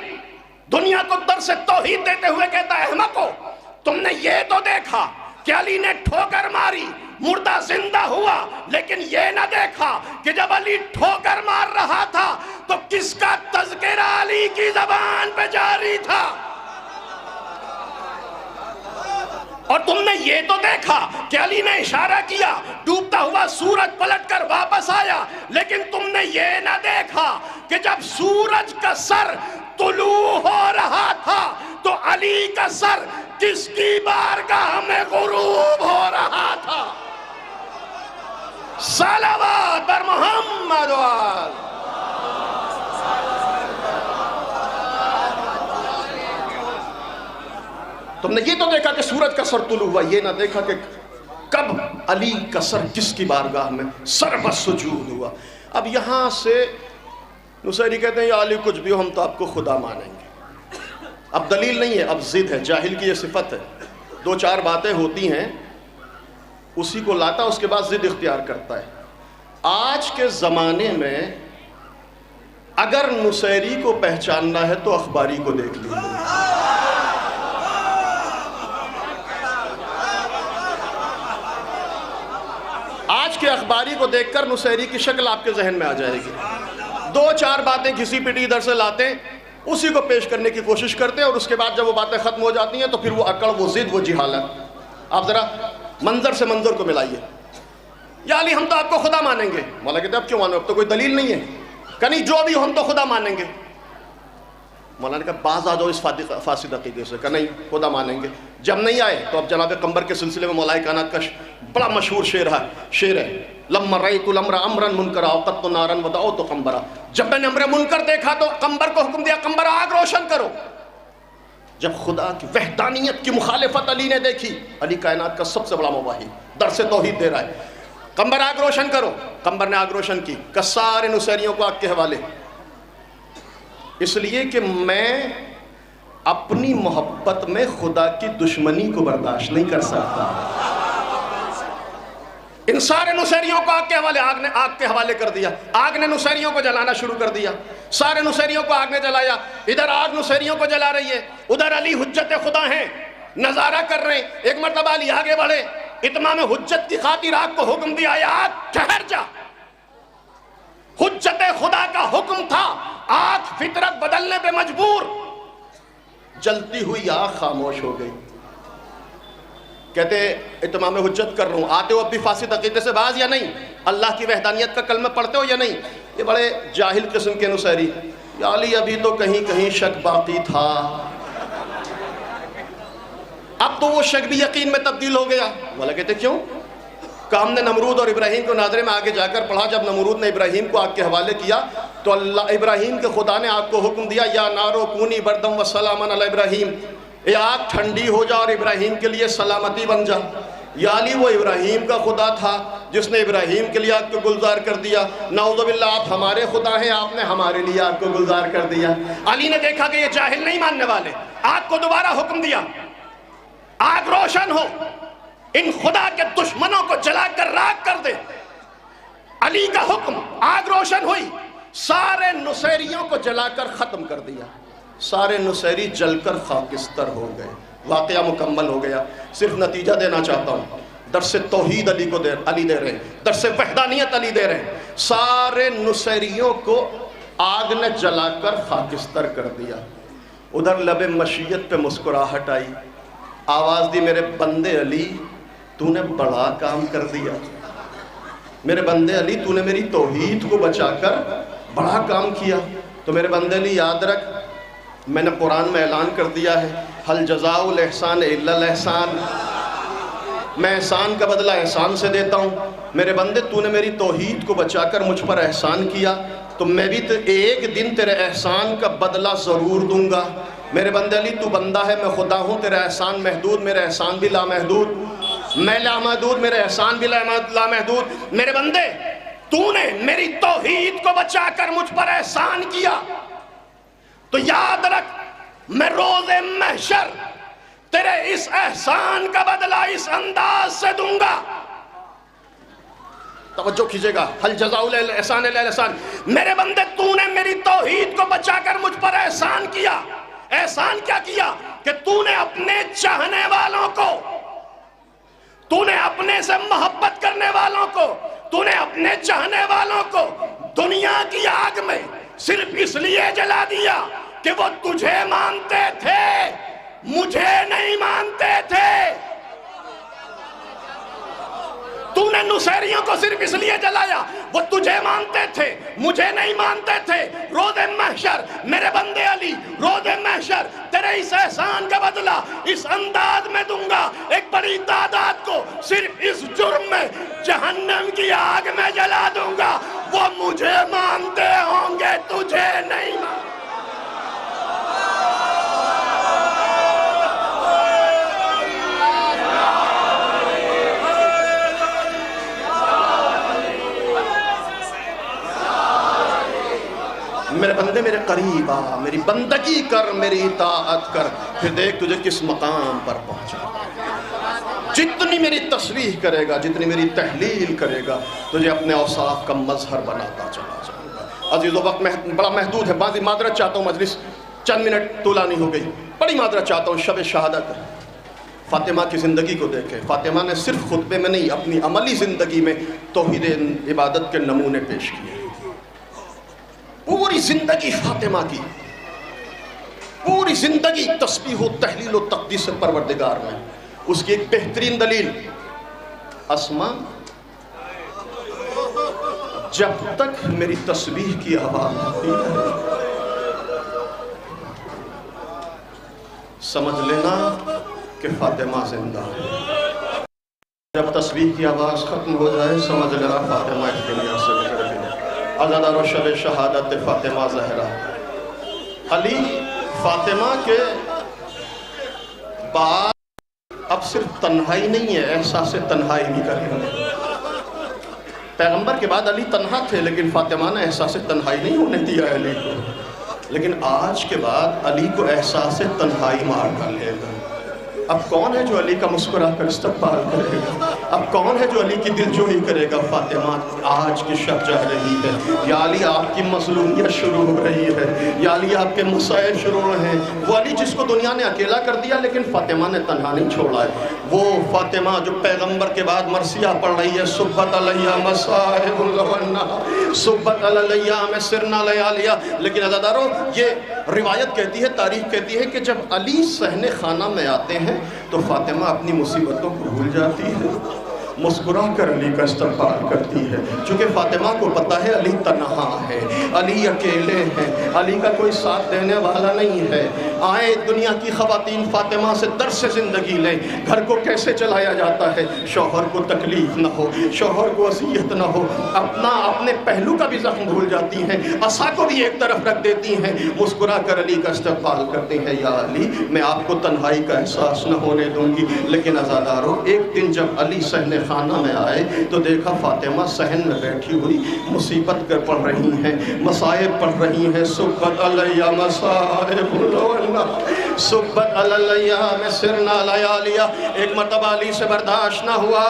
دنیا کو درس توحید دیتے ہوئے کہتا ہے احمقو تم نے یہ تو دیکھا کہ علی نے ٹھوکر ماری، مردہ زندہ ہوا، لیکن یہ نہ دیکھا کہ جب علی ٹھوکر مار رہا تھا تو کس کا تذکرہ علی کی زبان پہ جاری تھا، اور تم نے یہ تو دیکھا کہ علی نے اشارہ کیا، ڈوبتا ہوا سورج پلٹ کر واپس آیا، لیکن تم نے یہ نہ دیکھا کہ جب سورج کا سر طلوع ہو رہا تھا تو علی کا سر کس کی بارگاہ میں غروب ہو رہا تھا۔ صلوات بر محمد وآل۔ تم نے یہ تو دیکھا کہ سورج کا سر طلوع ہوا، یہ نہ دیکھا کہ کب علی کا سر کس کی بارگاہ میں سربت سجود ہوا۔ اب یہاں سے نصیری کہتے ہیں یا علی کچھ بھی ہو ہم تو آپ کو خدا مانیں گے۔ اب دلیل نہیں ہے، اب ضد ہے، جاہل کی یہ صفت ہے، دو چار باتیں ہوتی ہیں اسی کو لاتا اس کے بعد ضد اختیار کرتا ہے۔ آج کے زمانے میں اگر نصیری کو پہچاننا ہے تو اخباری کو دیکھ لیجیے۔ آج کے اخباری کو دیکھ کر نصیری کی شکل آپ کے ذہن میں آ جائے گی، دو چار باتیں گھسی پٹی ادھر سے لاتے ہیں، اسی کو پیش کرنے کی کوشش کرتے ہیں، اور اس کے بعد جب وہ باتیں ختم ہو جاتی ہیں تو پھر وہ اکڑ، وہ ضد، وہ جہالت۔ آپ ذرا منظر سے منظر کو ملائیے۔ یا علی ہم تو آپ کو خدا مانیں گے، مولا کہتے ہیں اب کیوں مانو، اب تو کوئی دلیل نہیں ہے، کہ نہیں جو بھی ہم تو خدا مانیں گے۔ مولا نے کہا باز آ جاؤ اس فاسد عقیدے سے، کہ نہیں خدا مانیں گے۔ جب نہیں آئے تو اب جناب قمبر کے سلسلے میں مولا کائنات کا بڑا مشہور شعر ہے، لما رأیت الامر امرا منکرا وقدت نارا ودعوت قمبرا، جب میں نے امر منکر دیکھا تو قمبر کو حکم دیا قمبر آگ روشن کرو۔ جب خدا کی وحدانیت کی مخالفت علی نے دیکھی، علی کائنات کا سب سے بڑا موحد درس توحید دے رہا ہے، قمبر آگ روشن کرو، قمبر نے آگ روشن کی، کہ سارے نصیریوں کو آگ کے حوالے، اس لیے کہ میں اپنی محبت میں خدا کی دشمنی کو برداشت نہیں کر سکتا۔ ان سارے نصیریوں کو آگ کے حوالے، آگ کے حوالے کر دیا، آگ نے نصیریوں کو جلانا شروع کر دیا، سارے نصیریوں کو آگ نے جلایا، ادھر آگ نصیریوں کو جلا رہی ہے، ادھر علی حجت خدا ہیں، نظارہ کر رہے ہیں۔ ایک مرتبہ علی آگے بڑھے، اتمام حجت کی خاطر آگ کو حکم دیا یا آگ ٹھہر جا۔ حجت خدا کا حکم تھا، آگ فطرت بدلنے پہ مجبور، جلتی ہوئی آگ خاموش ہو گئی۔ کہتے اتمام حجت کر رہا ہوں، آتے ہو اب بھی فاسد عقیدے سے باز یا نہیں؟ اللہ کی وحدانیت کا کلمہ پڑھتے ہو یا نہیں؟ یہ بڑے جاہل قسم کے نصیری، یا علی ابھی تو کہیں کہیں شک باقی تھا، اب تو وہ شک بھی یقین میں تبدیل ہو گیا۔ مولا کہتے کیوں؟ کہ ہم نے نمرود اور ابراہیم کو ناظرے میں آگے جا کر پڑھا، جب نمرود نے ابراہیم کو آگ کے حوالے کیا تو اللہ ابراہیم کے خدا نے آگ کو حکم دیا یا نارو کونی بردم و سلاما علی ابراہیم، اے آگ ٹھنڈی ہو جا اور ابراہیم کے لیے سلامتی بن جا۔ یا علی وہ ابراہیم کا خدا تھا جس نے ابراہیم کے لیے آگ کو گلزار کر دیا، نعوذ باللہ آپ ہمارے خدا ہیں، آپ نے ہمارے لیے آگ کو گلزار کر دیا۔ علی نے دیکھا کہ یہ جاہل نہیں ماننے والے، آگ کو دوبارہ حکم دیا آگ روشن ہو، ان خدا کے دشمنوں کو جلا کر راکھ کر دے۔ علی کا حکم، آگ روشن ہوئی، سارے نصیریوں کو جلا کر ختم کر دیا، سارے نصیری جل کر خاکستر ہو گئے، واقعہ مکمل ہو گیا۔ صرف نتیجہ دینا چاہتا ہوں، درس توحید علی دے رہے ہیں، درس وحدانیت علی دے رہے ہیں، سارے نصیریوں کو آگ نے جلا کر خاکستر کر دیا۔ ادھر لب مشیت پہ مسکراہٹ آئی، آواز دی میرے بندے علی تو نے بڑا کام کر دیا، میرے بندے علی تو نے میری توحید کو بچا کر بڑا کام کیا۔ تو میرے بندے علی یاد رکھ میں نے قرآن میں اعلان کر دیا ہے حل جزاء الاحسان الا الاحسان، میں احسان کا بدلہ احسان سے دیتا ہوں۔ میرے بندے تو نے میری توحید کو بچا کر مجھ پر احسان کیا تو میں بھی ایک دن تیرے احسان کا بدلہ ضرور دوں گا۔ میرے بندے علی تو بندہ ہے، میں خدا ہوں، تیرا احسان محدود، میرا احسان بھی لامحدود، میں لامحدود، میرا احسان بھی لامحدود۔ میرے بندے تو نے میری توحید کو بچا کر مجھ پر احسان کیا تو یاد رکھ میں روز محشر تیرے اس احسان کا بدلہ اس انداز سے دوں گا۔ توجہ کیجئے گا، حل جزاء الاحسان الا الاحسان۔ میرے بندے تو نے میری توحید کو بچا کر مجھ پر احسان کیا۔ احسان کیا کیا کہ تو نے اپنے چاہنے والوں کو، تو نے اپنے سے محبت کرنے والوں کو، تو نے اپنے چاہنے والوں کو دنیا کی آگ میں صرف اس لیے جلا دیا کہ وہ تجھے مانتے تھے، مجھے نہیں مانتے تھے۔ تو نے نصیریوں کو صرف اس لیے جلایا وہ تجھے مانتے تھے، مجھے نہیں مانتے تھے۔ روز محشر میرے بندے علی، روز محشر تیرے اس احسان کا بدلہ اس انداز میں دوں گا۔ ایک بڑی تعداد کو صرف اس جرم میں جہنم کی آگ میں جلا دوں گا۔ وہ مجھے مانتے ہوں گے، تجھے نہیں مانتے۔ میرے بندے میرے قریب آ، میری بندگی کر، میری اطاعت کر، پھر دیکھ تجھے کس مقام پر پہنچا۔ جتنی میری تسبیح کرے گا، جتنی میری تحلیل کرے گا، تجھے اپنے اوصاف کا مظہر بناتا چلا جاؤں گا۔ عزیز و وقت بڑا محدود ہے، بعضی معذرت چاہتا ہوں، مجلس چند منٹ طولانی ہو گئی، بڑی معذرت چاہتا ہوں۔ شب شہادت فاطمہ کی زندگی کو دیکھیں، فاطمہ نے صرف خطبے میں نہیں اپنی عملی زندگی میں توحید عبادت کے نمونے پیش کیے۔ پوری زندگی فاطمہ کی، پوری زندگی تسبیح و تحلیل و تقدیس پروردگار میں۔ اس کی ایک بہترین دلیل، اسما جب تک میری تسبیح کی آواز آتی ہے سمجھ لینا کہ فاطمہ زندہ ہے، جب تسبیح کی آواز ختم ہو جائے سمجھ لینا فاطمہ اس دنیا سے بچر گئی۔ عزادار و شب شہادت فاطمہ زہرا، علی فاطمہ کے بعد اب صرف تنہائی نہیں ہے، احساس تنہائی بھی کریں گے۔ پیغمبر کے بعد علی تنہا تھے لیکن فاطمہ نے احساس تنہائی نہیں ہونے دیا علی کو، لیکن آج کے بعد علی کو احساس تنہائی مار ڈالے گا۔ اب کون ہے جو علی کا مسکرا کر استقبال کرے گا؟ اب کون ہے جو علی کی دلجوئی کرے گا؟ فاطمہ آج کی شب جا رہی ہے، یا علی آپ کی مظلومیت شروع ہو رہی ہے، یا علی آپ کے مسائل شروع ہو رہے ہیں۔ وہ علی جس کو دنیا نے اکیلا کر دیا لیکن فاطمہ نے تنہا نہیں چھوڑا ہے، وہ فاطمہ جو پیغمبر کے بعد مرثیہ پڑھ رہی ہے، صبت علیہ مصائب الغنہ صبت علیہ میں سرنا لیالیا۔ لیکن عزادارو یہ روایت کہتی ہے، تاریخ کہتی ہے کہ جب علی صحن خانہ میں آتے ہیں تو فاطمہ اپنی مصیبتوں کو بھول جاتی ہے، مسکرا کر علی کا استقبال کرتی ہے، چونکہ فاطمہ کو پتہ ہے علی تنہا ہے، علی اکیلے ہیں، علی کا کوئی ساتھ دینے والا نہیں ہے۔ آئے دنیا کی خواتین فاطمہ سے درس زندگی لیں، گھر کو کیسے چلایا جاتا ہے، شوہر کو تکلیف نہ ہو، شوہر کو اذیت نہ ہو، اپنے پہلو کا بھی زخم بھول جاتی ہیں، عصا کو بھی ایک طرف رکھ دیتی ہیں، مسکرا کر علی کا استقبال کرتی ہیں۔ یا علی میں آپ کو تنہائی کا احساس نہ ہونے دوں گی۔ لیکن عزادارو ایک دن جب علی صحن خانہ میں آئے تو دیکھا فاطمہ صحن میں بیٹھی ہوئی مصیبت کر پڑھ رہی ہیں، مصائب پڑھ رہی ہیں۔ صبت علیہ مصائب الغنہ صبت علیہ میں سرنا لیالیا۔ ایک مرتبہ علی سے برداشت نہ ہوا،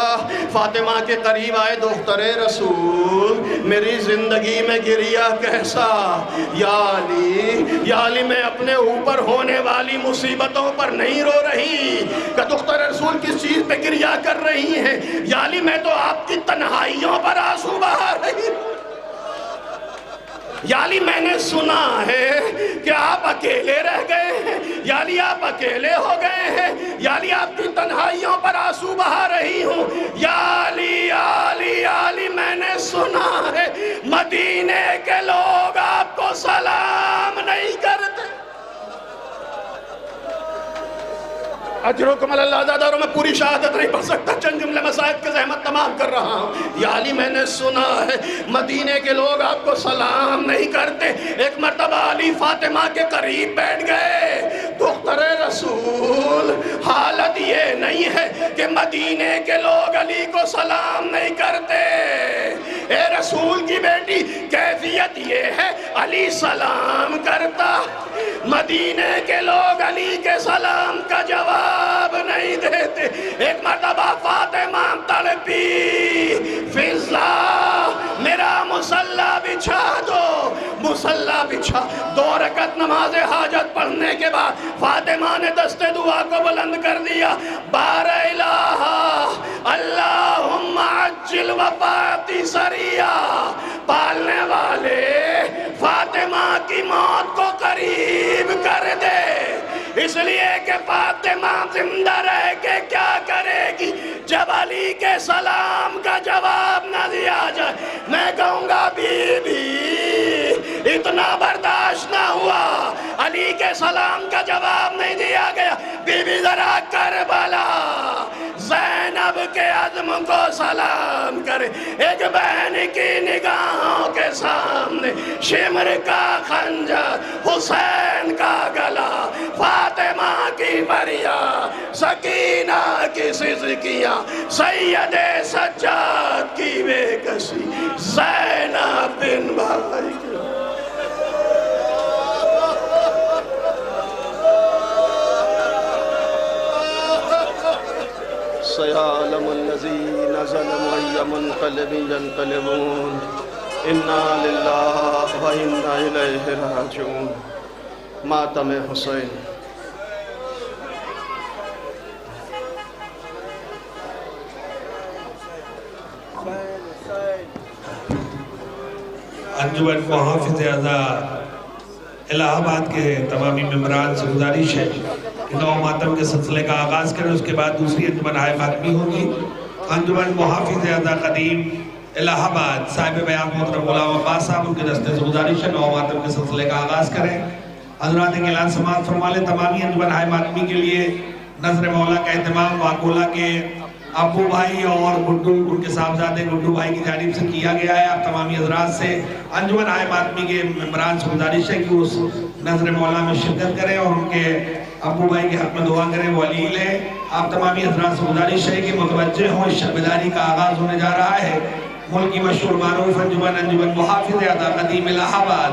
فاطمہ کے قریب آئے، دختر رسول میری زندگی میں گریا کیسا؟ یا علی میں اپنے اوپر ہونے والی مصیبتوں پر نہیں رو رہی، کہ دختر رسول کس چیز پہ گریا کر رہی ہیں؟ یا علی میں تو آپ کی تنہائیوں پر آنسو بہا رہی ہوں۔ یا علی میں نے سنا ہے کہ آپ اکیلے رہ گئے ہیں، یا علی آپ اکیلے ہو گئے ہیں، یا علی آپ کی تنہائیوں پر آنسو بہا رہی ہوں۔ یا علی میں نے سنا ہے مدینے کے لوگ آپ کو سلام نہیں کرتے۔ اجرکم علی اللہ زیادہ، اور میں پوری شہادت نہیں پڑھ سکتا، چند جملے مسائل کے زحمت تمام کر رہا ہوں۔ یا علی میں نے سنا ہے مدینے کے لوگ آپ کو سلام نہیں کرتے۔ ایک مرتبہ علی فاطمہ کے قریب بیٹھ گئے، دختر رسول حالت یہ نہیں ہے کہ مدینے کے لوگ علی کو سلام نہیں کرتے، اے رسول کی بیٹی کیفیت یہ ہے علی سلام کرتا، مدینے کے لوگ علی کے سلام کا جواب نہیں دیتے۔ ایک مرتبہ فاطمہ تڑپی، فضا میرا مصلی بچھا دو، مصلی بچھا۔ 2 رکعت نماز حاجت پڑھنے کے بعد فاطمہ نے دست دعا کو بلند کر دیا، بار الہ اللہم عجل وفاتی سریہ، پالنے والے فاطمہ کی موت کو قریب کر دے، اس لیے کہ فاطمہ زندہ رہ کے کیا کرے گی جب علی کے سلام کا جواب نہ دیا جائے۔ میں کہوں گا بی بی اتنا برداشت نہ ہوا، علی کے سلام کا جواب نہیں دیا گیا، بی بی ذرا کربلا زینب کے عزم کو سلام کرے، ایک بہن کی نگاہوں کے سامنے شمر کا خنجر، حسین کا گلا، فاطمہ کی فریاد، سکینہ کی سزکیاں، سید سجاد کی بے کسی، زینب بن بھائی کی سیعلم الذین ظلموا ای منقلب ینقلبون انا للہ و انا الیہ راجعون۔ ماتم حسین۔ انجمن محافظ اعزاز الہ آباد کے تمامی ممبران سے گزارش ہے کہ نو ماتم کے سلسلے کا آغاز کریں، اس کے بعد دوسری انجمن ہائے ماتمی ہوگی۔ انجمن محافظ اعزاز قدیم الہ آباد صاحب بیان محترم غلام عباس صاحب، ان کے دستے سے گزارش ہے نو ماتم کے سلسلے کا آغاز کریں۔ حضرات کے اعلان سماعت فرما لیں۔ تمامی انجمن ہائے ماتمی کے لیے نظر مولا کا اہتمام واکولہ کے ابو بھائی اور گڈو، ان کے صاحبزادے گڈو بھائی کی جانب سے کیا گیا ہے۔ آپ تمامی حضرات سے انجمن ہائے ماتمی کے ممبران سے گزارش ہے کہ اس نظر مولا میں شرکت کریں اور ان کے ابو بھائی کے حق میں دعا کریں، وہ علیل ہے۔ آپ تمامی حضرات سے گزارش ہے کہ متوجہ ہوں، اس شب بیداری کا آغاز ہونے جا رہا ہے۔ ملک کی مشہور معروف انجمن محافظ اعزاز قدیم الہ آباد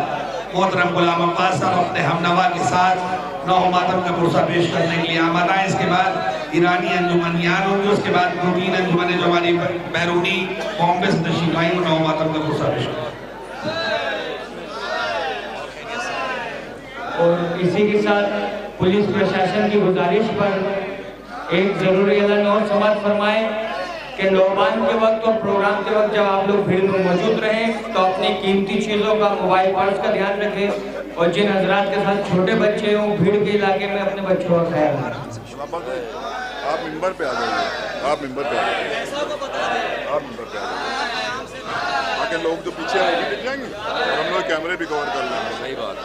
محترم غلام عباس صاحب اپنے ہم نوا کے ساتھ نو ماتم کا پرسہ پیش کرنے کے لیے آمادہ ہیں۔ اس کے بعد ایرانی انجمنیان ہوں گے، اس کے بعد پروٹین انجمن جو ہماری بیرونی بامبے سے تشریف آئی وہ نو ماتم کا پرسہ پیش کریں۔ اور اسی کے ساتھ پولیس پرشاشن کی گزارش پر ایک ضروری اعلان اور سماعت فرمائیں کہ نوبان کے وقت اور پروگرام کے وقت جب آپ لوگ بھیڑ میں موجود رہیں تو اپنی قیمتی چیزوں کا، موبائل پرس کا دھیان رکھیں، اور جن حضرات کے ساتھ چھوٹے بچے ہوں بھیڑ کے علاقے میں اپنے بچوں کا خیال رکھیں۔ آپ ممبر پہ آ جائیے، آپ ممبر پہ آ جائیے، آپ ممبر پہ آ جائیے، تاکہ لوگ جو پیچھے آئے بھی دکھ جائیں گے اور ہم لوگ کیمرے بھی کور کر لیں گے۔ صحیح بات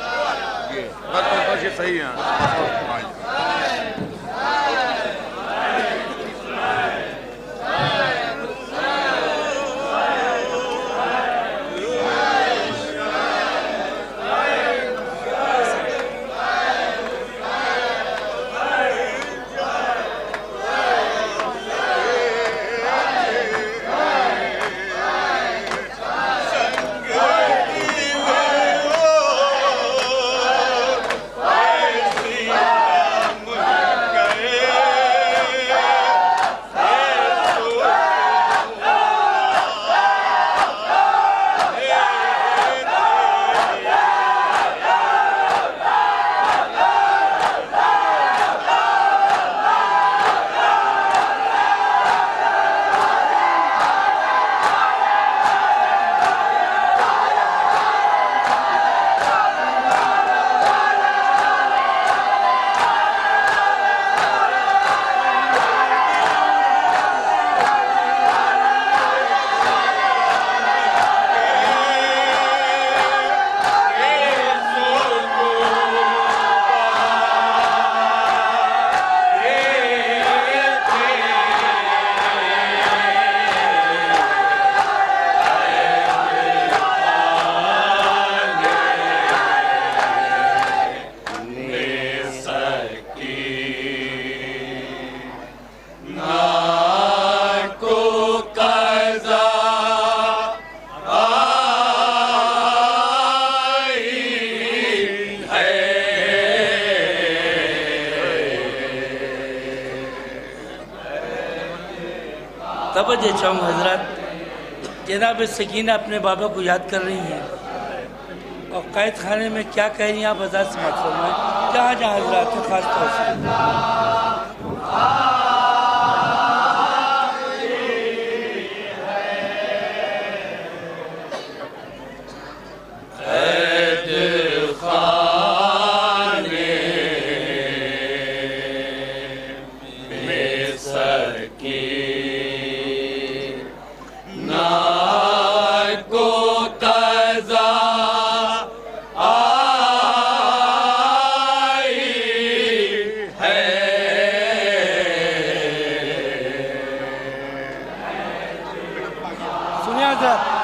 ہے، بس یہ صحیح ہے۔ Yeah. توجہ چاہوں حضرات، جناب سکینہ اپنے بابا کو یاد کر رہی ہیں اور قید خانے میں کیا کہہ رہی ہیں آپ حضرات سماعت فرمائیں، جہاں جہاں حضرات ہیں خاص طور سے۔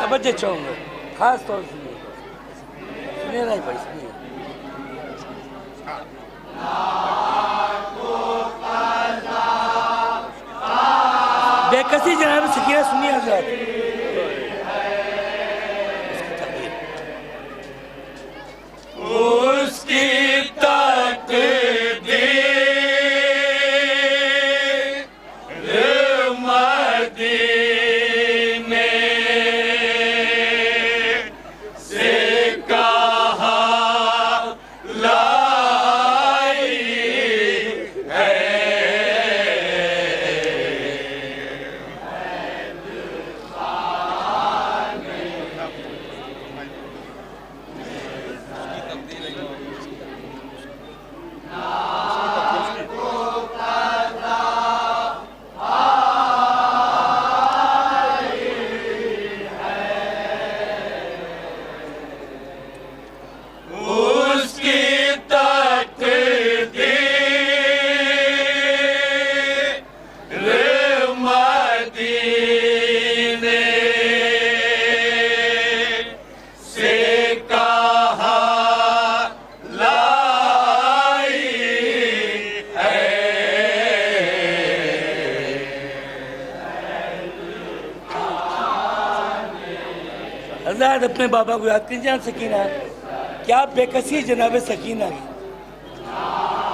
توجہ چاہوں گا خاص طور سے سنیے نہیں بھائی سنیے۔ بے کسی جناب سکینہ سنیے حضرات۔ اس کی حضرات اپنے بابا کو یاد کیجئے سکینہ، کیا بے کسی جناب سکینہ کی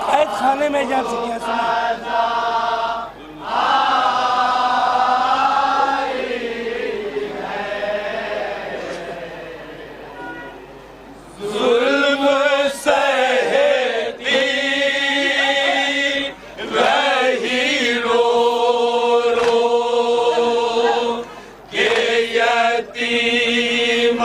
قید خانے میں جناب سکینہ ظلم سہتی رہی رو رو کہ یتیم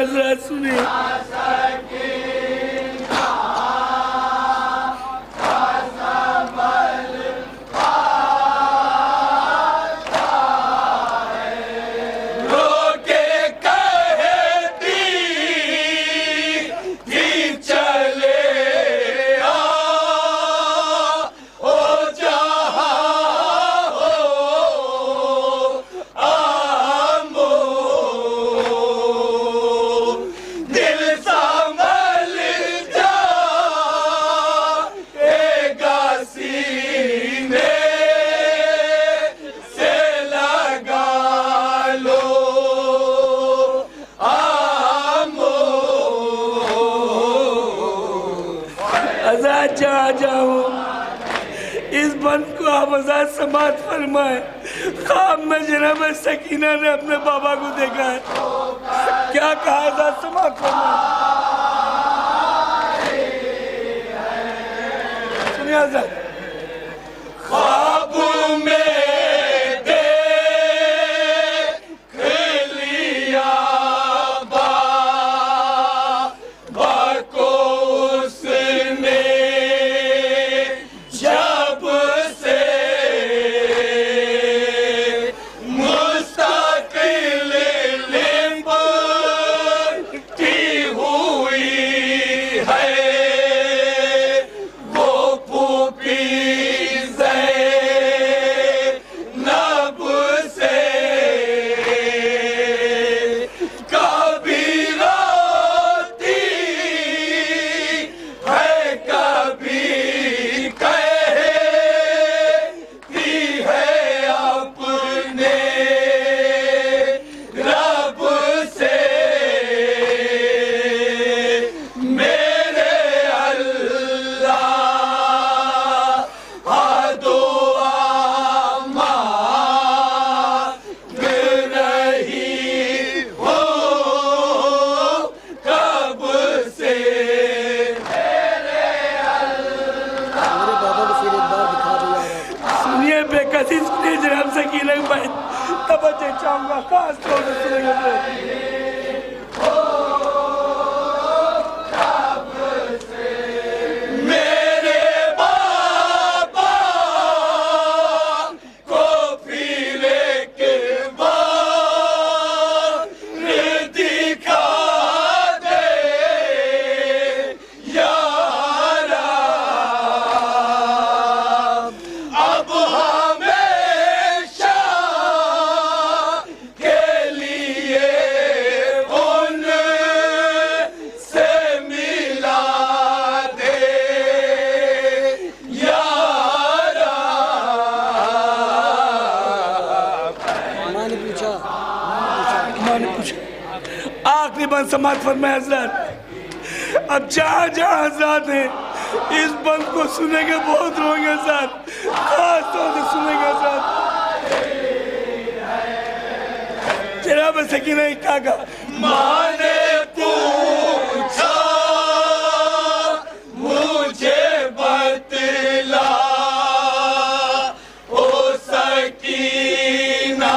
حضرات سنیں. جہاں جاؤ اس بند کو آپ آزاد سماعت فرمائیں. خواب میں جناب سکینہ نے اپنے بابا کو دیکھا ہے. کیا کہا آزاد سماعت فرمائیں. سنیے آزاد. خواب میں سماعت فرمائے حضرات. اب جہاں جہاں حضرات ہیں اس بند کو سنیں گے بہت روئیں گے حضرات. خاص طور سے سنیں گے حضرات. جناب سکینہ کیا کہا. ماں نے پوچھا مجھے بتلا او سکینہ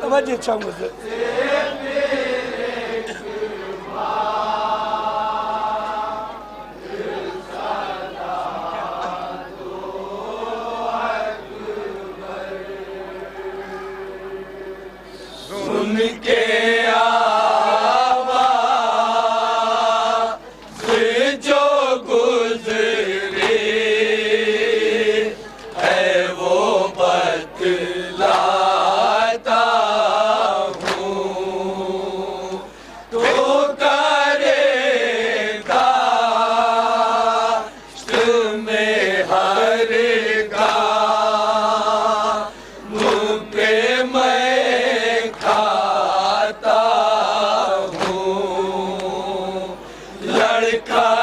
توجہ چاہوں گا سن کے آواز جو گزری ہے وہ بتلاتا ہوں تو کرے گا میں ہر گا منہ پہ میں کھاتا ہوں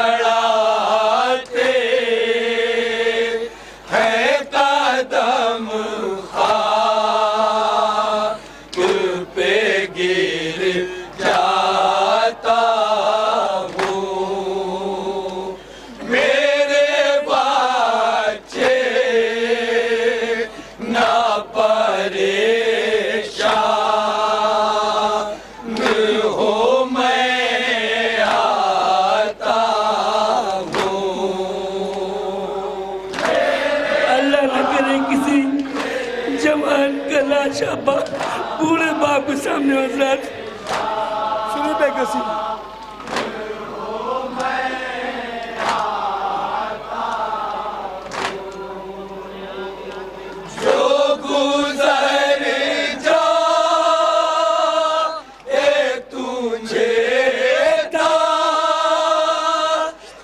لڑکھڑاتے ہیں قدم خاک پہ گر جاتا ہوں میرے بچے نہ پریشان ہو میں آتا اللہ نہ کرے کسی جوان کا لاشا بوڑھے باپ کے سامنے حضرات سنو بے کسی جو گزر جائے تجھے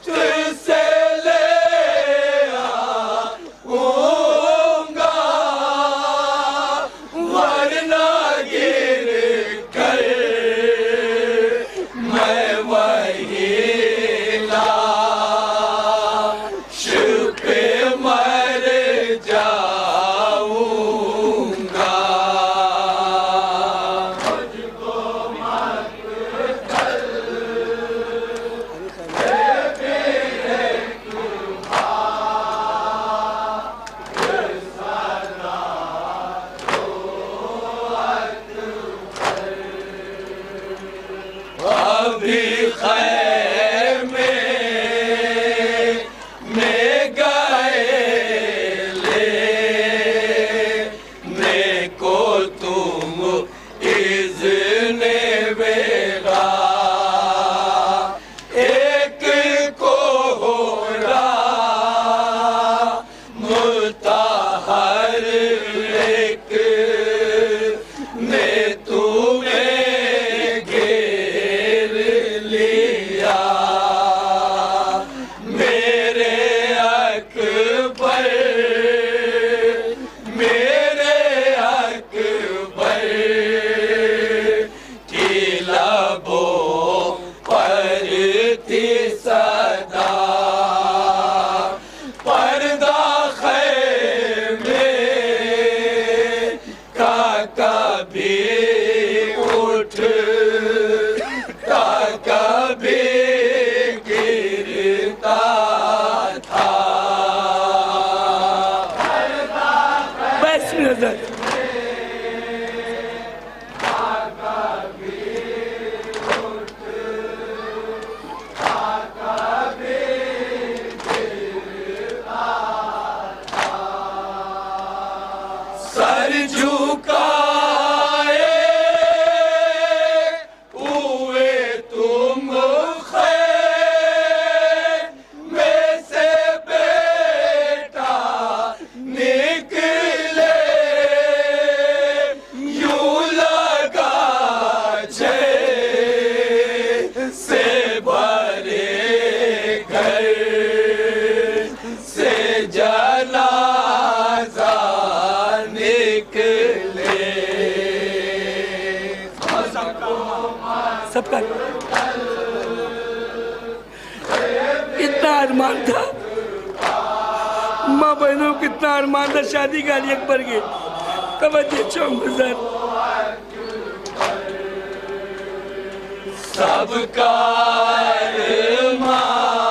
تجھ سے لے آؤں گا ورنہ گر کر میں وہی لاش پہ مر جاؤں گا ابھی خیمے میں گئے لینے کو تم اذن بیگا ایک کو ہو رہا متحر ایک نے تمہیں گھیر لیا میرے اکبر کی لبوں پر تھی صدا پردہ خیمے کا کبھی اٹھتا کبھی گرتا تھا بس نظر سر جھکائے ہوئے تم خیمے سے بیٹا نکلے یوں لگا جیسے بھرے گھر سے جنازہ نکلے سب کا اتنا ارمان تھا ماں بہنوں کو اتنا ارمان تھا شادی کا علی اکبر کے توجہ چونگ گزر سب کا ارمان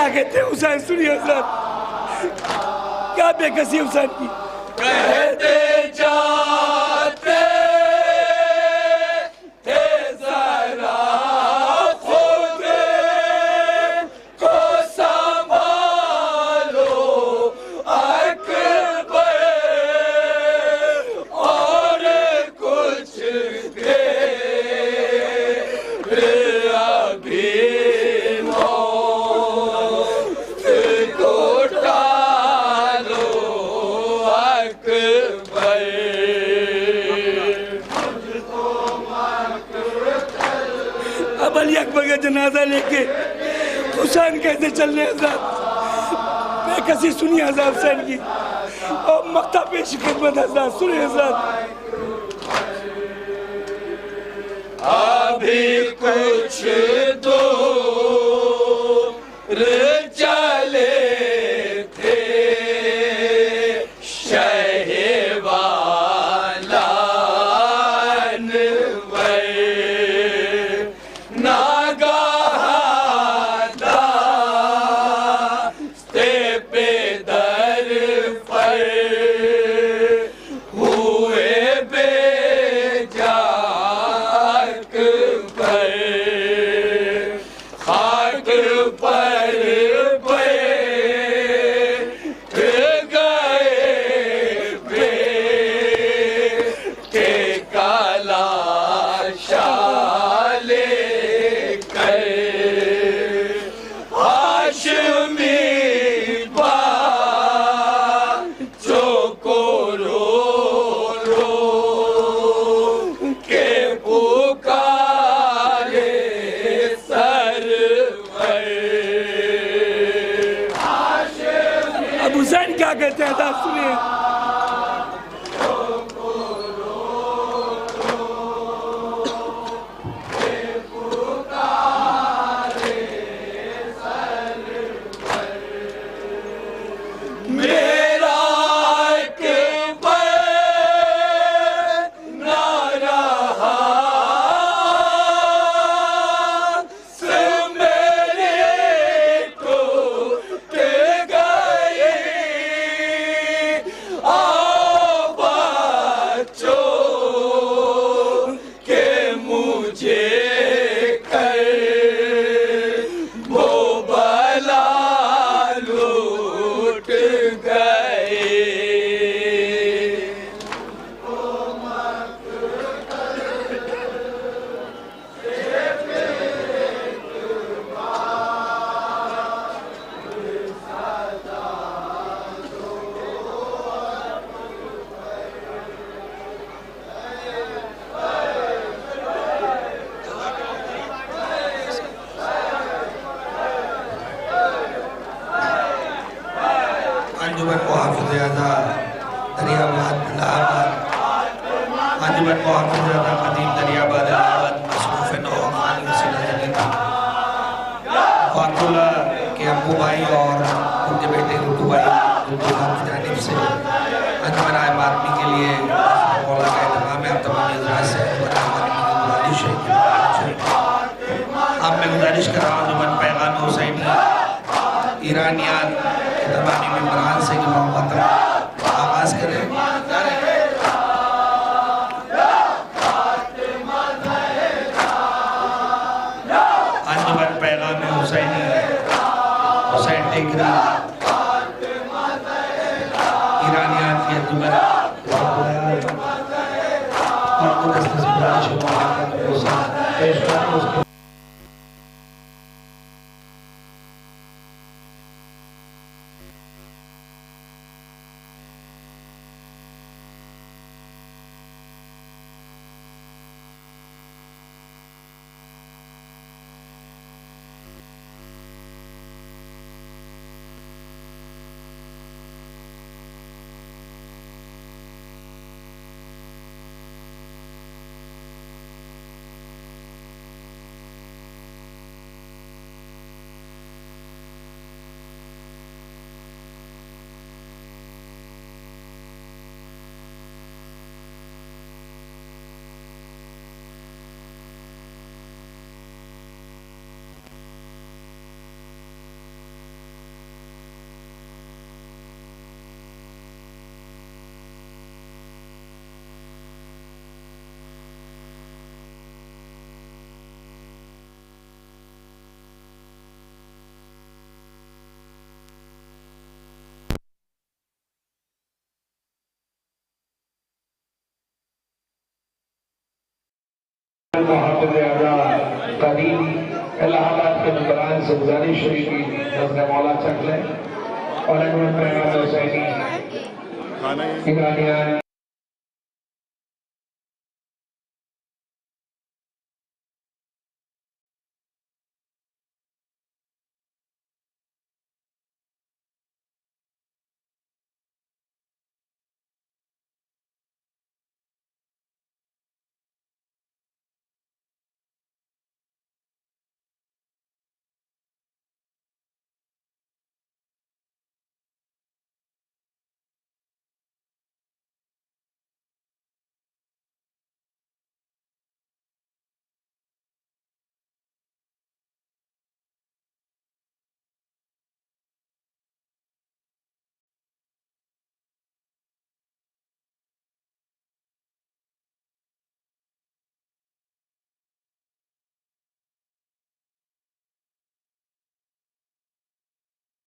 کیا کہتے ہیں حسین سنیے حضرت کیا بے کسی حسین کی کہتے جاتے تھے ذرا خود کو سنبھالو اکبر اور کچھ دیر ابھی علی اکبر کا جنازہ لے کے حسین کیسے چلنے حضرت بے کسی سنی حضرت حسین کی اور مقطع پیش خدمت حضرت سنی حضرت ابھی کچھ دور چلے تھے کہتے ہیں حضرت سنیے محافظ اعلیٰ تعلیم الہ آباد کے ممبران سے گزارش ہوئی کہ نظر مولا چک لیں اور انور پیغام حسینی